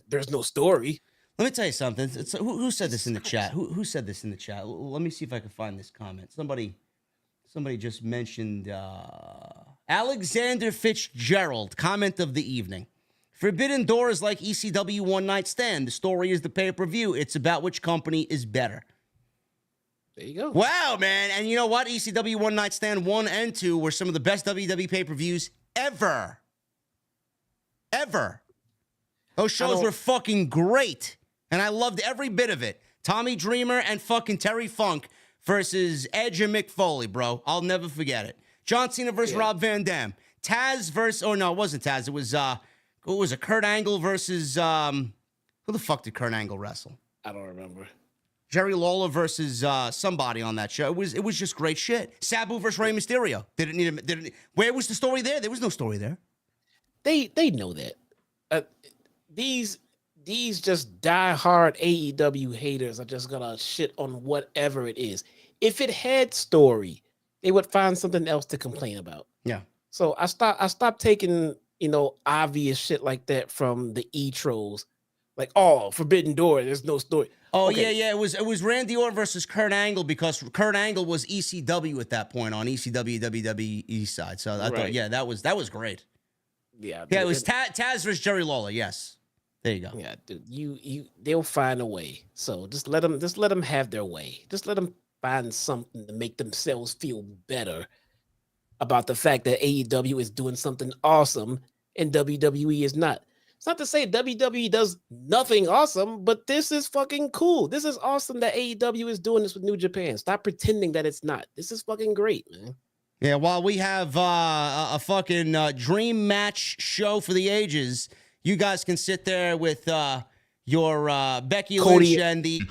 [SPEAKER 4] there's no story."
[SPEAKER 2] Let me tell you something. Who said this in the chat? Who said this in the chat? Let me see if I can find this comment. Somebody just mentioned Alexander Fitzgerald. Comment of the evening. Forbidden Door is like ECW One Night Stand. The story is the pay-per-view. It's about which company is better.
[SPEAKER 4] There you go.
[SPEAKER 2] Wow, man. And you know what? ECW One Night Stand 1 and 2 were some of the best WWE pay-per-views ever. Ever. Those shows were fucking great. And I loved every bit of it. Tommy Dreamer and fucking Terry Funk versus Edge and Mick Foley, bro. I'll never forget it. John Cena versus Rob Van Dam. Taz versus, oh no, it wasn't Taz. It was a Kurt Angle versus, who the fuck did Kurt Angle wrestle?
[SPEAKER 4] I don't remember.
[SPEAKER 2] Jerry Lawler versus somebody on that show. It was just great shit. Sabu versus Rey Mysterio. Where was the story there? There was no story there.
[SPEAKER 4] They know that. These just diehard AEW haters are just gonna shit on whatever it is. If it had story, they would find something else to complain about.
[SPEAKER 2] Yeah.
[SPEAKER 4] So I stopped taking, obvious shit like that from the E-trolls. Like, oh, Forbidden Door, there's no story.
[SPEAKER 2] Oh, okay. Yeah. It was Randy Orton versus Kurt Angle because Kurt Angle was ECW at that point on ECW WWE side. So I thought, yeah, that was great.
[SPEAKER 4] Yeah.
[SPEAKER 2] Yeah, it was Taz versus Jerry Lawler. Yes. There you go.
[SPEAKER 4] Yeah, dude, they'll find a way. So just let them have their way. Just let them find something to make themselves feel better about the fact that AEW is doing something awesome and WWE is not. It's not to say WWE does nothing awesome, but this is fucking cool. This is awesome that AEW is doing this with New Japan. Stop pretending that it's not. This is fucking great, man.
[SPEAKER 2] Yeah, while we have a fucking dream match show for the ages, you guys can sit there with your Becky
[SPEAKER 4] Cody
[SPEAKER 2] Lynch and the...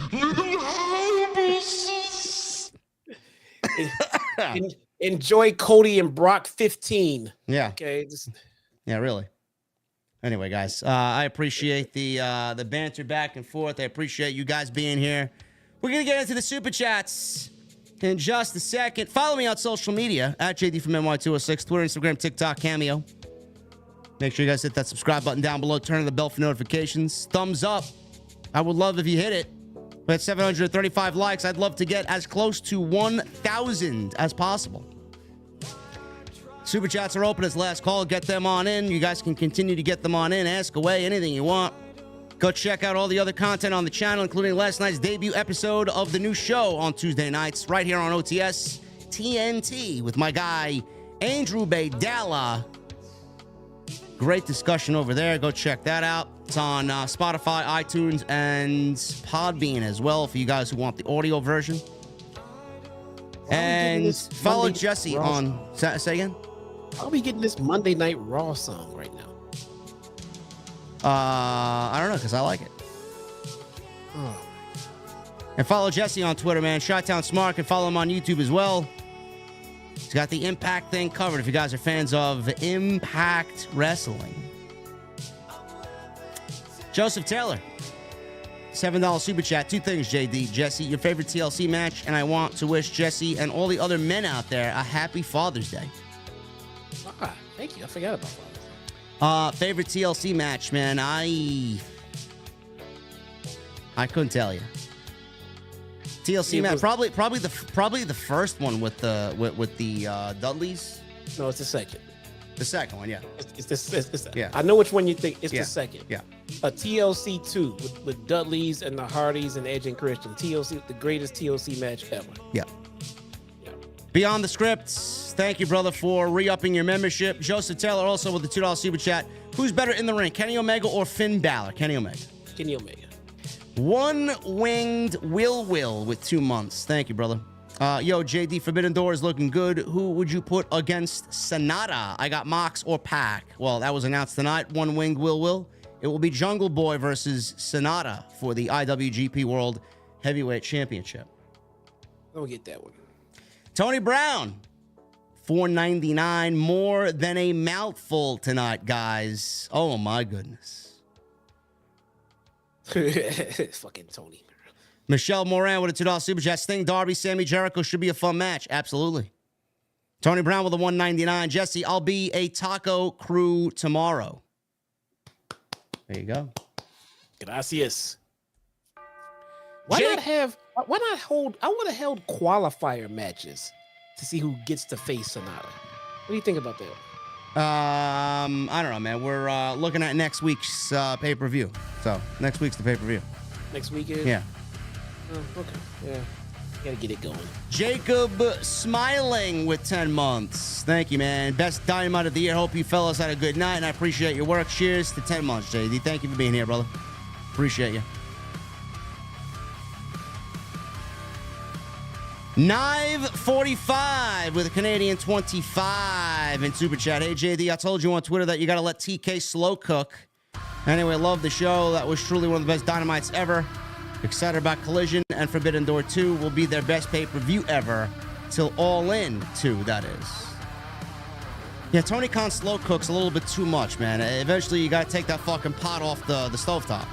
[SPEAKER 4] Enjoy Cody and Brock 15.
[SPEAKER 2] Yeah.
[SPEAKER 4] Okay.
[SPEAKER 2] Yeah, really. Anyway, guys, I appreciate the banter back and forth. I appreciate you guys being here. We're going to get into the Super Chats in just a second. Follow me on social media at JDfromNY206, Twitter, Instagram, TikTok, Cameo. Make sure you guys hit that subscribe button down below. Turn on the bell for notifications. Thumbs up. I would love if you hit it. We're at 735 likes. I'd love to get as close to 1,000 as possible. Super Chats are open as last call. Get them on in. You guys can continue to get them on in. Ask away anything you want. Go check out all the other content on the channel, including last night's debut episode of the new show on Tuesday nights, right here on OTS TNT with my guy, Andrew Baydala. Great discussion over there. Go check that out. It's on Spotify, iTunes, and Podbean as well for you guys who want the audio version. And follow Jesse on... Say again?
[SPEAKER 4] I'll be getting this Monday Night Raw song right now.
[SPEAKER 2] I don't know, because I like it.
[SPEAKER 4] Oh.
[SPEAKER 2] And follow Jesse on Twitter, man. Shottown Smart. And follow him on YouTube as well. He's got the Impact thing covered if you guys are fans of Impact Wrestling. Joseph Taylor, $7 super chat. Two things, JD. Jesse, your favorite TLC match, and I want to wish Jesse and all the other men out there a happy Father's Day.
[SPEAKER 4] Thank you. I forgot about Father's Day.
[SPEAKER 2] Favorite TLC match, man. I couldn't tell you. TLC match, probably the first one with the Dudleys.
[SPEAKER 4] No, it's the second.
[SPEAKER 2] The second one, yeah.
[SPEAKER 4] It's
[SPEAKER 2] yeah.
[SPEAKER 4] I know which one you think. It's
[SPEAKER 2] yeah.
[SPEAKER 4] the second.
[SPEAKER 2] Yeah.
[SPEAKER 4] A TLC 2 with Dudleys and the Hardys and Edge and Christian. TLC, the greatest TLC match ever.
[SPEAKER 2] Yeah. Beyond the Scripts, thank you, brother, for re-upping your membership. Joseph Taylor also with the $2 super chat. Who's better in the ring, Kenny Omega or Finn Balor? Kenny Omega.
[SPEAKER 4] Kenny Omega.
[SPEAKER 2] One-winged Will with 2 months. Thank you, brother. Yo, JD, Forbidden Door is looking good. Who would you put against Sonata? I got Mox or Pac. Well, that was announced tonight. One-winged Will. It will be Jungle Boy versus Sonata for the IWGP World Heavyweight Championship.
[SPEAKER 4] Don't get that one.
[SPEAKER 2] Tony Brown, $4.99. More than a mouthful tonight, guys. Oh, my goodness.
[SPEAKER 4] Fucking Tony.
[SPEAKER 2] Michelle Moran with a $2 super chat. Sting, Darby, Sammy, Jericho should be a fun match. Absolutely. Tony Brown with a $1.99. Jesse, I'll be a taco crew tomorrow. There you go.
[SPEAKER 4] Gracias. Why not hold? I would have held qualifier matches to see who gets to face Sonata. What do you think about that?
[SPEAKER 2] I don't know, man. We're looking at next week's pay-per-view. So, next week's the pay-per-view.
[SPEAKER 4] Next weekend?
[SPEAKER 2] Yeah.
[SPEAKER 4] Oh, okay. Yeah. Gotta get it going.
[SPEAKER 2] Jacob Smiling with 10 months. Thank you, man. Best Dynamite of the year. Hope you fellas had a good night, and I appreciate your work. Cheers to 10 months, JD. Thank you for being here, brother. Appreciate you. Knive45 with a Canadian 25 in Super Chat. Hey, JD, I told you on Twitter that you got to let TK slow cook. Anyway, love the show. That was truly one of the best Dynamites ever. Excited about Collision and Forbidden Door 2 will be their best pay-per-view ever. Till All In 2, that is. Yeah, Tony Khan slow cooks a little bit too much, man. Eventually, you got to take that fucking pot off the stovetop.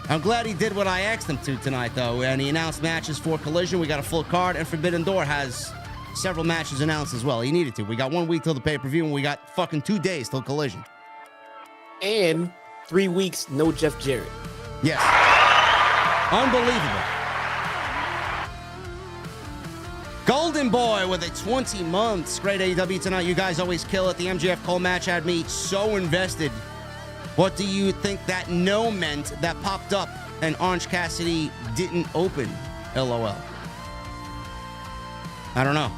[SPEAKER 2] I'm glad he did what I asked him to tonight, though, and he announced matches for Collision. We got a full card, and Forbidden Door has several matches announced as well. He needed to. We got 1 week till the pay-per-view, and we got fucking 2 days till Collision.
[SPEAKER 4] And 3 weeks, no Jeff Jarrett.
[SPEAKER 2] Yes. Unbelievable. Golden Boy with a 20 months. Great AEW tonight. You guys always kill it. The MJF Cole match had me so invested. What do you think that no meant that popped up and Orange Cassidy didn't open? LOL. I don't know.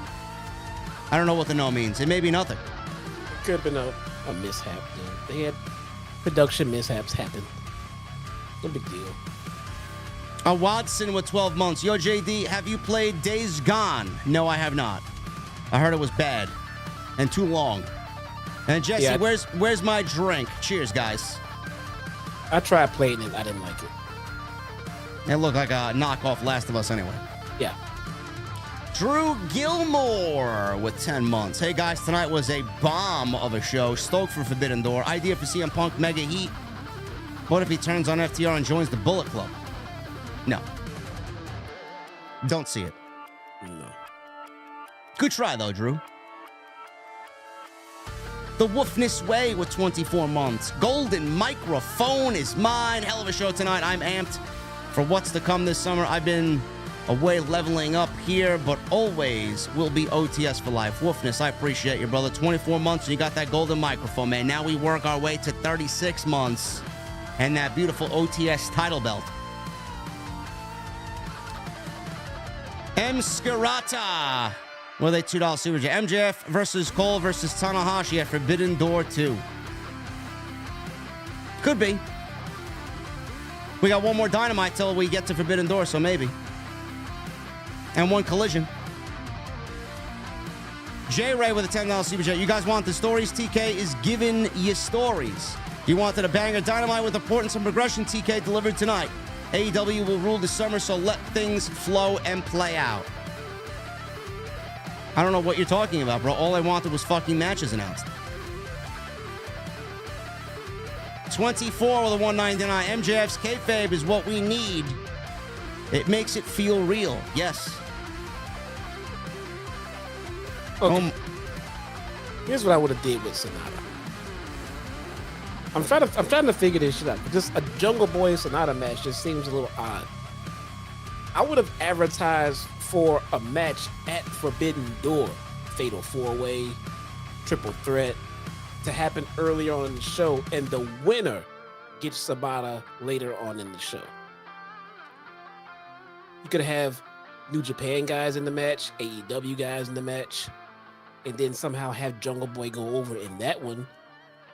[SPEAKER 2] I don't know what the no means. It may be nothing.
[SPEAKER 4] It could have been a mishap. Though. They had production mishaps happen. No big deal.
[SPEAKER 2] A Watson with 12 months. Yo, JD, have you played Days Gone? No, I have not. I heard it was bad and too long. And Jesse,
[SPEAKER 4] Yeah.
[SPEAKER 2] where's my drink? Cheers, guys.
[SPEAKER 4] I tried playing it. I didn't like it.
[SPEAKER 2] It looked like a knockoff Last of Us anyway.
[SPEAKER 4] Yeah.
[SPEAKER 2] Drew Gilmore with 10 months. Hey, guys, tonight was a bomb of a show. Stoked for Forbidden Door. Idea for CM Punk Mega Heat. What if he turns on FTR and joins the Bullet Club? No. Don't see it.
[SPEAKER 4] No.
[SPEAKER 2] Good try, though, Drew. The Woofness Way with 24 months. Golden Microphone is mine. Hell of a show tonight. I'm amped for what's to come this summer. I've been away leveling up here, but always will be OTS for life. Woofness, I appreciate you, brother. 24 months and you got that golden microphone, man. Now we work our way to 36 months and that beautiful OTS title belt. M. Scarata with a $2 super chat. MJF versus Cole versus Tanahashi at Forbidden Door 2. Could be. We got one more Dynamite till we get to Forbidden Door, so maybe. And one Collision. J. Ray with a $10 super chat. You guys want the stories? TK is giving you stories. You wanted a banger Dynamite with importance and progression. TK delivered tonight. AEW will rule this summer, so let things flow and play out. I don't know what you're talking about, bro. All I wanted was fucking matches announced. 24 with a 199. MJF's kayfabe is what we need. It makes it feel real. Yes.
[SPEAKER 4] Okay. Here's what I would have did with Sonata. I'm trying to figure this shit out. Just a Jungle Boy Sonata match just seems a little odd. I would have advertised for a match at Forbidden Door, Fatal 4-Way, Triple Threat, to happen earlier on in the show, and the winner gets Sabata later on in the show. You could have New Japan guys in the match, AEW guys in the match, and then somehow have Jungle Boy go over in that one.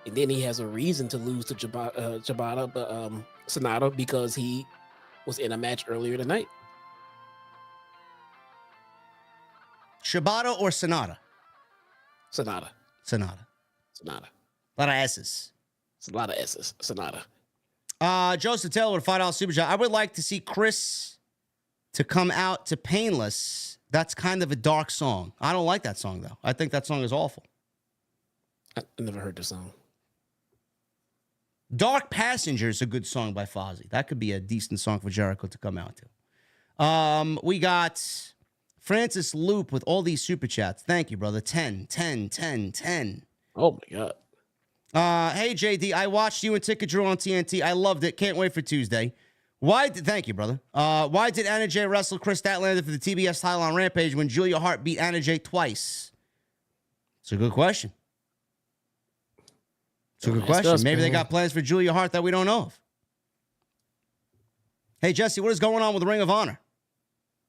[SPEAKER 4] And then he has a reason to lose to Sonata because he was in a match earlier tonight.
[SPEAKER 2] Shibata or Sonata?
[SPEAKER 4] Sonata.
[SPEAKER 2] Sonata.
[SPEAKER 4] Sonata.
[SPEAKER 2] A lot of S's.
[SPEAKER 4] It's a lot of S's. Sonata.
[SPEAKER 2] Joseph Taylor with a $5 super chat. I would like to see Chris to come out to Painless. That's kind of a dark song. I don't like that song, though. I think that song is awful.
[SPEAKER 4] I never heard the song.
[SPEAKER 2] Dark Passenger is a good song by Fozzy. That could be a decent song for Jericho to come out to. We got Francis Loop with all these super chats. Thank you, brother. 10.
[SPEAKER 4] Oh, my God.
[SPEAKER 2] Hey, JD, I watched you and Ticket Drew on TNT. I loved it. Can't wait for Tuesday. Thank you, brother. Why did Anna Jay wrestle Chris Statlander for the TBS title on Rampage when Julia Hart beat Anna Jay twice? It's a good question. It's a good
[SPEAKER 4] Ask
[SPEAKER 2] question.
[SPEAKER 4] us,
[SPEAKER 2] Maybe they
[SPEAKER 4] man.
[SPEAKER 2] got plans for Julia Hart that we don't know of. Hey, Jesse, what is going on with the Ring of Honor?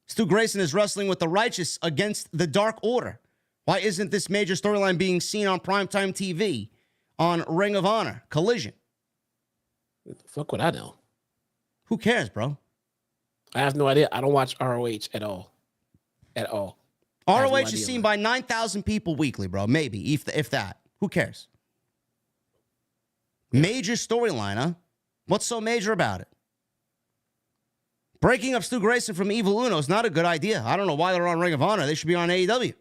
[SPEAKER 2] Stu Grayson is wrestling with the Righteous against the Dark Order. Why isn't this major storyline being seen on primetime TV on Ring of Honor Collision?
[SPEAKER 4] Fuck what I know.
[SPEAKER 2] Who cares, bro?
[SPEAKER 4] I have no idea. I don't watch ROH at all. At all.
[SPEAKER 2] ROH is seen by 9,000 people weekly, bro. Maybe, if that. Who cares? Major storyline, huh? What's so major about it? Breaking up Stu Grayson from Evil Uno is not a good idea. I don't know why they're on Ring of Honor. They should be on AEW.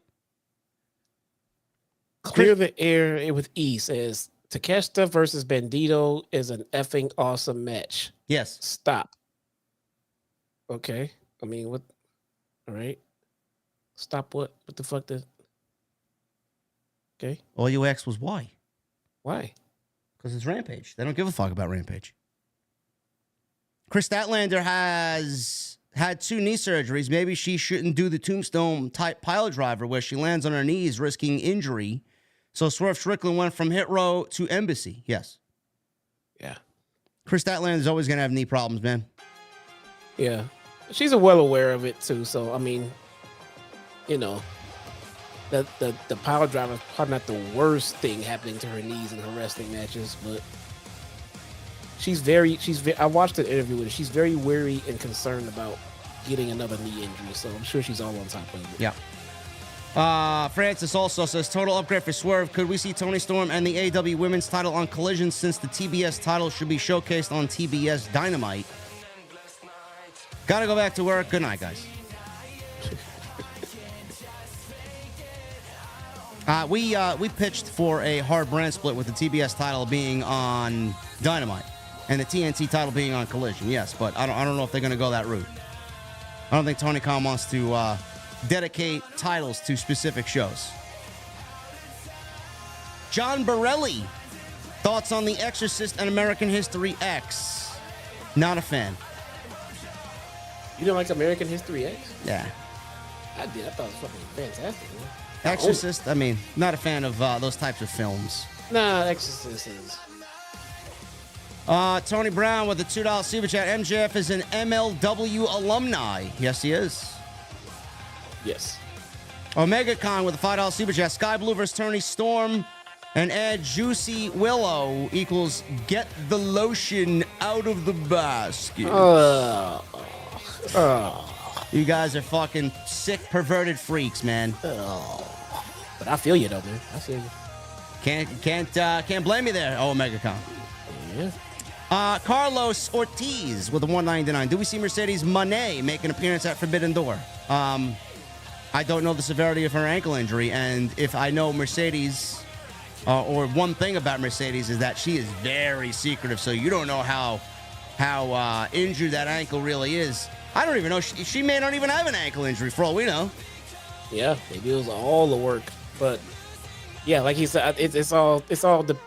[SPEAKER 4] Clear the air with E says Takeshita versus Bandito is an effing awesome match.
[SPEAKER 2] Yes.
[SPEAKER 4] Stop. Okay. I mean, what? All right. Stop what? What the fuck did? Okay.
[SPEAKER 2] All you asked was why?
[SPEAKER 4] Why?
[SPEAKER 2] Because it's Rampage. They don't give a fuck about Rampage. Chris Statlander has had 2 knee surgeries. Maybe she shouldn't do the tombstone type pile driver where she lands on her knees, risking injury. So Swerve Strickland went from Hit Row to Embassy. Yes.
[SPEAKER 4] Yeah.
[SPEAKER 2] Chris Statlander is always going to have knee problems, man.
[SPEAKER 4] Yeah. She's well aware of it too. So I mean, you know, the power driver is probably not the worst thing happening to her knees in her wrestling matches, but I watched an interview with her. She's very wary and concerned about getting another knee injury. So I'm sure she's all on top of it.
[SPEAKER 2] Yeah. Francis also says, total upgrade for Swerve. Could we see Tony Storm and the AEW women's title on Collision, since the TBS title should be showcased on TBS Dynamite? Gotta go back to work. Good night, guys. We pitched for a hard brand split with the TBS title being on Dynamite and the TNT title being on Collision. Yes, but I don't know if they're going to go that route. I don't think Tony Khan wants to dedicate titles to specific shows. John Borelli, thoughts on The Exorcist and American History X? Not a fan.
[SPEAKER 4] You don't like American History X?
[SPEAKER 2] Yeah.
[SPEAKER 4] I did. I thought it was fucking fantastic, man.
[SPEAKER 2] Exorcist, I mean, not a fan of those types of films.
[SPEAKER 4] Nah, Exorcist is.
[SPEAKER 2] Tony Brown with the $2 super chat. MJF is an MLW alumni. Yes, he is.
[SPEAKER 4] Yes.
[SPEAKER 2] Omega Con with a $5 super chat. Sky Blue versus Tony Storm and add Juicy Willow equals get the lotion out of the basket. You guys are fucking sick, perverted freaks, man.
[SPEAKER 4] But I feel you though, man. I feel you.
[SPEAKER 2] Can't blame you there, Omega Con.
[SPEAKER 4] Yeah.
[SPEAKER 2] Carlos Ortiz with a $1.99. Do we see Mercedes Moné make an appearance at Forbidden Door? I don't know the severity of her ankle injury, and if I know Mercedes, or one thing about Mercedes is that she is very secretive, so you don't know how injured that ankle really is. I don't even know. She may not even have an ankle injury for all we know.
[SPEAKER 4] Yeah, maybe it was all the work, but yeah, like he said, it's all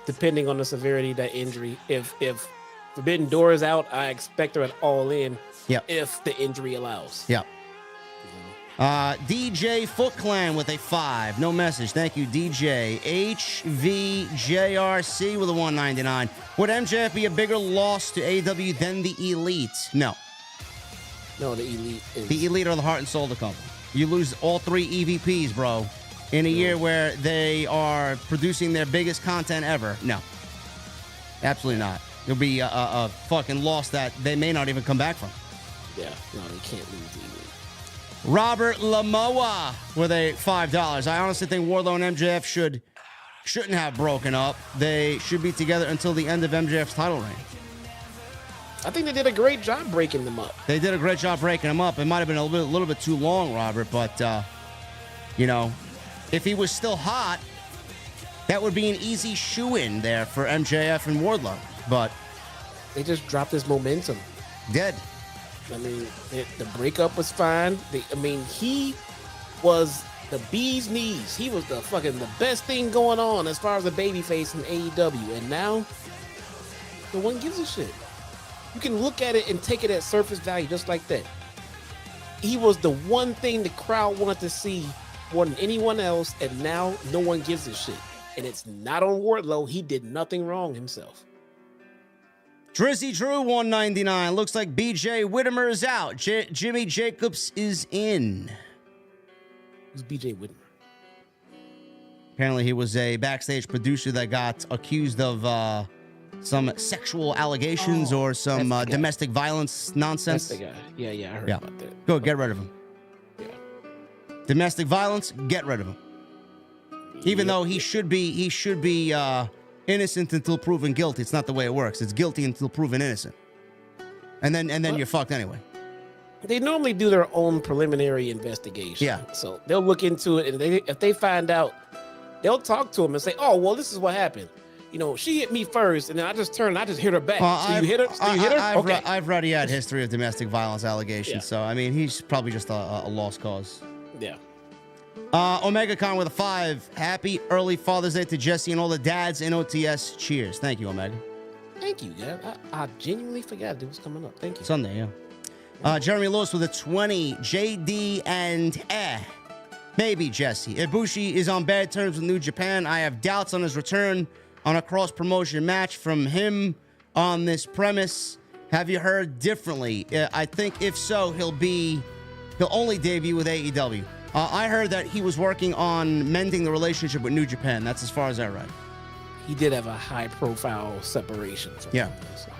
[SPEAKER 4] depending on the severity of that injury. If Forbidden Door is out, I expect her at All In.
[SPEAKER 2] Yeah.
[SPEAKER 4] If the injury allows.
[SPEAKER 2] Yeah. DJ Foot Clan with a 5. No message. Thank you, DJ. HVJRC with a $1.99. Would MJF be a bigger loss to AEW than the Elite? No.
[SPEAKER 4] No, the Elite is.
[SPEAKER 2] The Elite are the heart and soul of the company. You lose all 3 EVPs, bro, in a year where they are producing their biggest content ever. No. Absolutely not. It'll be a fucking loss that they may not even come back from.
[SPEAKER 4] Yeah, no, they can't lose the Elite.
[SPEAKER 2] Robert Lamoa with a $5. I honestly think Wardlow and MJF shouldn't have broken up. They should be together until the end of MJF's title reign.
[SPEAKER 4] I think they did a great job breaking them up.
[SPEAKER 2] They did a great job breaking them up. It might have been a little bit too long, Robert, but, if he was still hot, that would be an easy shoe-in there for MJF and Wardlow. But
[SPEAKER 4] they just dropped his momentum.
[SPEAKER 2] Dead.
[SPEAKER 4] I mean, the breakup was fine. He was the bee's knees. He was the best thing going on as far as a babyface in AEW. And now, no one gives a shit. You can look at it and take it at surface value just like that. He was the one thing the crowd wanted to see more than anyone else, and now no one gives a shit. And it's not on Wardlow. He did nothing wrong himself.
[SPEAKER 2] Drizzy Drew 199. Looks like BJ Whitmer is out. Jimmy Jacobs is in.
[SPEAKER 4] Who's BJ Whitmer?
[SPEAKER 2] Apparently, he was a backstage producer that got accused of some sexual allegations or some domestic violence nonsense.
[SPEAKER 4] That's the guy. Yeah, I heard about that.
[SPEAKER 2] Go, get rid of him.
[SPEAKER 4] Yeah.
[SPEAKER 2] Domestic violence, get rid of him. Even though he should be innocent until proven guilty. It's not the way it works. It's guilty until proven innocent. And then you're fucked anyway.
[SPEAKER 4] They normally do their own preliminary investigation.
[SPEAKER 2] Yeah.
[SPEAKER 4] So they'll look into it, and if they find out, they'll talk to him and say, "Oh, well, this is what happened. You know, she hit me first, and then I just turned and I just hit her back. So you hit her?
[SPEAKER 2] I've already had history of domestic violence allegations,
[SPEAKER 4] Yeah.
[SPEAKER 2] so I mean, he's probably just a lost cause.
[SPEAKER 4] Yeah.
[SPEAKER 2] Omega Con with a 5. Happy early Father's Day to Jesse and all the dads in OTS. Cheers. Thank you, Omega.
[SPEAKER 4] Thank you, guys. I genuinely forgot it was coming up. Thank you.
[SPEAKER 2] Sunday, yeah. Jeremy Lewis with a 20. JD and maybe Jesse. Ibushi is on bad terms with New Japan. I have doubts on his return on a cross-promotion match from him on this premise. Have you heard differently? I think if so, he'll only debut with AEW. I heard that he was working on mending the relationship with New Japan. That's as far as I read.
[SPEAKER 4] He did have a high-profile separation.
[SPEAKER 2] Yeah.
[SPEAKER 4] So,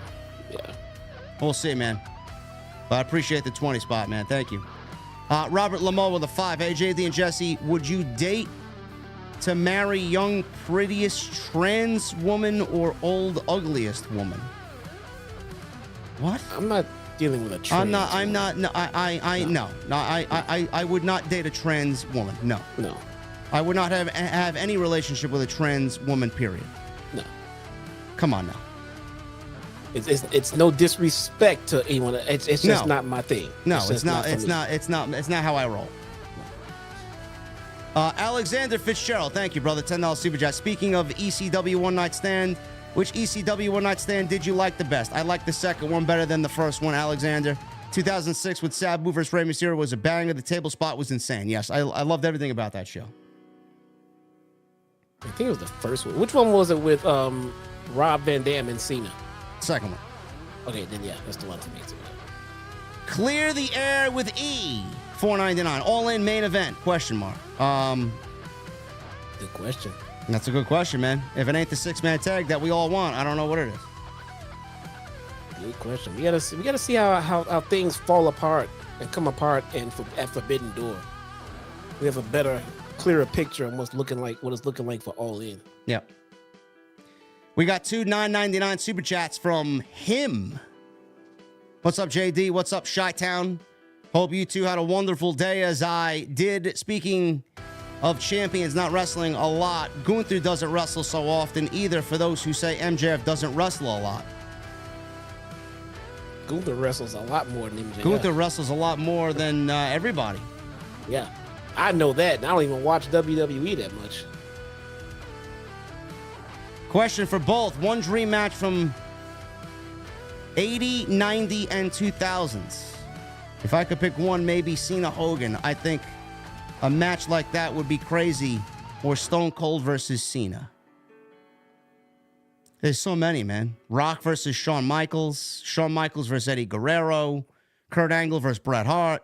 [SPEAKER 4] yeah.
[SPEAKER 2] We'll see, man. But I appreciate the 20 spot, man. Thank you. Robert Lamo with a 5. Hey, JD and Jesse, would you date to marry young, prettiest trans woman or old, ugliest woman? What?
[SPEAKER 4] I'm not dealing with a trans
[SPEAKER 2] I would not date a trans woman. No. I would not have any relationship with a trans woman, period.
[SPEAKER 4] No.
[SPEAKER 2] Come on now.
[SPEAKER 4] It's no disrespect to anyone. It's just not my thing.
[SPEAKER 2] No, it's not how I roll. Alexander Fitzgerald, thank you, brother. $10 super chat. Speaking of ECW One Night Stand, which ECW One Night Stand did you like the best? I like the second one better than the first one, Alexander. 2006 with Sabu versus Rey Mysterio was a banger. The table spot was insane. Yes, I loved everything about that show.
[SPEAKER 4] I think it was the first one. Which one was it with Rob Van Dam and Cena?
[SPEAKER 2] Second one.
[SPEAKER 4] Okay, then yeah, that's the one for me too.
[SPEAKER 2] Clear the air with E. $4.99. All in main event? Question mark.
[SPEAKER 4] Good question.
[SPEAKER 2] That's a good question, man. If it ain't the 6-man tag that we all want, I don't know what it is.
[SPEAKER 4] Good question. We gotta see how things fall apart and come apart at Forbidden Door. We have a better, clearer picture of what it's looking like for All In.
[SPEAKER 2] Yep. We got 2 $9.99 super chats from him. What's up, JD? What's up, Chi-Town? Hope you two had a wonderful day as I did. Speaking of champions not wrestling a lot, Gunther doesn't wrestle so often either, for those who say MJF doesn't wrestle a lot.
[SPEAKER 4] Gunther wrestles a lot more than MJF.
[SPEAKER 2] Gunther wrestles a lot more than everybody.
[SPEAKER 4] Yeah, I know that. And I don't even watch WWE that much.
[SPEAKER 2] Question for both. One dream match from 80, 90, and 2000s. If I could pick one, maybe Cena Hogan. I think a match like that would be crazy. Or Stone Cold versus Cena. There's so many, man. Rock versus Shawn Michaels. Shawn Michaels versus Eddie Guerrero. Kurt Angle versus Bret Hart.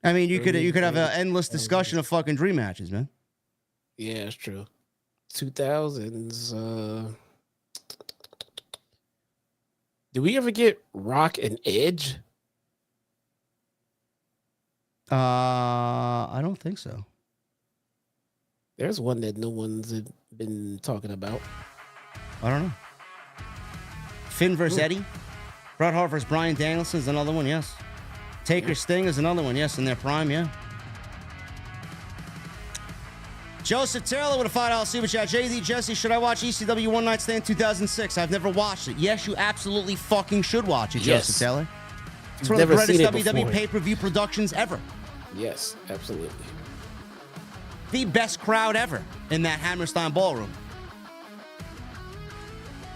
[SPEAKER 2] I mean, you could have an endless discussion of fucking dream matches, man.
[SPEAKER 4] Yeah, it's true. 2000s. Did we ever get Rock and Edge?
[SPEAKER 2] I don't think so.
[SPEAKER 4] There's one that no one's been talking about.
[SPEAKER 2] I don't know. Finn versus Eddie. Bret Hart versus Bryan Danielson is another one, yes. Taker Sting is another one, yes, in their prime, yeah. Joseph Taylor with a $5 super chat. JD Jesse, should I watch ECW One Night Stand 2006? I've never watched it. Yes, you absolutely fucking should watch it,
[SPEAKER 4] Yes.
[SPEAKER 2] Joseph Taylor. It's one of the greatest WWE pay-per-view productions ever.
[SPEAKER 4] Yes, absolutely.
[SPEAKER 2] The best crowd ever in that Hammerstein Ballroom.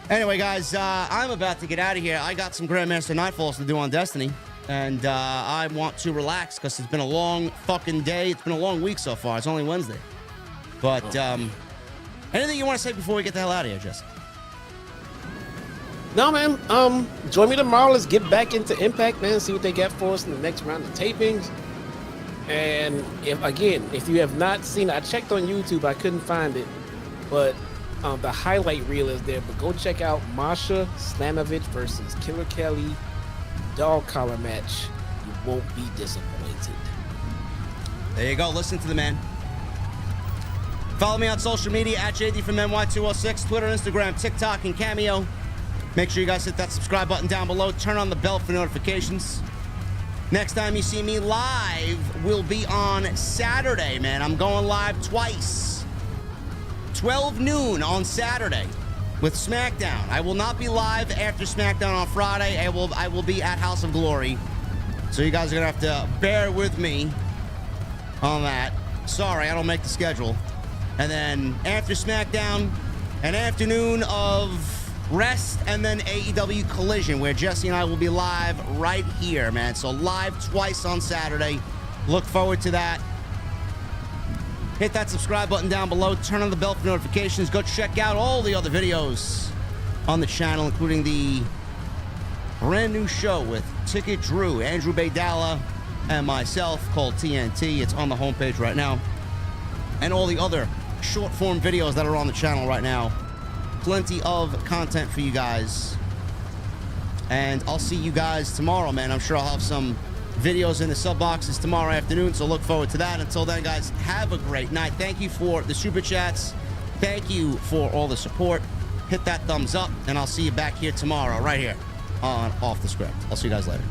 [SPEAKER 2] Anyway, guys, I'm about to get out of here. I got some Grandmaster Nightfalls to do on Destiny. And I want to relax because it's been a long fucking day. It's been a long week so far. It's only Wednesday. But anything you want to say before we get the hell out of here, Jesse?
[SPEAKER 4] No, man. Join me tomorrow. Let's get back into Impact, man. See what they got for us in the next round of tapings. And if you have not seen it, I checked on YouTube. I couldn't find it. But the highlight reel is there. But go check out Masha Slamovich versus Killer Kelly dog collar match. You won't be disappointed.
[SPEAKER 2] There you go. Listen to the man. Follow me on social media at JDfromNY206, Twitter, Instagram, TikTok, and Cameo. Make sure you guys hit that subscribe button down below. Turn on the bell for notifications. Next time you see me live will be on Saturday, man. I'm going live twice. 12 noon on Saturday with SmackDown. I will not be live after SmackDown on Friday. I will be at House of Glory. So you guys are going to have to bear with me on that. Sorry, I don't make the schedule. And then after SmackDown, an afternoon of rest, and then AEW Collision, where Jesse and I will be live right here, man. So live twice on Saturday. Look forward to that. Hit that subscribe button down below. Turn on the bell for notifications. Go check out all the other videos on the channel, including the brand new show with Ticket Drew, Andrew Baydala, and myself called TNT. It's on the homepage right now. And all the other short form videos that are on the channel right now. Plenty of content for you guys. And I'll see you guys tomorrow, man. I'm sure I'll have some videos in the sub boxes tomorrow afternoon, so look forward to that. Until then, guys, have a great night. Thank you for the super chats. Thank you for all the support. Hit that thumbs up, and I'll see you back here tomorrow, right here on Off the Script. I'll see you guys later.